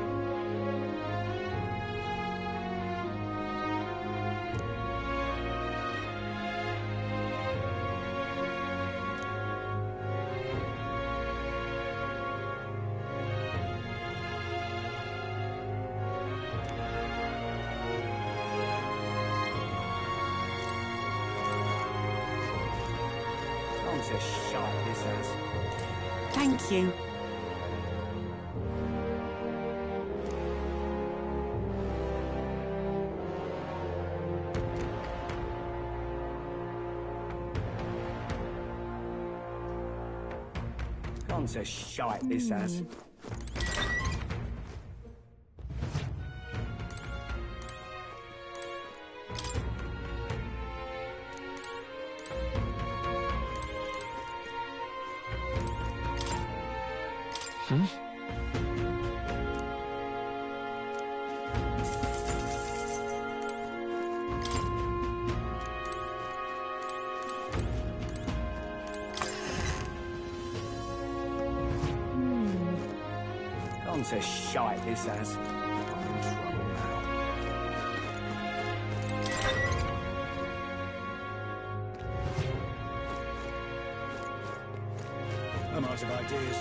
A shot, he says. Thank you. Gone to shite, he says. Gone to shite, he says. I'm in trouble now. I'm out of ideas.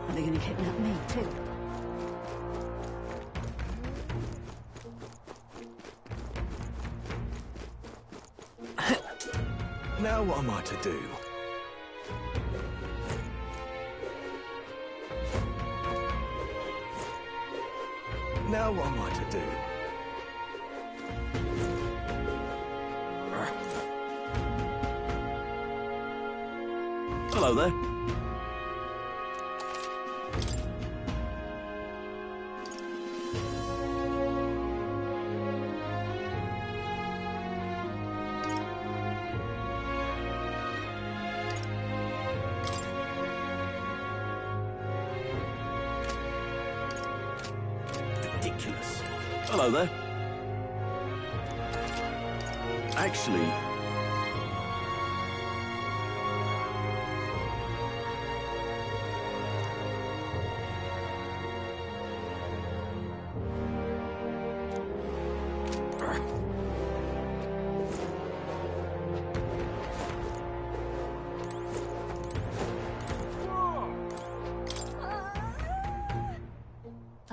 Are they going to kidnap me, too? Now what am I to do? Now what am I to do? Hello there. Ridiculous. Hello there. Actually...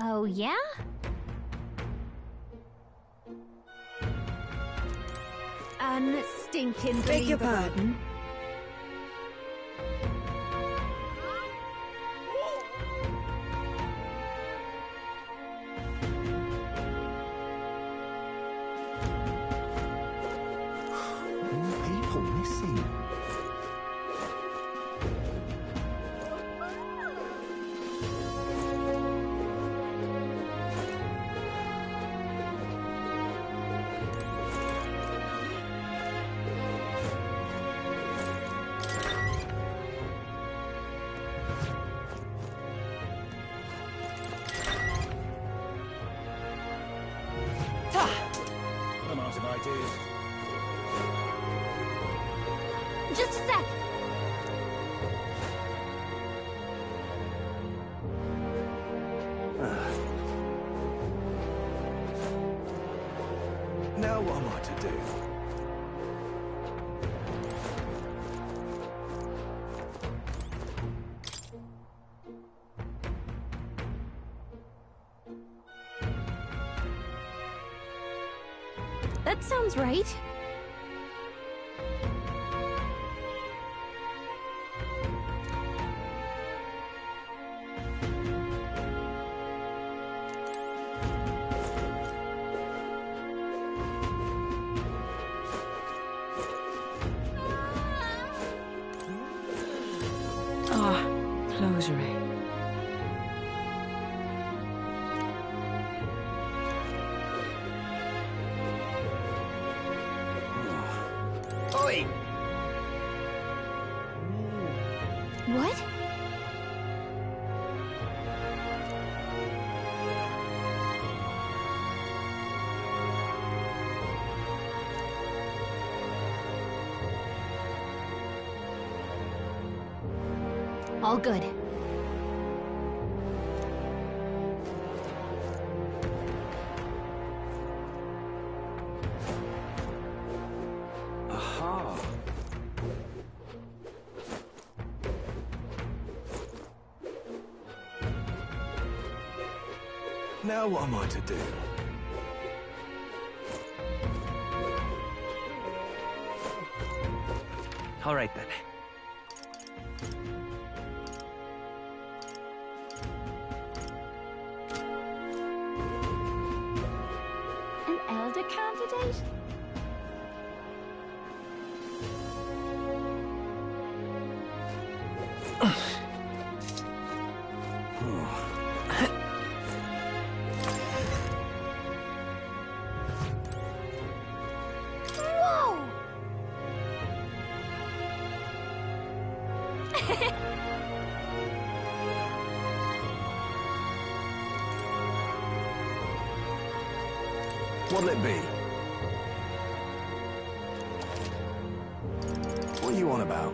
Oh, yeah? Unstinking Beg your believer. pardon? I see. I'm out of ideas. Just a sec. Now what am I to do? That sounds right. Ah, closure. Oi! What? All good. Aha! Now what am I to do? All right then. An elder candidate? Whoa! What'll it be? What are you on about?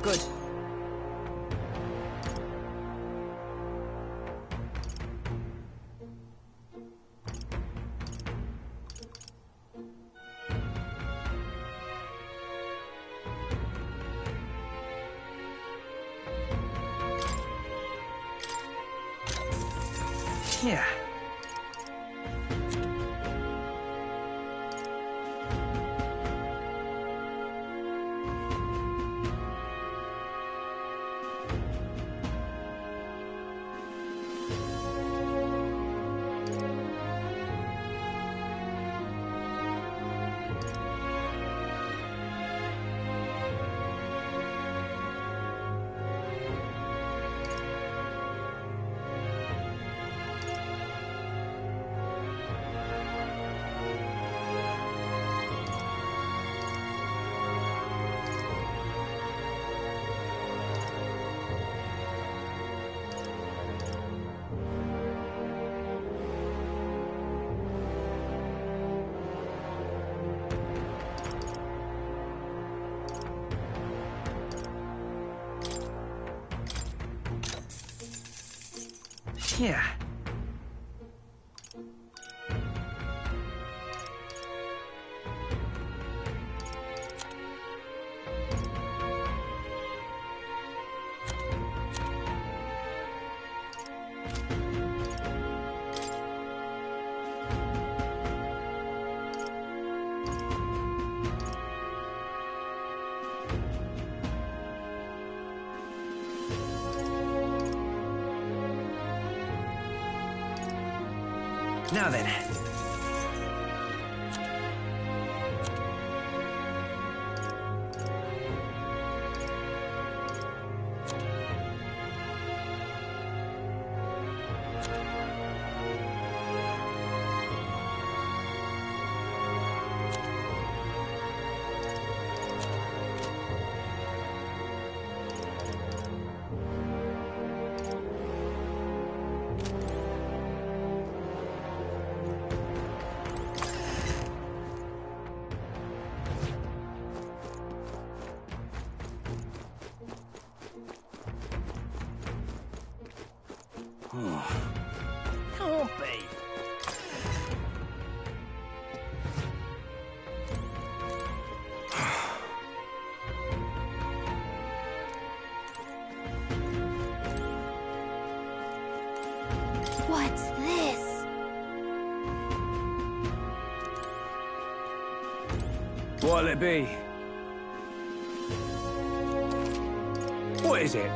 Good. Yeah. Yeah. Now then. Can't be. What's this? What'll it be? What is it?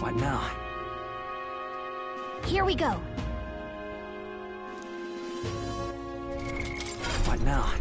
What now? Here we go. What now?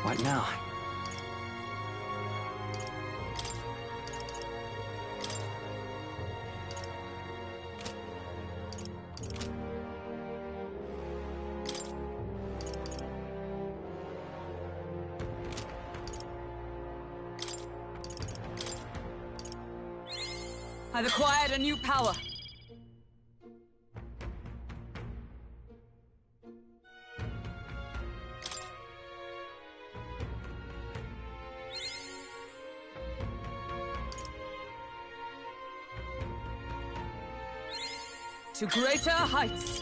What now? I've acquired a new power. To greater heights.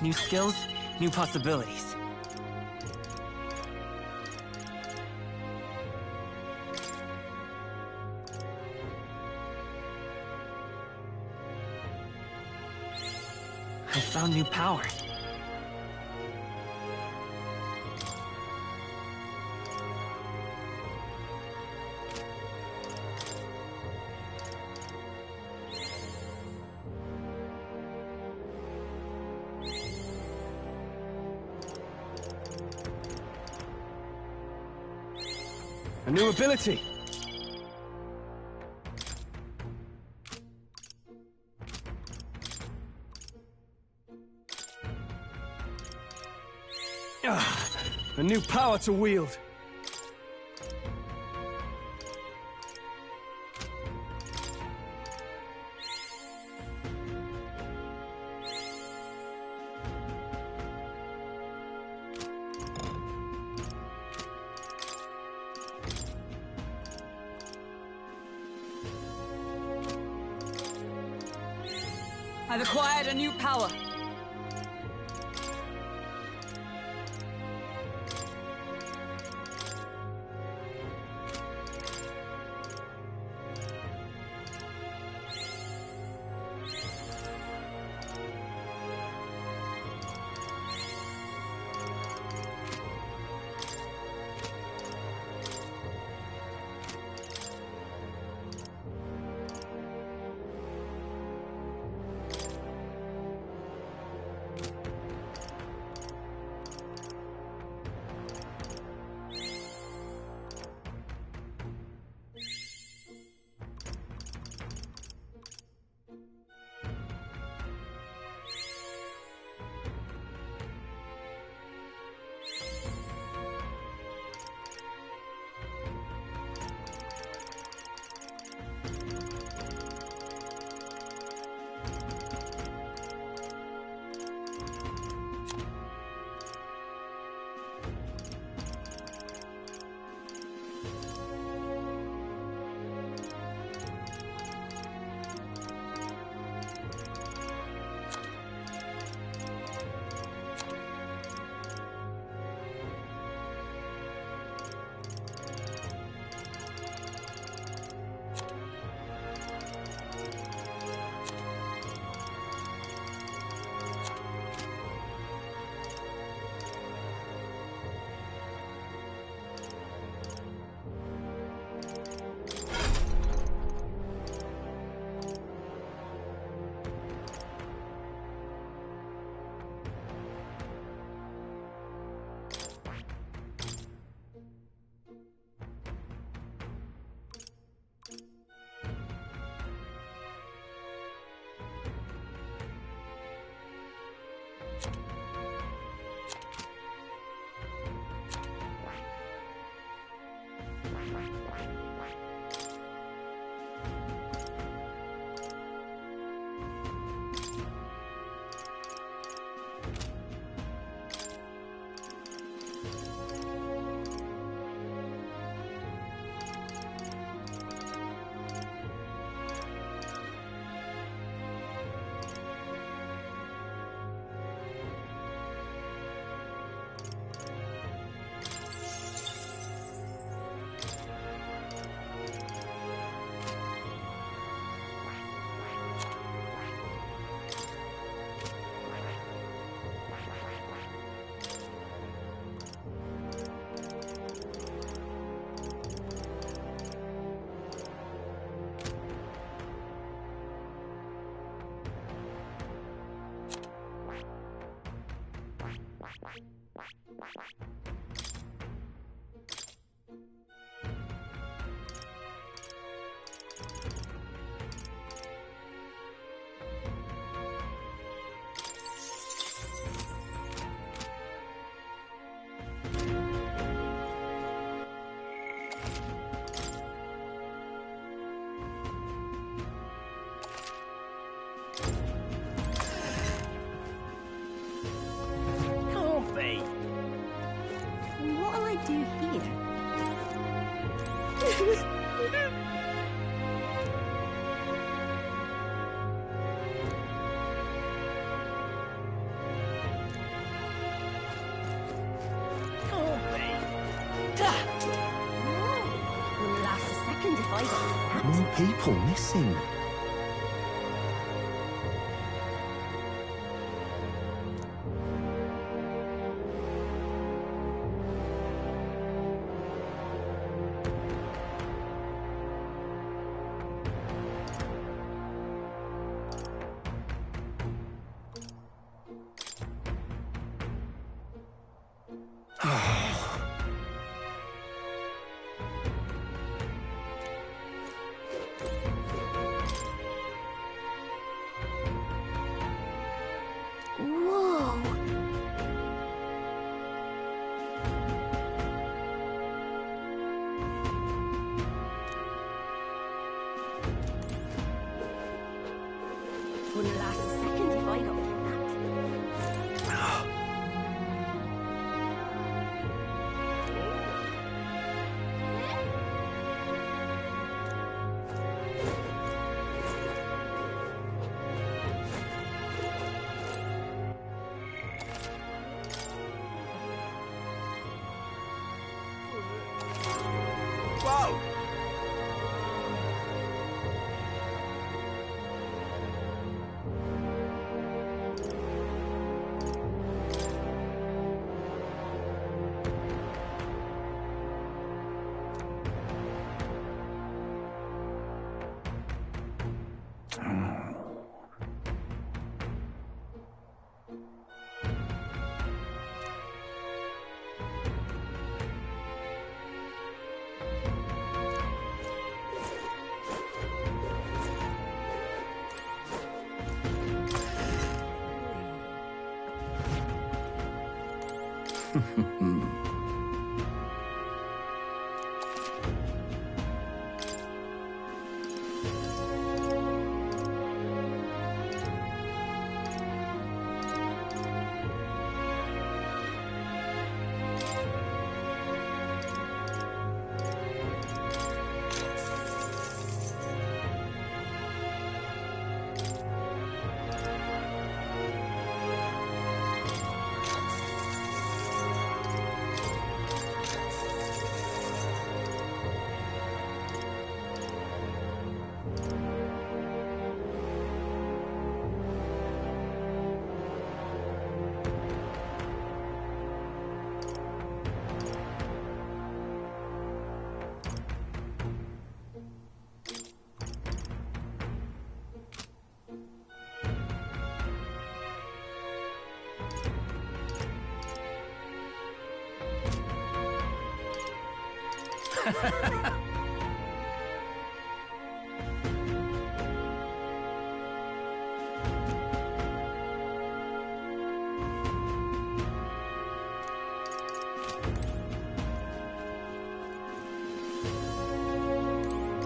New skills, new possibilities. I found new power. A new ability! A new power to wield! I've acquired a new power. I do here? Wouldn't last a second if I got More people missing. Whoa. Wouldn't last a second if I got Whoa!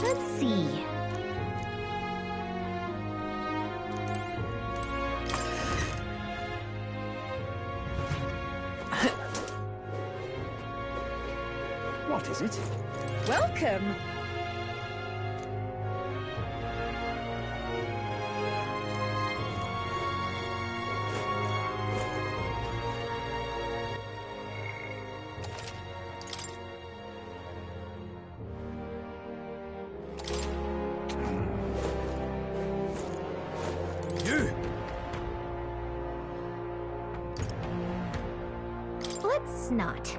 Let's see. What is it? Welcome! Let's not.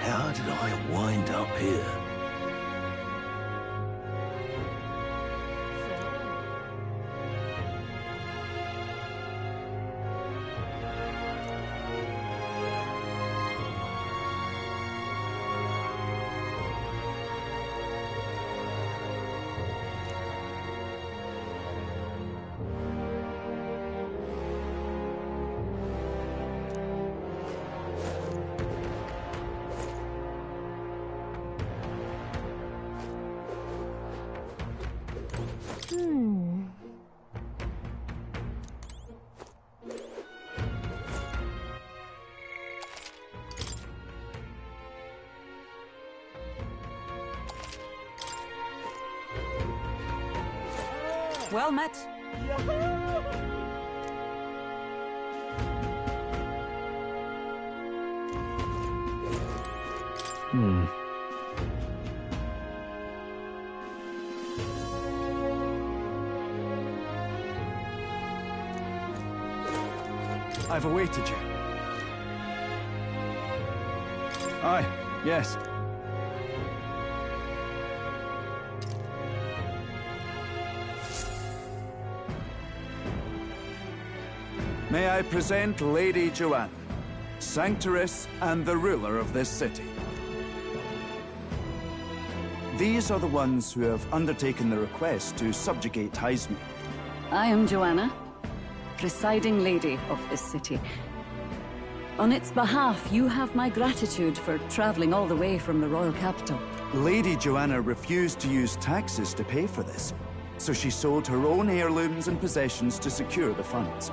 How did I wind up here? Well met. I've awaited you. Aye, yes. May I present Lady Joanna, Sanctoress and the ruler of this city. These are the ones who have undertaken the request to subjugate Heisme. I am Joanna, presiding lady of this city. On its behalf, you have my gratitude for traveling all the way from the royal capital. Lady Joanna refused to use taxes to pay for this, so she sold her own heirlooms and possessions to secure the funds.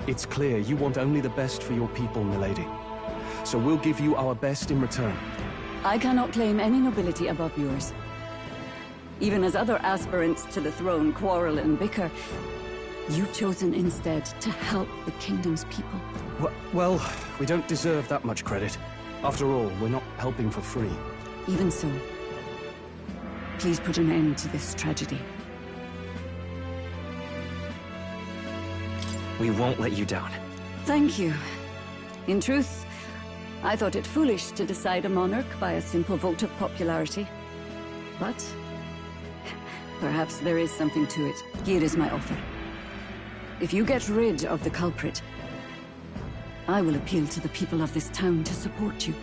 It's clear you want only the best for your people, milady. So we'll give you our best in return. I cannot claim any nobility above yours. Even as other aspirants to the throne quarrel and bicker, you've chosen instead to help the kingdom's people. Well, we don't deserve that much credit. After all, we're not helping for free. Even so, please put an end to this tragedy. We won't let you down. Thank you. In truth, I thought it foolish to decide a monarch by a simple vote of popularity. But perhaps there is something to it. Here is my offer. If you get rid of the culprit, I will appeal to the people of this town to support you.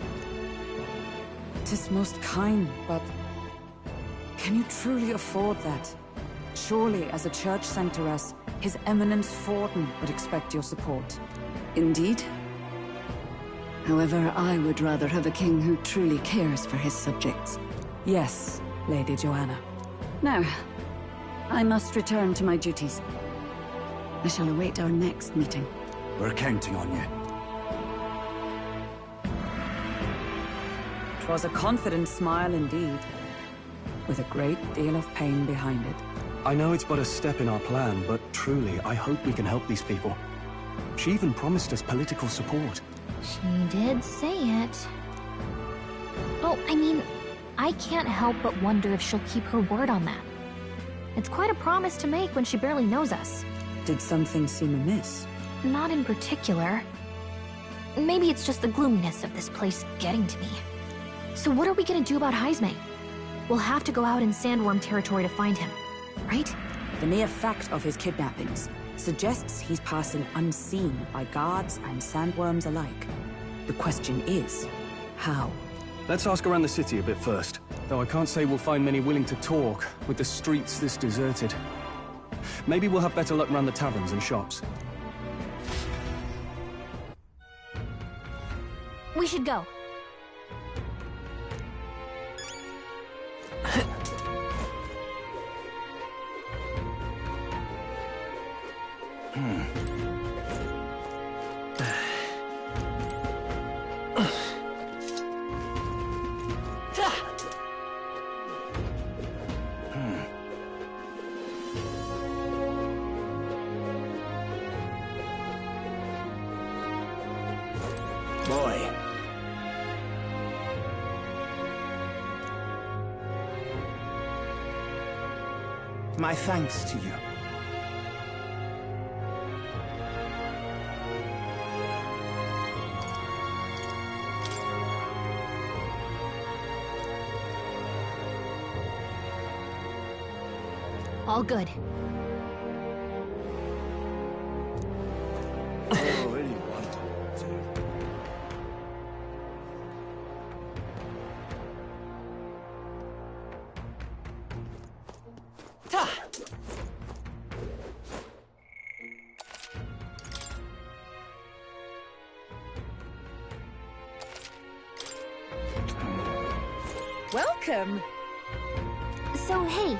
'Tis most kind, but can you truly afford that? Surely, as a church sanctoress, His Eminence Forden would expect your support. Indeed. However, I would rather have a king who truly cares for his subjects. Yes, Lady Joanna. Now, I must return to my duties. I shall await our next meeting. We're counting on you. 'Twas a confident smile indeed, with a great deal of pain behind it. I know it's but a step in our plan, but truly, I hope we can help these people. She even promised us political support. She did say it. Oh, I mean, I can't help but wonder if she'll keep her word on that. It's quite a promise to make when she barely knows us. Did something seem amiss? Not in particular. Maybe it's just the gloominess of this place getting to me. So what are we gonna do about Heisme? We'll have to go out in Sandworm territory to find him, right? The mere fact of his kidnappings suggests he's passing unseen by guards and sandworms alike. The question is, how? Let's ask around the city a bit first. Though I can't say we'll find many willing to talk, with the streets this deserted. Maybe we'll have better luck around the taverns and shops. We should go. Boy. My thanks to you. All good. Welcome. So, hey.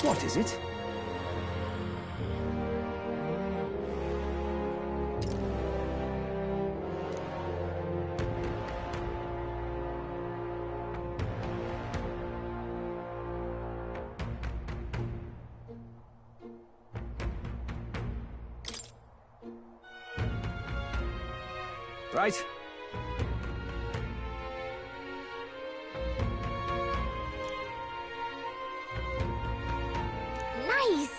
What is it? Right. Nice!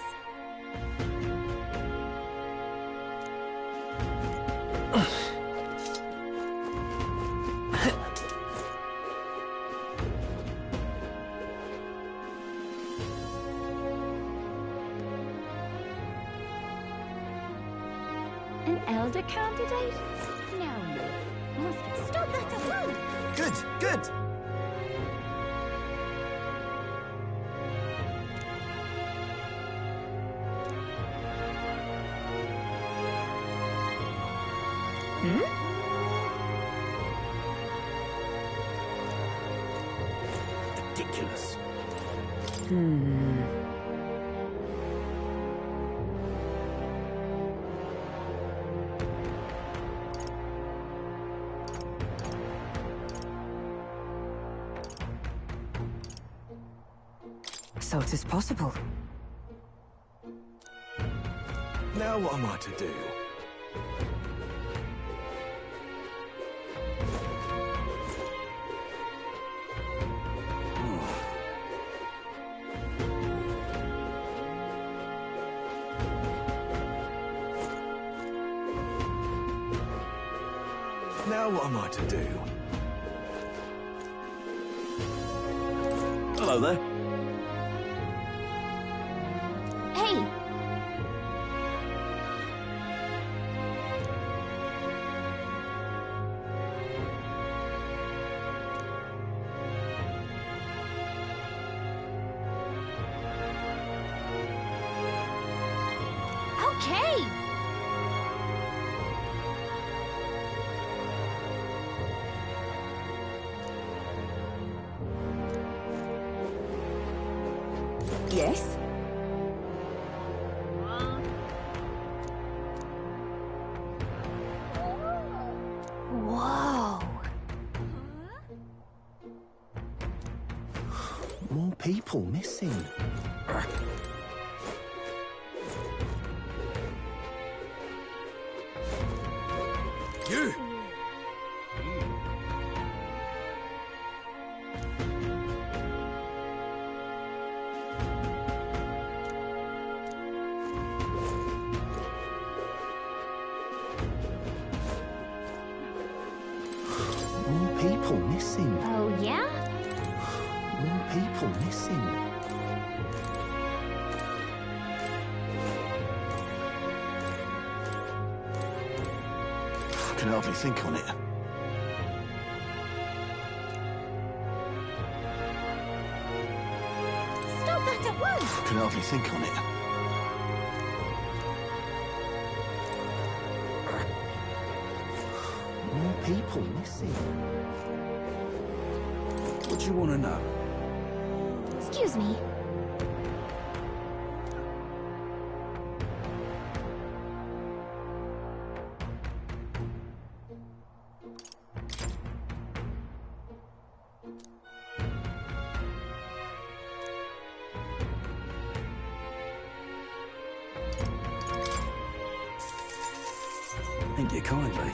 An elder candidate? Now look. Must stop that at once! Good, good! Ridiculous. So it is possible. Now what am I to do? Now what am I to do? Hello there. Hey! Okay! Yes? Whoa! More people missing. You! More people missing. Oh, yeah? More people missing. I can hardly think on it. Stop that at once! I can hardly think on it. More people missing. What do you want to know? Excuse me. Thank you kindly.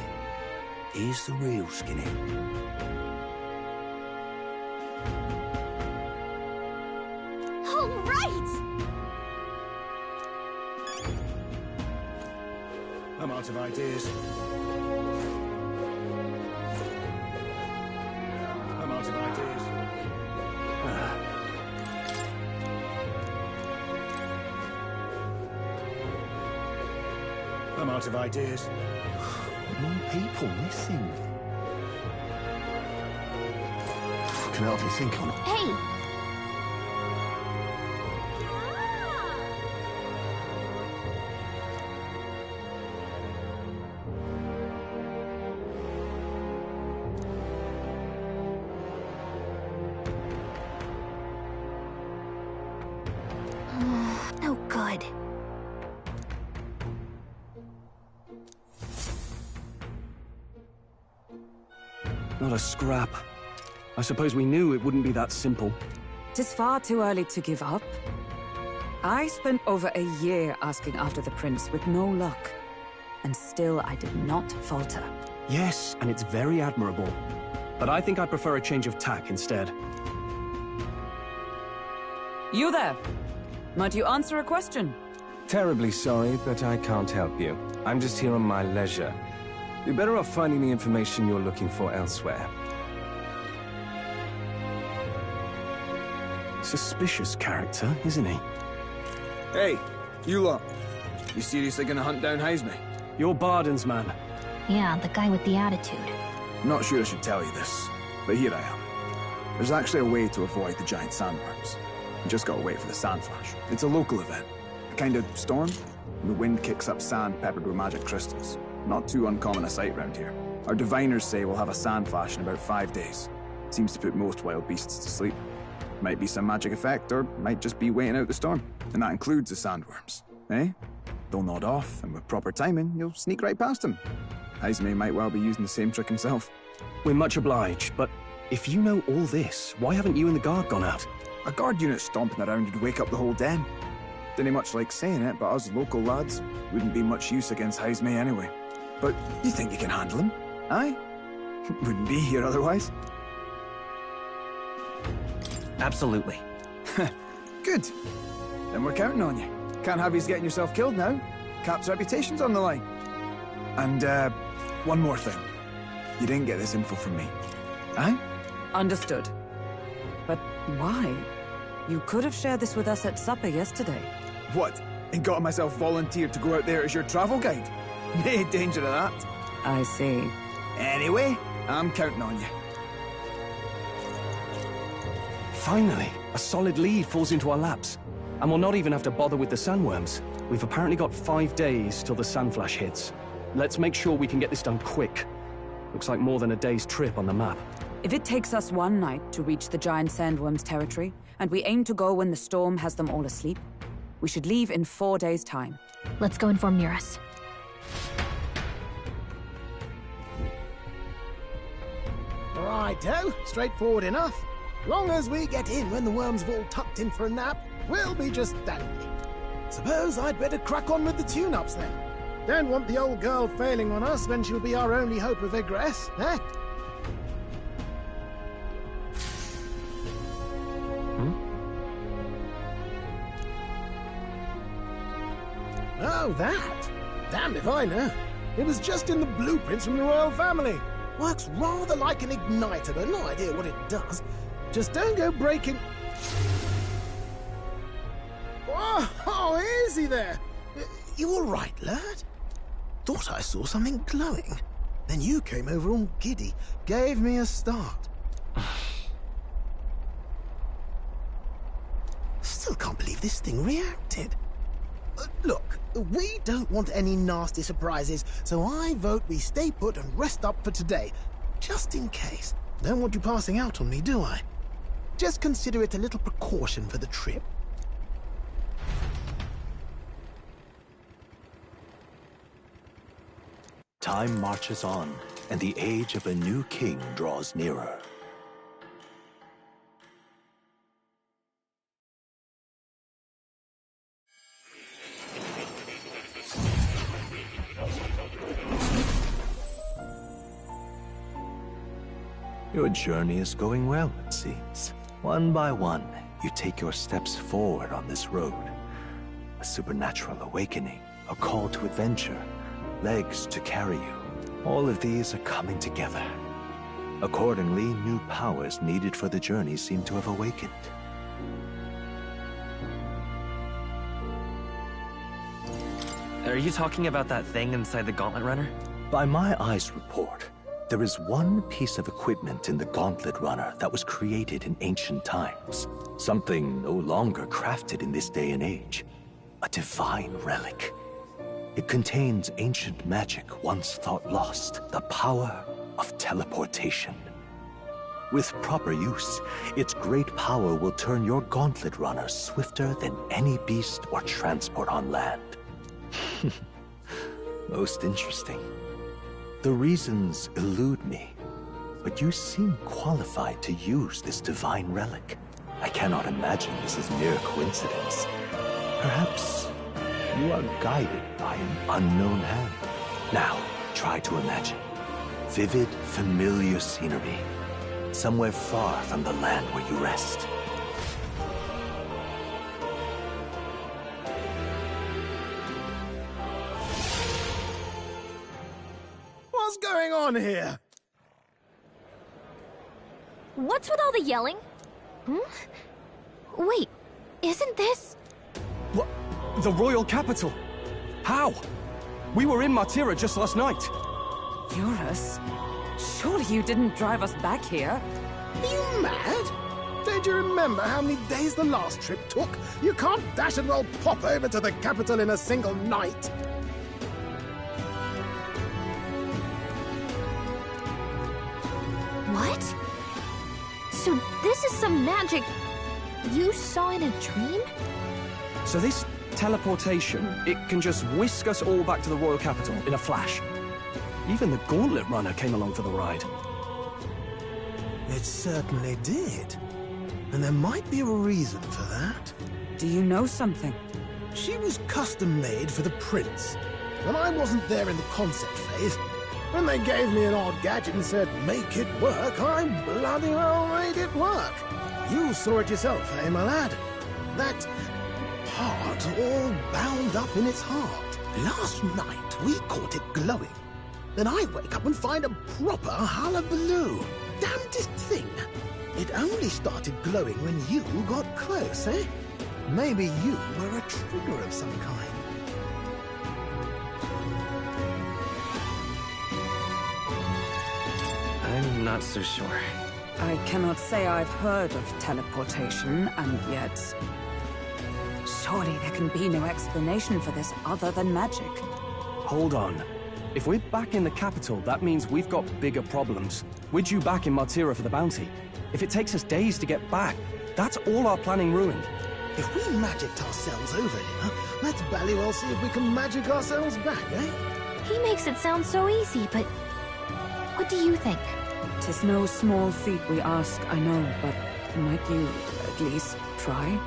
Here's the real skinny. All right! I'm out of ideas. I'm out of ideas. I'm out of ideas. More people missing. I can hardly think on it. Hey! Not a scrap. I suppose we knew it wouldn't be that simple. Tis far too early to give up. I spent over a year asking after the prince with no luck. And still I did not falter. Yes, and it's very admirable. But I think I prefer a change of tack instead. You there! Might you answer a question? Terribly sorry, but I can't help you. I'm just here on my leisure. You're better off finding the information you're looking for elsewhere. Suspicious character, isn't he? Hey, you lot. You seriously gonna hunt down Heisme? You're Barden's man. Yeah, the guy with the attitude. I'm not sure I should tell you this, but here I am. There's actually a way to avoid the giant sandworms. You just gotta wait for the sand flash. It's a local event. A kind of storm. And the wind kicks up sand peppered with magic crystals. Not too uncommon a sight round here. Our diviners say we'll have a sand flash in about 5 days. Seems to put most wild beasts to sleep. Might be some magic effect, or might just be waiting out the storm. And that includes the sandworms, eh? They'll nod off, and with proper timing, you'll sneak right past them. Heisme might well be using the same trick himself. We're much obliged, but if you know all this, why haven't you and the guard gone out? A guard unit stomping around would wake up the whole den. Didn't much like saying it, but us local lads wouldn't be much use against Heisme anyway. But you think you can handle him? Aye? Wouldn't be here otherwise. Absolutely. Good. Then we're counting on you. Can't have you getting yourself killed now. Cap's reputation's on the line. And, one more thing. You didn't get this info from me. Aye? Understood. But why? You could have shared this with us at supper yesterday. What? And got myself volunteered to go out there as your travel guide? No danger of that. I see. Anyway, I'm counting on you. Finally, a solid lead falls into our laps. And we'll not even have to bother with the sandworms. We've apparently got 5 days till the sandflash hits. Let's make sure we can get this done quick. Looks like more than a day's trip on the map. If it takes us one night to reach the giant sandworms' territory, and we aim to go when the storm has them all asleep, we should leave in 4 days' time. Let's go inform Nearest. Righto, straightforward enough. Long as we get in when the worms have all tucked in for a nap, we'll be just dandy. Suppose I'd better crack on with the tune-ups then. Don't want the old girl failing on us when she'll be our only hope of egress, eh? Oh, that? Damned if I know. It was just in the blueprints from the royal family. Works rather like an igniter, but no idea what it does. Just don't go breaking... Oh, is he there? You all right, lad? Thought I saw something glowing. Then you came over all giddy, gave me a start. Still can't believe this thing reacted. Look, we don't want any nasty surprises, so I vote we stay put and rest up for today. Just in case. Don't want you passing out on me, do I? Just consider it a little precaution for the trip. Time marches on, and the age of a new king draws nearer. Your journey is going well, it seems. One by one, you take your steps forward on this road. A supernatural awakening, a call to adventure, legs to carry you. All of these are coming together. Accordingly, new powers needed for the journey seem to have awakened. Are you talking about that thing inside the Gauntlet Runner? By my eyes report, there is one piece of equipment in the Gauntlet Runner that was created in ancient times. Something no longer crafted in this day and age. A divine relic. It contains ancient magic once thought lost, the power of teleportation. With proper use, its great power will turn your Gauntlet Runner swifter than any beast or transport on land. Most interesting. The reasons elude me, but you seem qualified to use this divine relic. I cannot imagine this is mere coincidence. Perhaps you are guided by an unknown hand. Now, try to imagine. Vivid, familiar scenery. Somewhere far from the land where you rest. What's going on here? What's with all the yelling? Wait, isn't this... What? The royal capital? How? We were in Martira just last night. Eurus? Surely you didn't drive us back here? Are you mad? Don't you remember how many days the last trip took? You can't dash and roll pop over to the capital in a single night. What? So this is some magic you saw in a dream? So this teleportation, it can just whisk us all back to the royal capital in a flash. Even the gauntlet runner came along for the ride. It certainly did. And there might be a reason for that. Do you know something? She was custom-made for the prince. When I wasn't there in the concept phase, when they gave me an odd gadget and said, make it work, I bloody well made it work. You saw it yourself, eh, my lad? That part all bound up in its heart. Last night, we caught it glowing. Then I wake up and find a proper hullabaloo. Damnedest thing. It only started glowing when you got close, eh? Maybe you were a trigger of some kind. I'm not so sure. I cannot say I've heard of teleportation, and yet... Surely there can be no explanation for this other than magic. Hold on. If we're back in the capital, that means we've got bigger problems. We're due back in Martira for the bounty. If it takes us days to get back, that's all our planning ruined. If we magicked ourselves over here, let's bally well see if we can magic ourselves back, eh? He makes it sound so easy, but... What do you think? 'Tis no small feat we ask, I know, but might you at least try?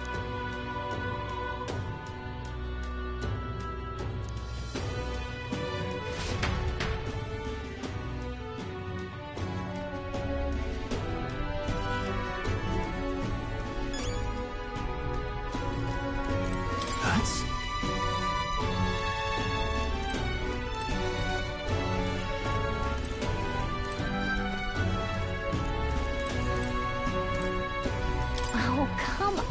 Oh, come on.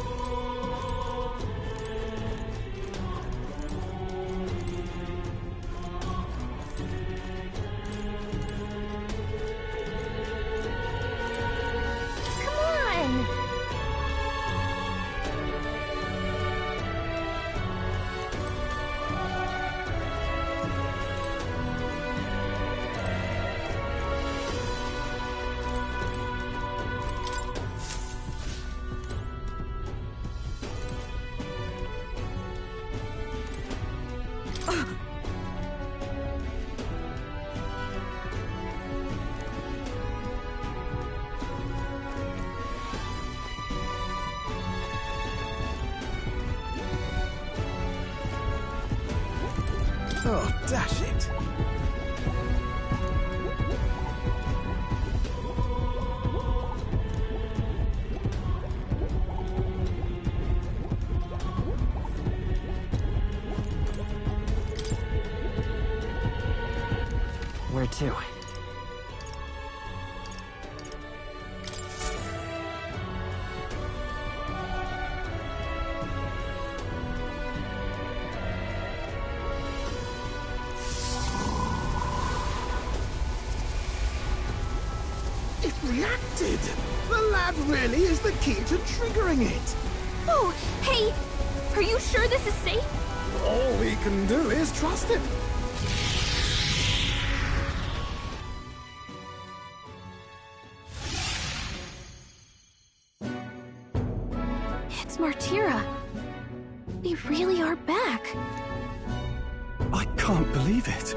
Come on! Oh, dash it. Where to? It reacted! The lad really is the key to triggering it! Oh, hey! Are you sure this is safe? All we can do is trust it. It's Martira. We really are back. I can't believe it.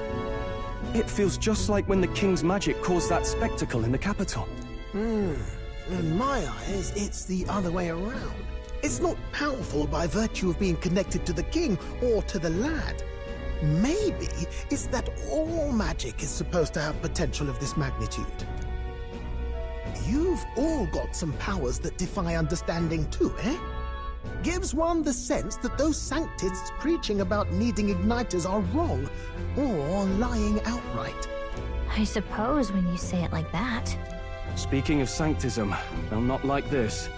It feels just like when the king's magic caused that spectacle in the capital. In my eyes, it's the other way around. It's not powerful by virtue of being connected to the king or to the lad. Maybe it's that all magic is supposed to have potential of this magnitude. You've all got some powers that defy understanding too, eh? Gives one the sense that those sanctists preaching about needing igniters are wrong, or lying outright. I suppose when you say it like that. Speaking of sanctism, well, not like this.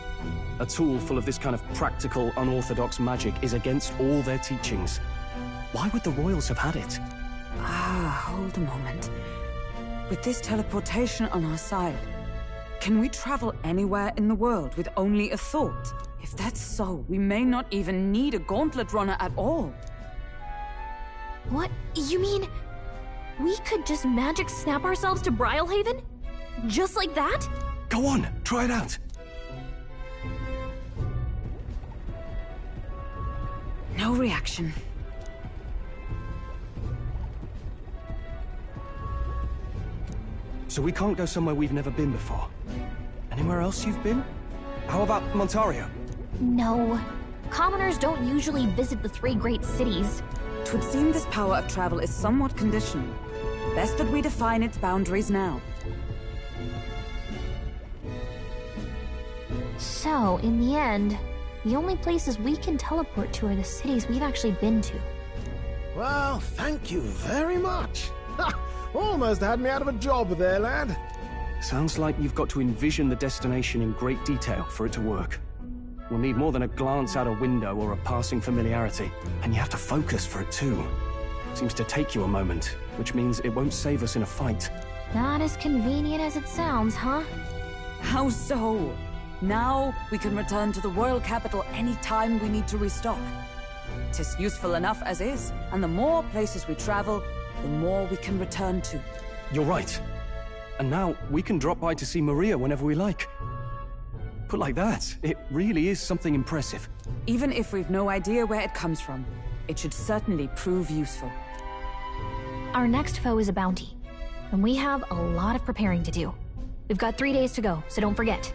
A tool full of this kind of practical, unorthodox magic is against all their teachings. Why would the royals have had it? Hold a moment. With this teleportation on our side, can we travel anywhere in the world with only a thought? If that's so, we may not even need a gauntlet runner at all. What? You mean we could just magic snap ourselves to Brylehaven? Just like that? Go on, try it out. No reaction. So we can't go somewhere we've never been before. Anywhere else you've been? How about Montario? No. Commoners don't usually visit the 3 great cities. It would seem this power of travel is somewhat conditional. Best that we define its boundaries now. So, in the end, the only places we can teleport to are the cities we've actually been to. Well, thank you very much. Ha! Almost had me out of a job there, lad. Sounds like you've got to envision the destination in great detail for it to work. We'll need more than a glance out a window or a passing familiarity, and you have to focus for it too. Seems to take you a moment, which means it won't save us in a fight. Not as convenient as it sounds, huh? How so? Now we can return to the royal capital any time we need to restock. 'Tis useful enough as is, and the more places we travel, the more we can return to. You're right. And now we can drop by to see Maria whenever we like. Put like that, it really is something impressive. Even if we've no idea where it comes from, it should certainly prove useful. Our next foe is a bounty, and we have a lot of preparing to do. We've got 3 days to go, so don't forget.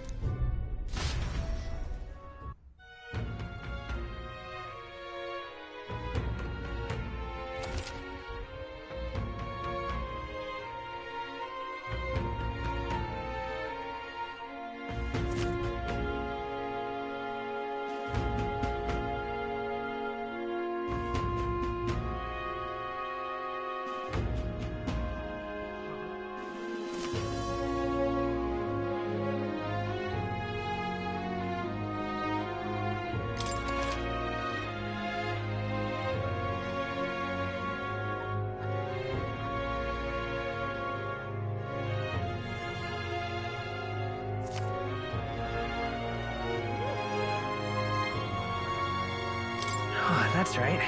That's right.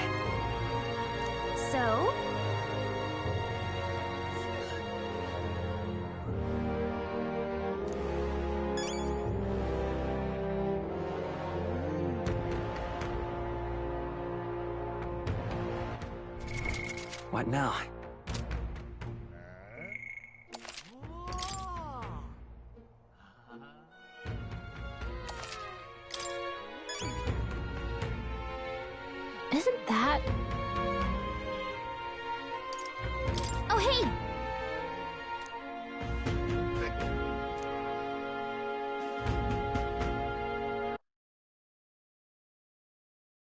So? What now? Isn't that